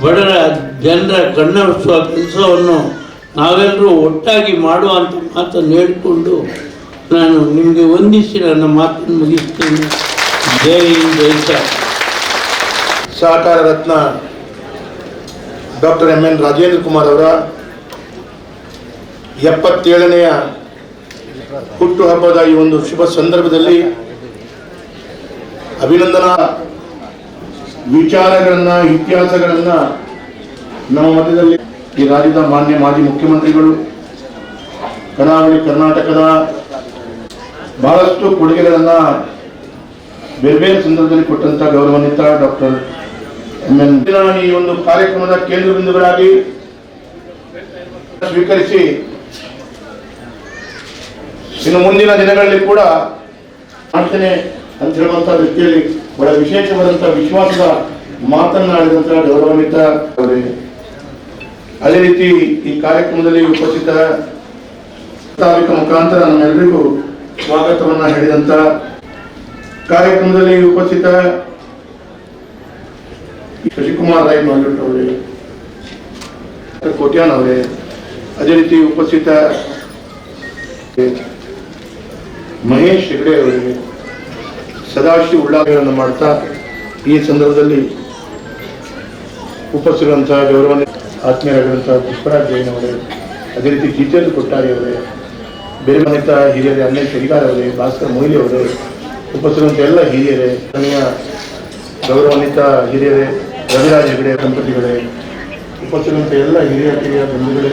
ಬಡರ ಜನರ ಕಣ್ಣೊರೆಸುವ ಕೆಲಸವನ್ನು ನಾವೆಲ್ಲರೂ ಒಟ್ಟಾಗಿ ಮಾಡುವಂಥ ಮಾತನ್ನು ಹೇಳಿಕೊಂಡು ನಾನು ನಿಮಗೆ ವಂದಿಸಿ ನನ್ನ ಮಾತನ್ನು ಮುಗಿಸ್ತೇನೆ. ಜೈ ಹಿಂದ್, ಜೈ ಸರ್. ಸಹಕಾರ ರತ್ನ doctor M N Rajendra Kumar ಅವರ 77ನೆಯ ಹುಟ್ಟುಹಬ್ಬದ ಈ ಒಂದು ಶುಭ ಸಂದರ್ಭದಲ್ಲಿ ಅಭಿನಂದನಾ ವಿಚಾರಗಳನ್ನ, ಇತಿಹಾಸಗಳನ್ನ ನಮ್ಮ ಮಧ್ಯದಲ್ಲಿ ಈ ರಾಜ್ಯದ ಮಾನ್ಯ ಮಾಜಿ ಮುಖ್ಯಮಂತ್ರಿಗಳು, ಕರಾವಳಿ ಕರ್ನಾಟಕದ ಬಹಳಷ್ಟು ಕೊಡುಗೆಗಳನ್ನ ಬೇರೆ ಬೇರೆ ಸಂದರ್ಭದಲ್ಲಿ ಕೊಟ್ಟಂತ ಗೌರವಾನ್ವಿತ ಡಾಕ್ಟರ್ ಎಂ ಎನ್ ಈ ಒಂದು ಕಾರ್ಯಕ್ರಮದ ಕೇಂದ್ರ ಬಿಂದುಗಳಾಗಿ ಸ್ವೀಕರಿಸಿ ಇನ್ನು ಮುಂದಿನ ದಿನಗಳಲ್ಲಿ ಕೂಡ ಮಾಡ್ತೇನೆ ಅಂತ ಹೇಳುವಂತ ವ್ಯಕ್ತಿಯಲ್ಲಿ ಬಹಳ ವಿಶೇಷವಾದಂತಹ ವಿಶ್ವಾಸದ ಮಾತನಾಡಿದಂತಹ ಗೌರವಾನ್ವಿತ ಅದೇ ರೀತಿ ಈ ಕಾರ್ಯಕ್ರಮದಲ್ಲಿ ಉಪಸ್ಥಿತ ಮುಖಾಂತರ ನಮ್ಮೆಲ್ಲರಿಗೂ ಸ್ವಾಗತವನ್ನ ಹೇಳಿದಂತ ಕಾರ್ಯಕ್ರಮದಲ್ಲಿ ಉಪಸ್ಥಿತ ಶಶಿಕುಮಾರ್ ರಾಯ್ ಮಾಲೂಟ್ ಅವರೇ, ಕೋಟ್ಯಾನ್ ಅವರೇ, ಅದೇ ರೀತಿ ಉಪಸ್ಥಿತ ಮಹೇಶ್ ಹೆಗಡೆ ಅವರಿಗೆ ಸದಾಶಿವ ಉಳ್ಳಾಗಳನ್ನು ಮಾಡ್ತಾ ಈ ಸಂದರ್ಭದಲ್ಲಿ ಉಪಸ್ಥಿತರಂತಹ ಗೌರವ ಆತ್ಮೀಯರಾಗಿರುವಂತಹ ಪುಷ್ಪರಾಜ್ ಜೈನ್ ಅವರೇ, ಅದೇ ರೀತಿ ಜಿತೇಂದ್ರ ಕೊಟ್ಟಾರಿ ಅವರೇ, ಬೇರೆ ಮನೆತ ಹಿರಿಯರೇ, ಅನ್ಯ ಶರಿಗಾರ್ ಅವರೇ, ಭಾಸ್ಕರ್ ಮೊಯ್ಲಿ ಅವರೇ, ಉಪಸ್ಥಿತರಂತ ಎಲ್ಲ ಹಿರಿಯರೇ, ಗೌರವಾನ್ವಿತ ಹಿರಿಯರೇ, ರವಿರಾಜ್ ಹೆಗಡೆ ದಂಪತಿಗಳೇ, ಉಪಸ್ಥಿತರಂತ ಎಲ್ಲ ಹಿರಿಯ ಬಂಧುಗಳೇ,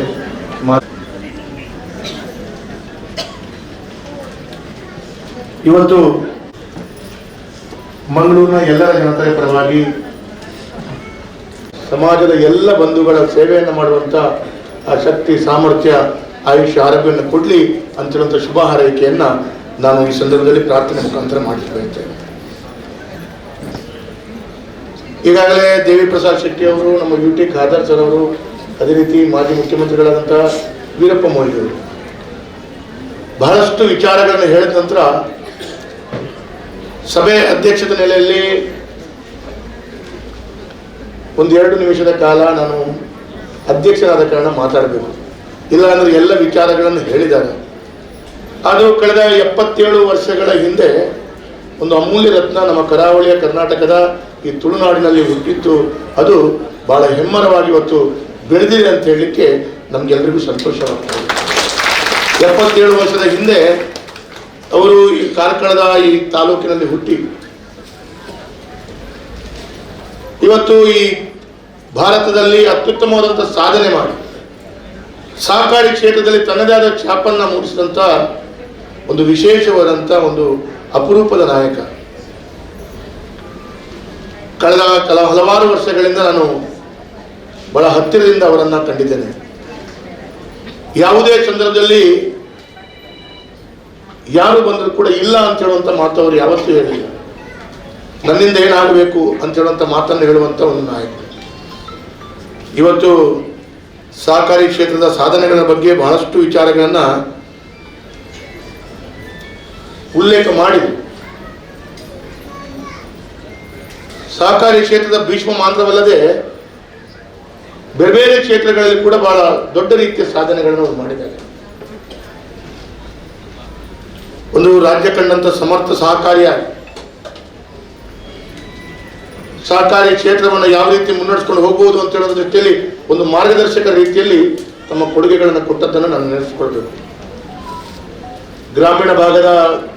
ಇವತ್ತು ಮಂಗಳೂರಿನ ಎಲ್ಲರ ಜನತೆಯ ಪರವಾಗಿ ಸಮಾಜದ ಎಲ್ಲ ಬಂಧುಗಳ ಸೇವೆಯನ್ನು ಮಾಡುವಂತ ಆ ಶಕ್ತಿ, ಸಾಮರ್ಥ್ಯ, ಆಯುಷ್ಯ, ಆರೋಗ್ಯವನ್ನು ಕೊಡ್ಲಿ ಅಂತಿರುವಂಥ ಶುಭ ಹಾರೈಕೆಯನ್ನ ನಾನು ಈ ಸಂದರ್ಭದಲ್ಲಿ ಪ್ರಾರ್ಥನೆ ಮುಖಾಂತರ ಮಾಡಿಕೊಳ್ಳುತ್ತೇನೆ. ಈಗಾಗಲೇ ದೇವಿ ಪ್ರಸಾದ್ ಶೆಟ್ಟಿ ಅವರು, ನಮ್ಮ UT ಖಾದರ್ ಸರ್ ಅವರು, ಅದೇ ರೀತಿ ಮಾಜಿ ಮುಖ್ಯಮಂತ್ರಿಗಳಾದಂತಹ ವೀರಪ್ಪ ಮೊಯ್ಲಿ ಅವರು ಬಹಳಷ್ಟು ವಿಚಾರಗಳನ್ನು ಹೇಳಿದ ನಂತರ ಸಭೆ ಅಧ್ಯಕ್ಷತೆ ನೆಲೆಯಲ್ಲಿ 1-2 ನಿಮಿಷದ ಕಾಲ ನಾನು ಅಧ್ಯಕ್ಷರಾದ ಕಾರಣ ಮಾತಾಡಬೇಕು, ಇಲ್ಲ ಅಂದರೆ ಎಲ್ಲ ವಿಚಾರಗಳನ್ನು ಹೇಳಿದ್ದಾರೆ. ಅದು ಕಳೆದ 77 ವರ್ಷಗಳ ಹಿಂದೆ ಒಂದು ಅಮೂಲ್ಯ ರತ್ನ ನಮ್ಮ ಕರಾವಳಿಯ ಕರ್ನಾಟಕದ ಈ ತುಳುನಾಡಿನಲ್ಲಿ ಹುಟ್ಟಿತ್ತು. ಅದು ಬಹಳ ಹೆಮ್ಮರವಾಗಿ ಇವತ್ತು ಬೆಳೆದಿದೆ ಅಂತ ಹೇಳಲಿಕ್ಕೆ ನಮಗೆಲ್ಲರಿಗೂ ಸಂತೋಷವಾಗ್ತದೆ. 77 ವರ್ಷದ ಹಿಂದೆ ಅವರು ಈ ಕಾರ್ಕಳದ ಈ ತಾಲೂಕಿನಲ್ಲಿ ಹುಟ್ಟಿ ಇವತ್ತು ಈ ಭಾರತದಲ್ಲಿ ಅತ್ಯುತ್ತಮವಾದಂಥ ಸಾಧನೆ ಮಾಡಿ ಸಹಕಾರಿ ಕ್ಷೇತ್ರದಲ್ಲಿ ತನ್ನದೇ ಆದ ಛಾಪನ್ನು ಮೂಡಿಸಿದಂಥ ಒಂದು ವಿಶೇಷವಾದಂಥ ಒಂದು ಅಪರೂಪದ ನಾಯಕ. ಕಳೆದ ಹಲವಾರು ವರ್ಷಗಳಿಂದ ನಾನು ಬಹಳ ಹತ್ತಿರದಿಂದ ಅವರನ್ನು ಕಂಡಿದ್ದೇನೆ. ಯಾವುದೇ ಸಂದರ್ಭದಲ್ಲಿ ಯಾರು ಬಂದರೂ ಕೂಡ ಇಲ್ಲ ಅಂತ ಹೇಳುವಂಥ ಮಾತು ಅವರು ಯಾವತ್ತೂ ಹೇಳಿಲ್ಲ. ನನ್ನಿಂದ ಏನಾಗಬೇಕು ಅಂತ ಹೇಳುವಂಥ ಮಾತನ್ನು ಹೇಳುವಂಥ ಒಂದು ನಾಯಕ. ಇವತ್ತು ಸಹಕಾರಿ ಕ್ಷೇತ್ರದ ಸಾಧನೆಗಳ ಬಗ್ಗೆ ಬಹಳಷ್ಟು ವಿಚಾರಗಳನ್ನು ಉಲ್ಲೇಖ ಮಾಡಿದರು. ಸಹಕಾರಿ ಕ್ಷೇತ್ರದ ಭೀಷ್ಮ ಮಾತ್ರವಲ್ಲದೆ ಬೇರೆ ಬೇರೆ ಕ್ಷೇತ್ರಗಳಲ್ಲಿ ಕೂಡ ಬಹಳ ದೊಡ್ಡ ರೀತಿಯ ಸಾಧನೆಗಳನ್ನು ಅವರು ಮಾಡಿದ್ದಾರೆ. ಒಂದು ರಾಜ್ಯ ಕಂಡಂತ ಸಮರ್ಥ ಸಹಕಾರಿಯಾಗಿ ಸಹಕಾರಿ ಕ್ಷೇತ್ರವನ್ನು ಯಾವ ರೀತಿ ಮುನ್ನಡೆಸ್ಕೊಂಡು ಹೋಗಬಹುದು ಅಂತ ಹೇಳೋದ್ರ ದೃಷ್ಟಿಯಲ್ಲಿ ಒಂದು ಮಾರ್ಗದರ್ಶಕ ರೀತಿಯಲ್ಲಿ ತಮ್ಮ ಕೊಡುಗೆಗಳನ್ನು ಕೊಟ್ಟದ್ದನ್ನು ನಾನು ನೆನೆಸಿಕೊಳ್ಬೇಕು. ಗ್ರಾಮೀಣ ಭಾಗದ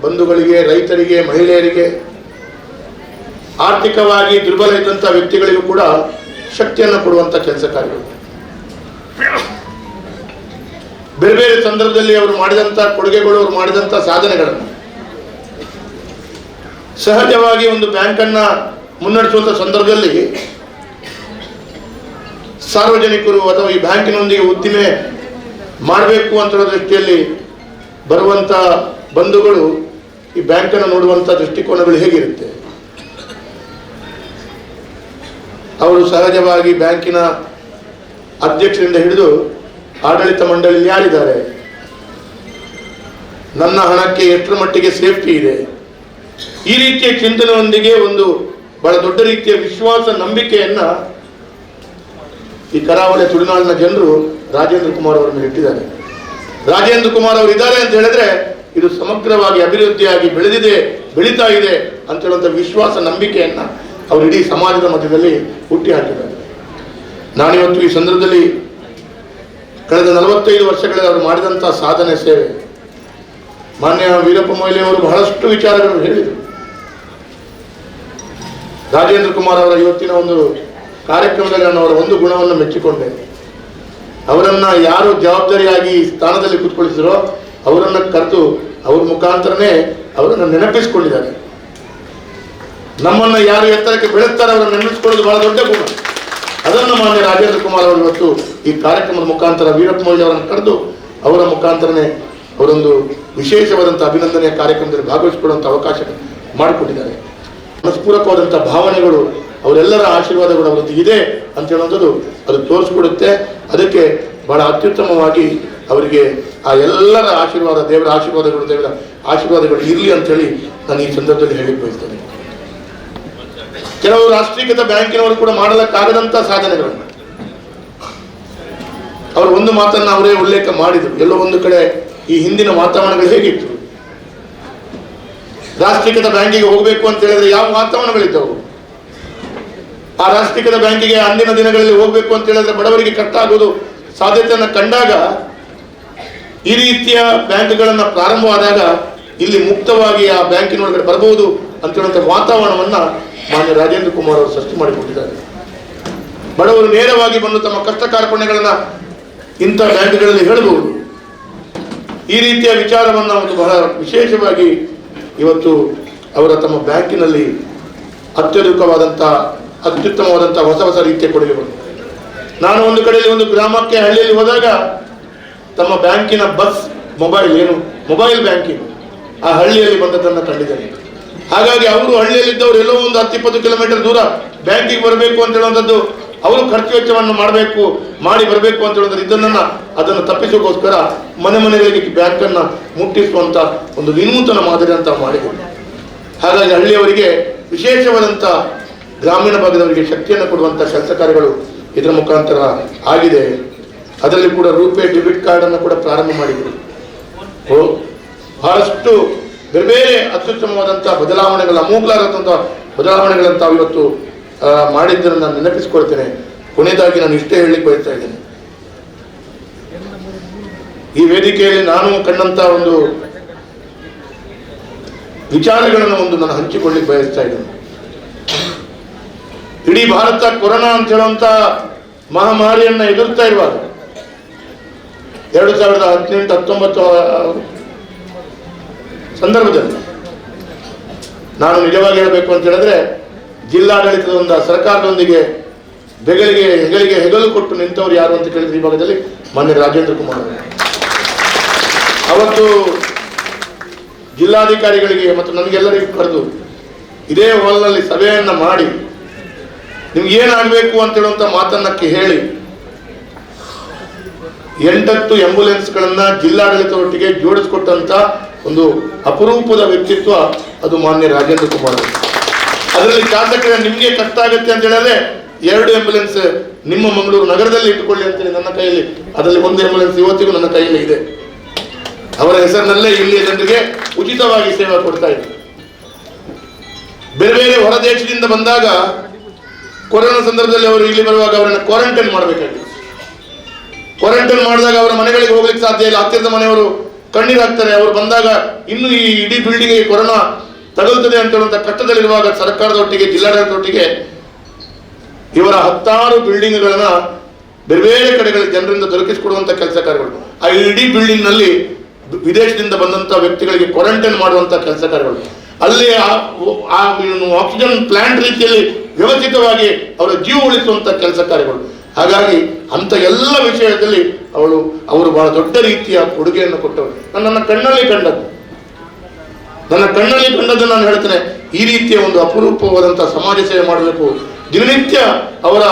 ಬಂಧುಗಳಿಗೆ, ರೈತರಿಗೆ, ಮಹಿಳೆಯರಿಗೆ, ಆರ್ಥಿಕವಾಗಿ ದುರ್ಬಲ ಇದ್ದಂಥ ವ್ಯಕ್ತಿಗಳಿಗೂ ಕೂಡ ಶಕ್ತಿಯನ್ನು ಕೊಡುವಂಥ ಕೆಲಸ ಕಾರ್ಯಗಳು. ಬೇರೆ ಬೇರೆ ಸಂದರ್ಭದಲ್ಲಿ ಅವರು ಮಾಡಿದಂಥ ಕೊಡುಗೆಗಳು, ಅವರು ಮಾಡಿದಂಥ ಸಾಧನೆಗಳನ್ನು ಸಹಜವಾಗಿ ಒಂದು ಬ್ಯಾಂಕನ್ನ ಮುನ್ನಡೆಸುವಂಥ ಸಂದರ್ಭದಲ್ಲಿ ಸಾರ್ವಜನಿಕರು ಅಥವಾ ಈ ಬ್ಯಾಂಕಿನೊಂದಿಗೆ ಉದ್ದಿಮೆ ಮಾಡಬೇಕು ಅಂತ ಹೇಳೋ ದೃಷ್ಟಿಯಲ್ಲಿ ಬರುವಂಥ ಬಂಧುಗಳು ಈ ಬ್ಯಾಂಕನ್ನು ನೋಡುವಂಥ ದೃಷ್ಟಿಕೋನಗಳು ಹೇಗಿರುತ್ತೆ? ಅವರು ಸಹಜವಾಗಿ ಬ್ಯಾಂಕಿನ ಅಧ್ಯಕ್ಷರಿಂದ ಹಿಡಿದು ಆಡಳಿತ ಮಂಡಳಿಯಲ್ಲಿ ಯಾರಿದ್ದಾರೆ, ನನ್ನ ಹಣಕ್ಕೆ ಎಷ್ಟರ ಮಟ್ಟಿಗೆ ಸೇಫ್ಟಿ ಇದೆ, ಈ ರೀತಿಯ ಚಿಂತನೆಯೊಂದಿಗೆ ಒಂದು ಬಹಳ ದೊಡ್ಡ ರೀತಿಯ ವಿಶ್ವಾಸ, ನಂಬಿಕೆಯನ್ನ ಈ ಕರಾವಳಿ ತುಳುನಾಡಿನ ಜನರು ರಾಜೇಂದ್ರ ಕುಮಾರ್ ಅವರ ಮೇಲೆ ಇಟ್ಟಿದ್ದಾರೆ. ರಾಜೇಂದ್ರ ಕುಮಾರ್ ಅವರು ಇದ್ದಾರೆ ಅಂತ ಹೇಳಿದ್ರೆ ಇದು ಸಮಗ್ರವಾಗಿ ಅಭಿವೃದ್ಧಿಯಾಗಿ ಬೆಳೀತಾ ಇದೆ ಅಂತ ಹೇಳುವಂಥ ವಿಶ್ವಾಸ, ನಂಬಿಕೆಯನ್ನ ಅವರು ಇಡೀ ಸಮಾಜದ ಮಧ್ಯದಲ್ಲಿ ಹುಟ್ಟಿ ಹಾಕಿದ್ದಾರೆ. ನಾನಿವತ್ತು ಈ ಸಂದರ್ಭದಲ್ಲಿ ಕಳೆದ 45 ವರ್ಷಗಳಲ್ಲಿ ಅವರು ಮಾಡಿದಂಥ ಸಾಧನೆ, ಸೇವೆ, ಮಾನ್ಯ ವೀರಪ್ಪ ಮೊಯ್ಲಿ ಅವರು ಬಹಳಷ್ಟು ವಿಚಾರಗಳನ್ನು ಹೇಳಿದರು. ರಾಜೇಂದ್ರ ಕುಮಾರ್ ಅವರ ಇವತ್ತಿನ ಒಂದು ಕಾರ್ಯಕ್ರಮದಲ್ಲಿ ನಾನು ಅವರ ಒಂದು ಗುಣವನ್ನು ಮೆಚ್ಚಿಕೊಂಡೆ. ಅವರನ್ನ ಯಾರು ಜವಾಬ್ದಾರಿಯಾಗಿ ಸ್ಥಾನದಲ್ಲಿ ಕೂತ್ಕೊಳಿಸಿರೋ ಅವರನ್ನ ಕರೆದು ಅವ್ರ ಮುಖಾಂತರನೇ ಅವರನ್ನು ನೆನಪಿಸಿಕೊಂಡಿದ್ದಾರೆ. ನಮ್ಮನ್ನ ಯಾರು ಎತ್ತರಕ್ಕೆ ಬೆಳೆಸ್ತಾರೆ ಅವರನ್ನು ನೆನಪಿಸಿಕೊಳ್ಳೋದು ಬಹಳ ದೊಡ್ಡ ಗುಣ. ಅದನ್ನು ಮಾನ್ಯ ರಾಜೇಂದ್ರ ಕುಮಾರ್ ಅವರು ಇವತ್ತು ಈ ಕಾರ್ಯಕ್ರಮದ ಮುಖಾಂತರ ವೀರಪ್ಪ ಮೊಯ್ಲಿ ಅವರನ್ನು ಕರೆದು ಅವರ ಮುಖಾಂತರನೇ ಅವರೊಂದು ವಿಶೇಷವಾದಂಥ ಅಭಿನಂದನೆಯ ಕಾರ್ಯಕ್ರಮದಲ್ಲಿ ಭಾಗವಹಿಸಿಕೊಳ್ಳುವಂಥ ಅವಕಾಶ ಮಾಡಿಕೊಟ್ಟಿದ್ದಾರೆ. ಮನಸ್ಪೂರ್ವಕವಾದಂಥ ಭಾವನೆಗಳು, ಅವರೆಲ್ಲರ ಆಶೀರ್ವಾದಗಳು ಅವರದ್ದು ಇದೆ ಅಂತ ಹೇಳುವಂಥದ್ದು ಅದು ತೋರಿಸ್ಕೊಡುತ್ತೆ. ಅದಕ್ಕೆ ಬಹಳ ಅತ್ಯುತ್ತಮವಾಗಿ ಅವರಿಗೆ ಆ ಎಲ್ಲರ ಆಶೀರ್ವಾದ, ದೇವರ ಆಶೀರ್ವಾದಗಳು ಇರಲಿ ಅಂತೇಳಿ ನಾನು ಈ ಸಂದರ್ಭದಲ್ಲಿ ಹೇಳಿ ಬಯಸ್ತೇನೆ. ಕೆಲವು ರಾಷ್ಟ್ರೀಕೃತ ಬ್ಯಾಂಕಿನವರು ಕೂಡ ಮಾಡಲಕ್ಕಾಗದಂಥ ಸಾಧನೆಗಳನ್ನು ಅವರು ಒಂದು ಮಾತನ್ನು ಅವರೇ ಉಲ್ಲೇಖ ಮಾಡಿದರು. ಎಲ್ಲೋ ಒಂದು ಕಡೆ ಈ ಹಿಂದಿನ ವಾತಾವರಣಗಳು ಹೇಗಿತ್ತು, ರಾಷ್ಟ್ರೀಕೃತ ಬ್ಯಾಂಕಿಗೆ ಹೋಗಬೇಕು ಅಂತ ಹೇಳಿದ್ರೆ ಯಾವ ವಾತಾವರಣಗಳಿದ್ದವು, ಆ ರಾಷ್ಟ್ರೀಕೃತ ಬ್ಯಾಂಕಿಗೆ ಅಂದಿನ ದಿನಗಳಲ್ಲಿ ಹೋಗಬೇಕು ಅಂತ ಹೇಳಿದ್ರೆ ಬಡವರಿಗೆ ಕಷ್ಟ ಆಗುವುದು ಸಾಧ್ಯತೆಯನ್ನು ಕಂಡಾಗ ಈ ರೀತಿಯ ಬ್ಯಾಂಕ್ಗಳನ್ನ ಪ್ರಾರಂಭವಾದಾಗ ಇಲ್ಲಿ ಮುಕ್ತವಾಗಿ ಆ ಬ್ಯಾಂಕಿನೊಳಗಡೆ ಬರಬಹುದು ಅಂತ ಹೇಳುವಂಥ ವಾತಾವರಣವನ್ನ ಮಾನ್ಯ ರಾಜೇಂದ್ರ ಕುಮಾರ್ ಅವರು ಸೃಷ್ಟಿ ಮಾಡಿಕೊಟ್ಟಿದ್ದಾರೆ. ಬಡವರು ನೇರವಾಗಿ ಬಂದು ತಮ್ಮ ಕಷ್ಟ ಕಾರ್ಪಣ್ಯಗಳನ್ನ ಇಂಥ ಬ್ಯಾಂಕ್ಗಳಲ್ಲಿ ಹೇಳಬಹುದು. ಈ ರೀತಿಯ ವಿಚಾರವನ್ನು ಒಂದು ಬಹಳ ವಿಶೇಷವಾಗಿ ಇವತ್ತು ಅವರ ತಮ್ಮ ಬ್ಯಾಂಕಿನಲ್ಲಿ ಅತ್ಯುತ್ತಮವಾದಂಥ ಹೊಸ ರೀತಿಯ ಕೊಡುಗೆಗಳು. ನಾನು ಒಂದು ಕಡೆಯಲ್ಲಿ ಒಂದು ಗ್ರಾಮಕ್ಕೆ, ಹಳ್ಳಿಯಲ್ಲಿ ಹೋದಾಗ ತಮ್ಮ ಬ್ಯಾಂಕಿನ ಮೊಬೈಲ್ ಬ್ಯಾಂಕಿಂಗ್ ಆ ಹಳ್ಳಿಯಲ್ಲಿ ಬಂದದ್ದನ್ನು ಕಂಡಿದ್ದೇನೆ. ಹಾಗಾಗಿ ಅವರು ಹಳ್ಳಿಯಲ್ಲಿದ್ದವರು ಎಲ್ಲೋ ಒಂದು 10-20 ಕಿಲೋಮೀಟರ್ ದೂರ ಬ್ಯಾಂಕಿಗೆ ಬರಬೇಕು ಅಂತ ಹೇಳುವಂಥದ್ದು, ಅವರು ಖರ್ಚು ವೆಚ್ಚವನ್ನು ಮಾಡಿ ಬರಬೇಕು ಅಂತ ಹೇಳೋದ್ರ ಅದನ್ನು ತಪ್ಪಿಸೋಕ್ಕೋಸ್ಕರ ಮನೆಗಳಿಗೆ ಬ್ಯಾಂಕನ್ನು ಮುಟ್ಟಿಸುವಂತ ಒಂದು ವಿನೂತನ ಮಾದರಿ ಅಂತ ಮಾಡಿದರು. ಹಾಗಾಗಿ ಹಳ್ಳಿಯವರಿಗೆ ವಿಶೇಷವಾದಂಥ ಗ್ರಾಮೀಣ ಭಾಗದವರಿಗೆ ಶಕ್ತಿಯನ್ನು ಕೊಡುವಂಥ ಕೆಲಸ ಕಾರ್ಯಗಳು ಇದರ ಮುಖಾಂತರ ಆಗಿದೆ. ಅದರಲ್ಲಿ ಕೂಡ ರೂಪೇ ಡೆಬಿಟ್ ಕಾರ್ಡನ್ನು ಕೂಡ ಪ್ರಾರಂಭ ಮಾಡಿದ್ರು. ಬಹಳಷ್ಟು ಬೇರೆ ಬೇರೆ ಅತ್ಯುತ್ತಮವಾದಂಥ ಬದಲಾವಣೆಗಳ ಅಮೂಲಾದಂಥ ಬದಲಾವಣೆಗಳನ್ನು ತಾವು ಇವತ್ತು ಮಾಡಿದ್ದನ್ನು ನಾನು ನೆನಪಿಸಿಕೊಳ್ತೇನೆ. ಕೊನೆಯದಾಗಿ ನಾನು ಇಷ್ಟೇ ಹೇಳಲಿಕ್ಕೆ ಬಯಸ್ತಾ ಇದ್ದೇನೆ, ಈ ವೇದಿಕೆಯಲ್ಲಿ ನಾನು ಕಂಡಂತ ಒಂದು ವಿಚಾರಗಳನ್ನು ನಾನು ಹಂಚಿಕೊಳ್ಳಿಕ್ಕೆ ಬಯಸ್ತಾ ಇದ್ದೇನೆ. ಇಡೀ ಭಾರತ ಕೊರೋನಾ ಅಂತ ಹೇಳುವಂತ ಮಹಾಮಾರಿಯನ್ನ ಎದುರ್ತಾ ಇರುವಾಗ 2018-19 ಸಂದರ್ಭದಲ್ಲಿ ನಾನು ನಿಜವಾಗಿ ಹೇಳಬೇಕು ಅಂತ ಹೇಳಿದ್ರೆ, ಜಿಲ್ಲಾಡಳಿತದ ಸರ್ಕಾರದೊಂದಿಗೆ ಹೆಗಲು ಕೊಟ್ಟು ನಿಂತವರು ಯಾರು ಅಂತ ಕೇಳಿದ್ರೆ ಈ ಭಾಗದಲ್ಲಿ ಮಾನ್ಯ ರಾಜೇಂದ್ರ ಕುಮಾರ್ ಅವತ್ತು ಜಿಲ್ಲಾಧಿಕಾರಿಗಳಿಗೆ ಮತ್ತು ನನಗೆಲ್ಲರಿಗೂ ಕರೆದು ಇದೇ ಹಾಲ್ನಲ್ಲಿ ಸಭೆಯನ್ನ ಮಾಡಿ ನಿಮ್ಗೆ ಏನಾಗಬೇಕು ಅಂತ ಹೇಳುವಂತ ಮಾತನ್ನಕ್ಕೆ ಹೇಳಿ 8 ಆಂಬ್ಯುಲೆನ್ಸ್ಗಳನ್ನ ಜಿಲ್ಲಾಡಳಿತದೊಟ್ಟಿಗೆ ಜೋಡಿಸಿಕೊಟ್ಟಂತ ಒಂದು ಅಪರೂಪದ ವ್ಯಕ್ತಿತ್ವ ಅದು ಮಾನ್ಯ ರಾಜೇಂದ್ರ ಕುಮಾರ್. ಅದರಲ್ಲಿ ಶಾಸಕರ ನಿಮ್ಗೆ ಕಷ್ಟ ಆಗುತ್ತೆ ಅಂತ ಹೇಳಿದ್ರೆ 2 ಆಂಬ್ಯುಲೆನ್ಸ್ ನಿಮ್ಮ ಮಂಗಳೂರು ನಗರದಲ್ಲಿ ಇಟ್ಟುಕೊಳ್ಳಿ ಅಂತೇಳಿ ನನ್ನ ಕೈಯಲ್ಲಿ, ಅದರಲ್ಲಿ 1 ಆಂಬ್ಯುಲೆನ್ಸ್ ಇವತ್ತಿಗೂ ನನ್ನ ಕೈಯಲ್ಲಿ ಇದೆ. ಅವರ ಹೆಸರಿನಲ್ಲೇ ಇಲ್ಲಿಯ ಜನರಿಗೆ ಉಚಿತವಾಗಿ ಸೇವೆ ಕೊಡ್ತಾ ಇದೆ. ಬೇರೆ ಬೇರೆ ಹೊರ ದೇಶದಿಂದ ಬಂದಾಗ ಕೊರೋನಾ ಸಂದರ್ಭದಲ್ಲಿ ಅವರು ಇಲ್ಲಿ ಬರುವಾಗ ಅವರನ್ನು ಕ್ವಾರಂಟೈನ್ ಮಾಡಬೇಕಾಗಿದೆ. ಕ್ವಾರಂಟೈನ್ ಮಾಡಿದಾಗ ಅವರ ಮನೆಗಳಿಗೆ ಹೋಗ್ಲಿಕ್ಕೆ ಸಾಧ್ಯ ಇಲ್ಲ. ಹತ್ತಿರದ ಮನೆಯವರು ಕಣ್ಣೀರು ಹಾಕ್ತಾರೆ. ಅವರು ಬಂದಾಗ ಇನ್ನು ಈ ಇಡೀ ಬಿಲ್ಡಿಂಗ್ ಕೊರೋನಾ ತಗುಲ್ತದೆ ಅಂತ ಹೇಳುವಂತ ಕಟ್ಟದಲ್ಲಿರುವಾಗ ಸರ್ಕಾರದೊಟ್ಟಿಗೆ ಜಿಲ್ಲಾಡಳಿತದೊಟ್ಟಿಗೆ ಇವರ 10 ಬಿಲ್ಡಿಂಗ್ಗಳನ್ನ ಬೇರೆ ಬೇರೆ ಕಡೆಗಳ ಜನರಿಂದ ದೊರಕಿಸಿಕೊಡುವಂತ ಕೆಲಸ ಕಾರ್ಯಗಳು, ಆ ಇಡೀ ಬಿಲ್ಡಿಂಗ್ ನಲ್ಲಿ ವಿದೇಶದಿಂದ ಬಂದಂತ ವ್ಯಕ್ತಿಗಳಿಗೆ ಕ್ವಾರಂಟೈನ್ ಮಾಡುವಂತ ಕೆಲಸ ಕಾರ್ಯಗಳು, ಅಲ್ಲಿ ಆಕ್ಸಿಜನ್ ಪ್ಲಾಂಟ್ ರೀತಿಯಲ್ಲಿ ವ್ಯವಸ್ಥಿತವಾಗಿ ಅವರ ಜೀವ ಉಳಿಸುವಂತ ಕೆಲಸ ಕಾರ್ಯಗಳು. ಹಾಗಾಗಿ ಅಂತ ಎಲ್ಲ ವಿಷಯದಲ್ಲಿ ಅವರು ಬಹಳ ದೊಡ್ಡ ರೀತಿಯ ಕೊಡುಗೆಯನ್ನು ಕೊಟ್ಟವರು. ನನ್ನ ಕಣ್ಣಲ್ಲಿ ಕಂಡದ್ದು ನಾನು ಹೇಳ್ತೇನೆ, ಈ ರೀತಿಯ ಒಂದು ಅಪರೂಪವಾದಂತಹ ಸಮಾಜ ಸೇವೆ ಮಾಡಬೇಕು, ದಿನನಿತ್ಯ ಅವರ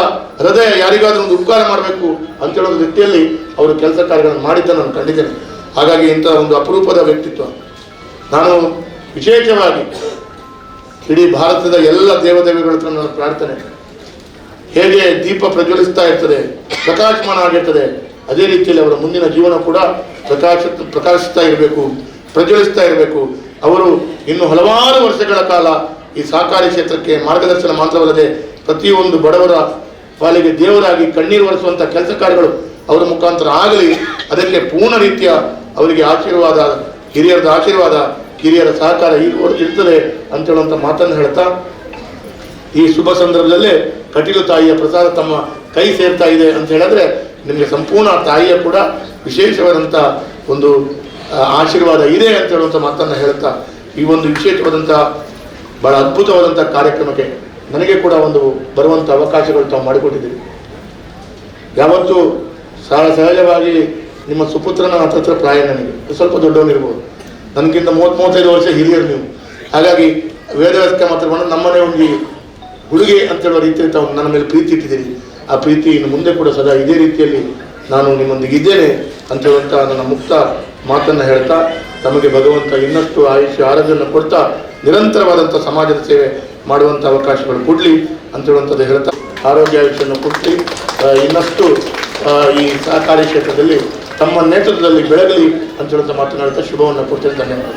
ಹೃದಯ ಯಾರಿಗಾದ್ರೂ ಒಂದು ಉಪಕಾರ ಮಾಡಬೇಕು ಅಂತ ಹೇಳೋ ರೀತಿಯಲ್ಲಿ ಅವರು ಕೆಲಸ ಕಾರ್ಯಗಳನ್ನು ಮಾಡಿದ್ದ ನಾನು ಕಂಡಿದ್ದೇನೆ. ಹಾಗಾಗಿ ಇಂತಹ ಒಂದು ಅಪರೂಪದ ವ್ಯಕ್ತಿತ್ವ. ನಾನು ವಿಶೇಷವಾಗಿ ಇಡೀ ಭಾರತದ ಎಲ್ಲ ದೇವದೇವಿಗಳ ಹತ್ರ ನನ್ನ ಪ್ರಾರ್ಥನೆ, ಹೇಗೆ ದೀಪ ಪ್ರಜ್ವಲಿಸ್ತಾ ಇರ್ತದೆ, ಪ್ರಕಾಶಮಾನ ಆಗಿರ್ತದೆ, ಅದೇ ರೀತಿಯಲ್ಲಿ ಅವರ ಮುಂದಿನ ಜೀವನ ಕೂಡ ಪ್ರಕಾಶಿಸ್ತಾ ಇರಬೇಕು, ಪ್ರಜ್ವಲಿಸ್ತಾ ಇರಬೇಕು. ಅವರು ಇನ್ನು ಹಲವಾರು ವರ್ಷಗಳ ಕಾಲ ಈ ಸಹಕಾರಿ ಕ್ಷೇತ್ರಕ್ಕೆ ಮಾರ್ಗದರ್ಶನ ಮಾತ್ರವಲ್ಲದೆ ಪ್ರತಿಯೊಂದು ಬಡವರ ಪಾಲಿಗೆ ದೇವರಾಗಿ ಕಣ್ಣೀರು ಒರೆಸುವಂತಹ ಕೆಲಸ ಕಾರ್ಯಗಳು ಅವರ ಮುಖಾಂತರ ಆಗಲಿ. ಅದಕ್ಕೆ ಪೂರ್ಣ ರೀತಿಯ ಅವರಿಗೆ ಆಶೀರ್ವಾದ, ಹಿರಿಯರದ ಆಶೀರ್ವಾದ, ಕಿರಿಯರ ಸಹಕಾರ ಇರ್ತದೆ ಅಂತ ಹೇಳುವಂತ ಮಾತನ್ನು ಹೇಳ್ತಾ, ಈ ಶುಭ ಸಂದರ್ಭದಲ್ಲೇ ಕಟೀಲು ತಾಯಿಯ ಪ್ರಸಾದ ತಮ್ಮ ಕೈ ಸೇರ್ತಾ ಇದೆ ಅಂತ ಹೇಳಿದ್ರೆ ನಿಮಗೆ ಸಂಪೂರ್ಣ ತಾಯಿಯ ಕೂಡ ವಿಶೇಷವಾದಂಥ ಒಂದು ಆಶೀರ್ವಾದ ಇದೆ ಅಂತ ಹೇಳುವಂಥ ಮಾತನ್ನು ಹೇಳ್ತಾ, ಈ ಒಂದು ವಿಶೇಷವಾದಂಥ ಬಹಳ ಅದ್ಭುತವಾದಂಥ ಕಾರ್ಯಕ್ರಮಕ್ಕೆ ನನಗೆ ಕೂಡ ಒಂದು ಬರುವಂಥ ಅವಕಾಶಗಳು ತಾವು ಮಾಡಿಕೊಟ್ಟಿದ್ದೀರಿ. ಯಾವತ್ತೂ ಸಹಜವಾಗಿ ನಿಮ್ಮ ಸುಪುತ್ರನ ಹತ್ರ ಪ್ರಾಯ ನನಗೆ ಸ್ವಲ್ಪ ದೊಡ್ಡವನಿರ್ಬೋದು, ನನಗಿಂತ 30-35 ವರ್ಷ ಹಿರಿಯರು ನೀವು. ಹಾಗಾಗಿ ವೇದವ್ಯಾಸ ಮಾತ್ರ ನಮ್ಮನೆ ಒಂದು ಹುಡುಗಿ ಅಂತ ಹೇಳುವ ರೀತಿಯಲ್ಲಿ ತಾವು ನನ್ನ ಮೇಲೆ ಪ್ರೀತಿ ಇಟ್ಟಿದ್ದೀರಿ. ಆ ಪ್ರೀತಿ ಇನ್ನು ಮುಂದೆ ಕೂಡ ಸದಾ ಇದೇ ರೀತಿಯಲ್ಲಿ ನಾನು ನಿಮ್ಮೊಂದಿಗೆ ಇದ್ದೇನೆ ಅಂತ ಹೇಳುವಂಥ ನನ್ನ ಮುಕ್ತ ಮಾತನ್ನು ಹೇಳ್ತಾ, ತಮಗೆ ಭಗವಂತ ಇನ್ನಷ್ಟು ಆಯುಷ್ಯ ಆರೋಗ್ಯವನ್ನು ಕೊಡ್ತಾ ನಿರಂತರವಾದಂಥ ಸಮಾಜದ ಸೇವೆ ಮಾಡುವಂಥ ಅವಕಾಶಗಳು ಕೊಡಲಿ ಅಂತ ಹೇಳುವಂಥದ್ದು ಹೇಳ್ತಾ, ಆರೋಗ್ಯ ಆಯುಷ್ಯವನ್ನು ಕೊಡಲಿ, ಇನ್ನಷ್ಟು ಈ ಸಹಕಾರಿ ಕ್ಷೇತ್ರದಲ್ಲಿ ತಮ್ಮ ನೇತೃತ್ವದಲ್ಲಿ ಬೆಳಗಲಿ ಅಂತ ಹೇಳುವಂಥ ಮಾತನ್ನು ಹೇಳ್ತಾ ಶುಭವನ್ನು ಕೊಡ್ತೇನೆ. ಧನ್ಯವಾದ.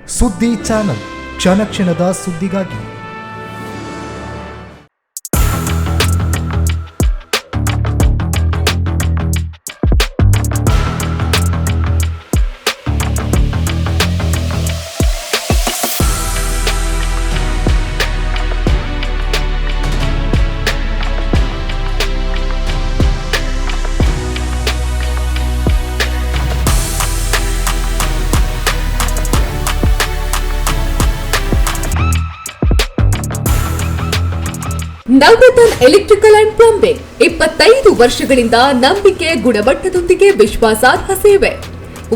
ಸುದ್ದಿ ಚಾನಲ್ ಕ್ಷಣ ಕ್ಷಣದ ಸುದ್ದಿಗಾಗಿ. ನವರತ್ನ ಎಲೆಕ್ಟ್ರಿಕಲ್ ಅಂಡ್ ಪ್ಲಂಬಿಂಗ್ 25 ವರ್ಷಗಳಿಂದ ನಂಬಿಕೆ, ಗುಣಮಟ್ಟದೊಂದಿಗೆ ವಿಶ್ವಾಸಾರ್ಹ ಸೇವೆ.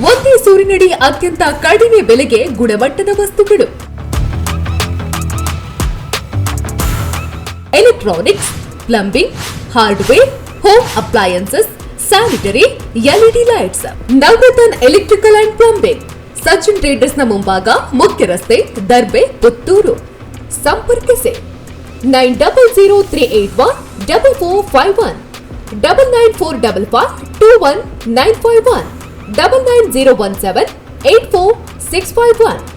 ಒಂದೇ ಸೂರಿನಡಿ ಅತ್ಯಂತ ಕಡಿಮೆ ಬೆಲೆಗೆ ಗುಣಮಟ್ಟದ ವಸ್ತುಗಳು. Electronics, plumbing, hardware, home appliances, sanitary, LED lights. Navaratna electrical and plumbing, Sachin ಟ್ರೇಡರ್ಸ್ನ ಮುಂಭಾಗ, ಮುಖ್ಯ ರಸ್ತೆ, ದರ್ಬೆ, ಪುತ್ತೂರು. ಸಂಪರ್ಕಿಸಿ 9003814451 994552191 990178461.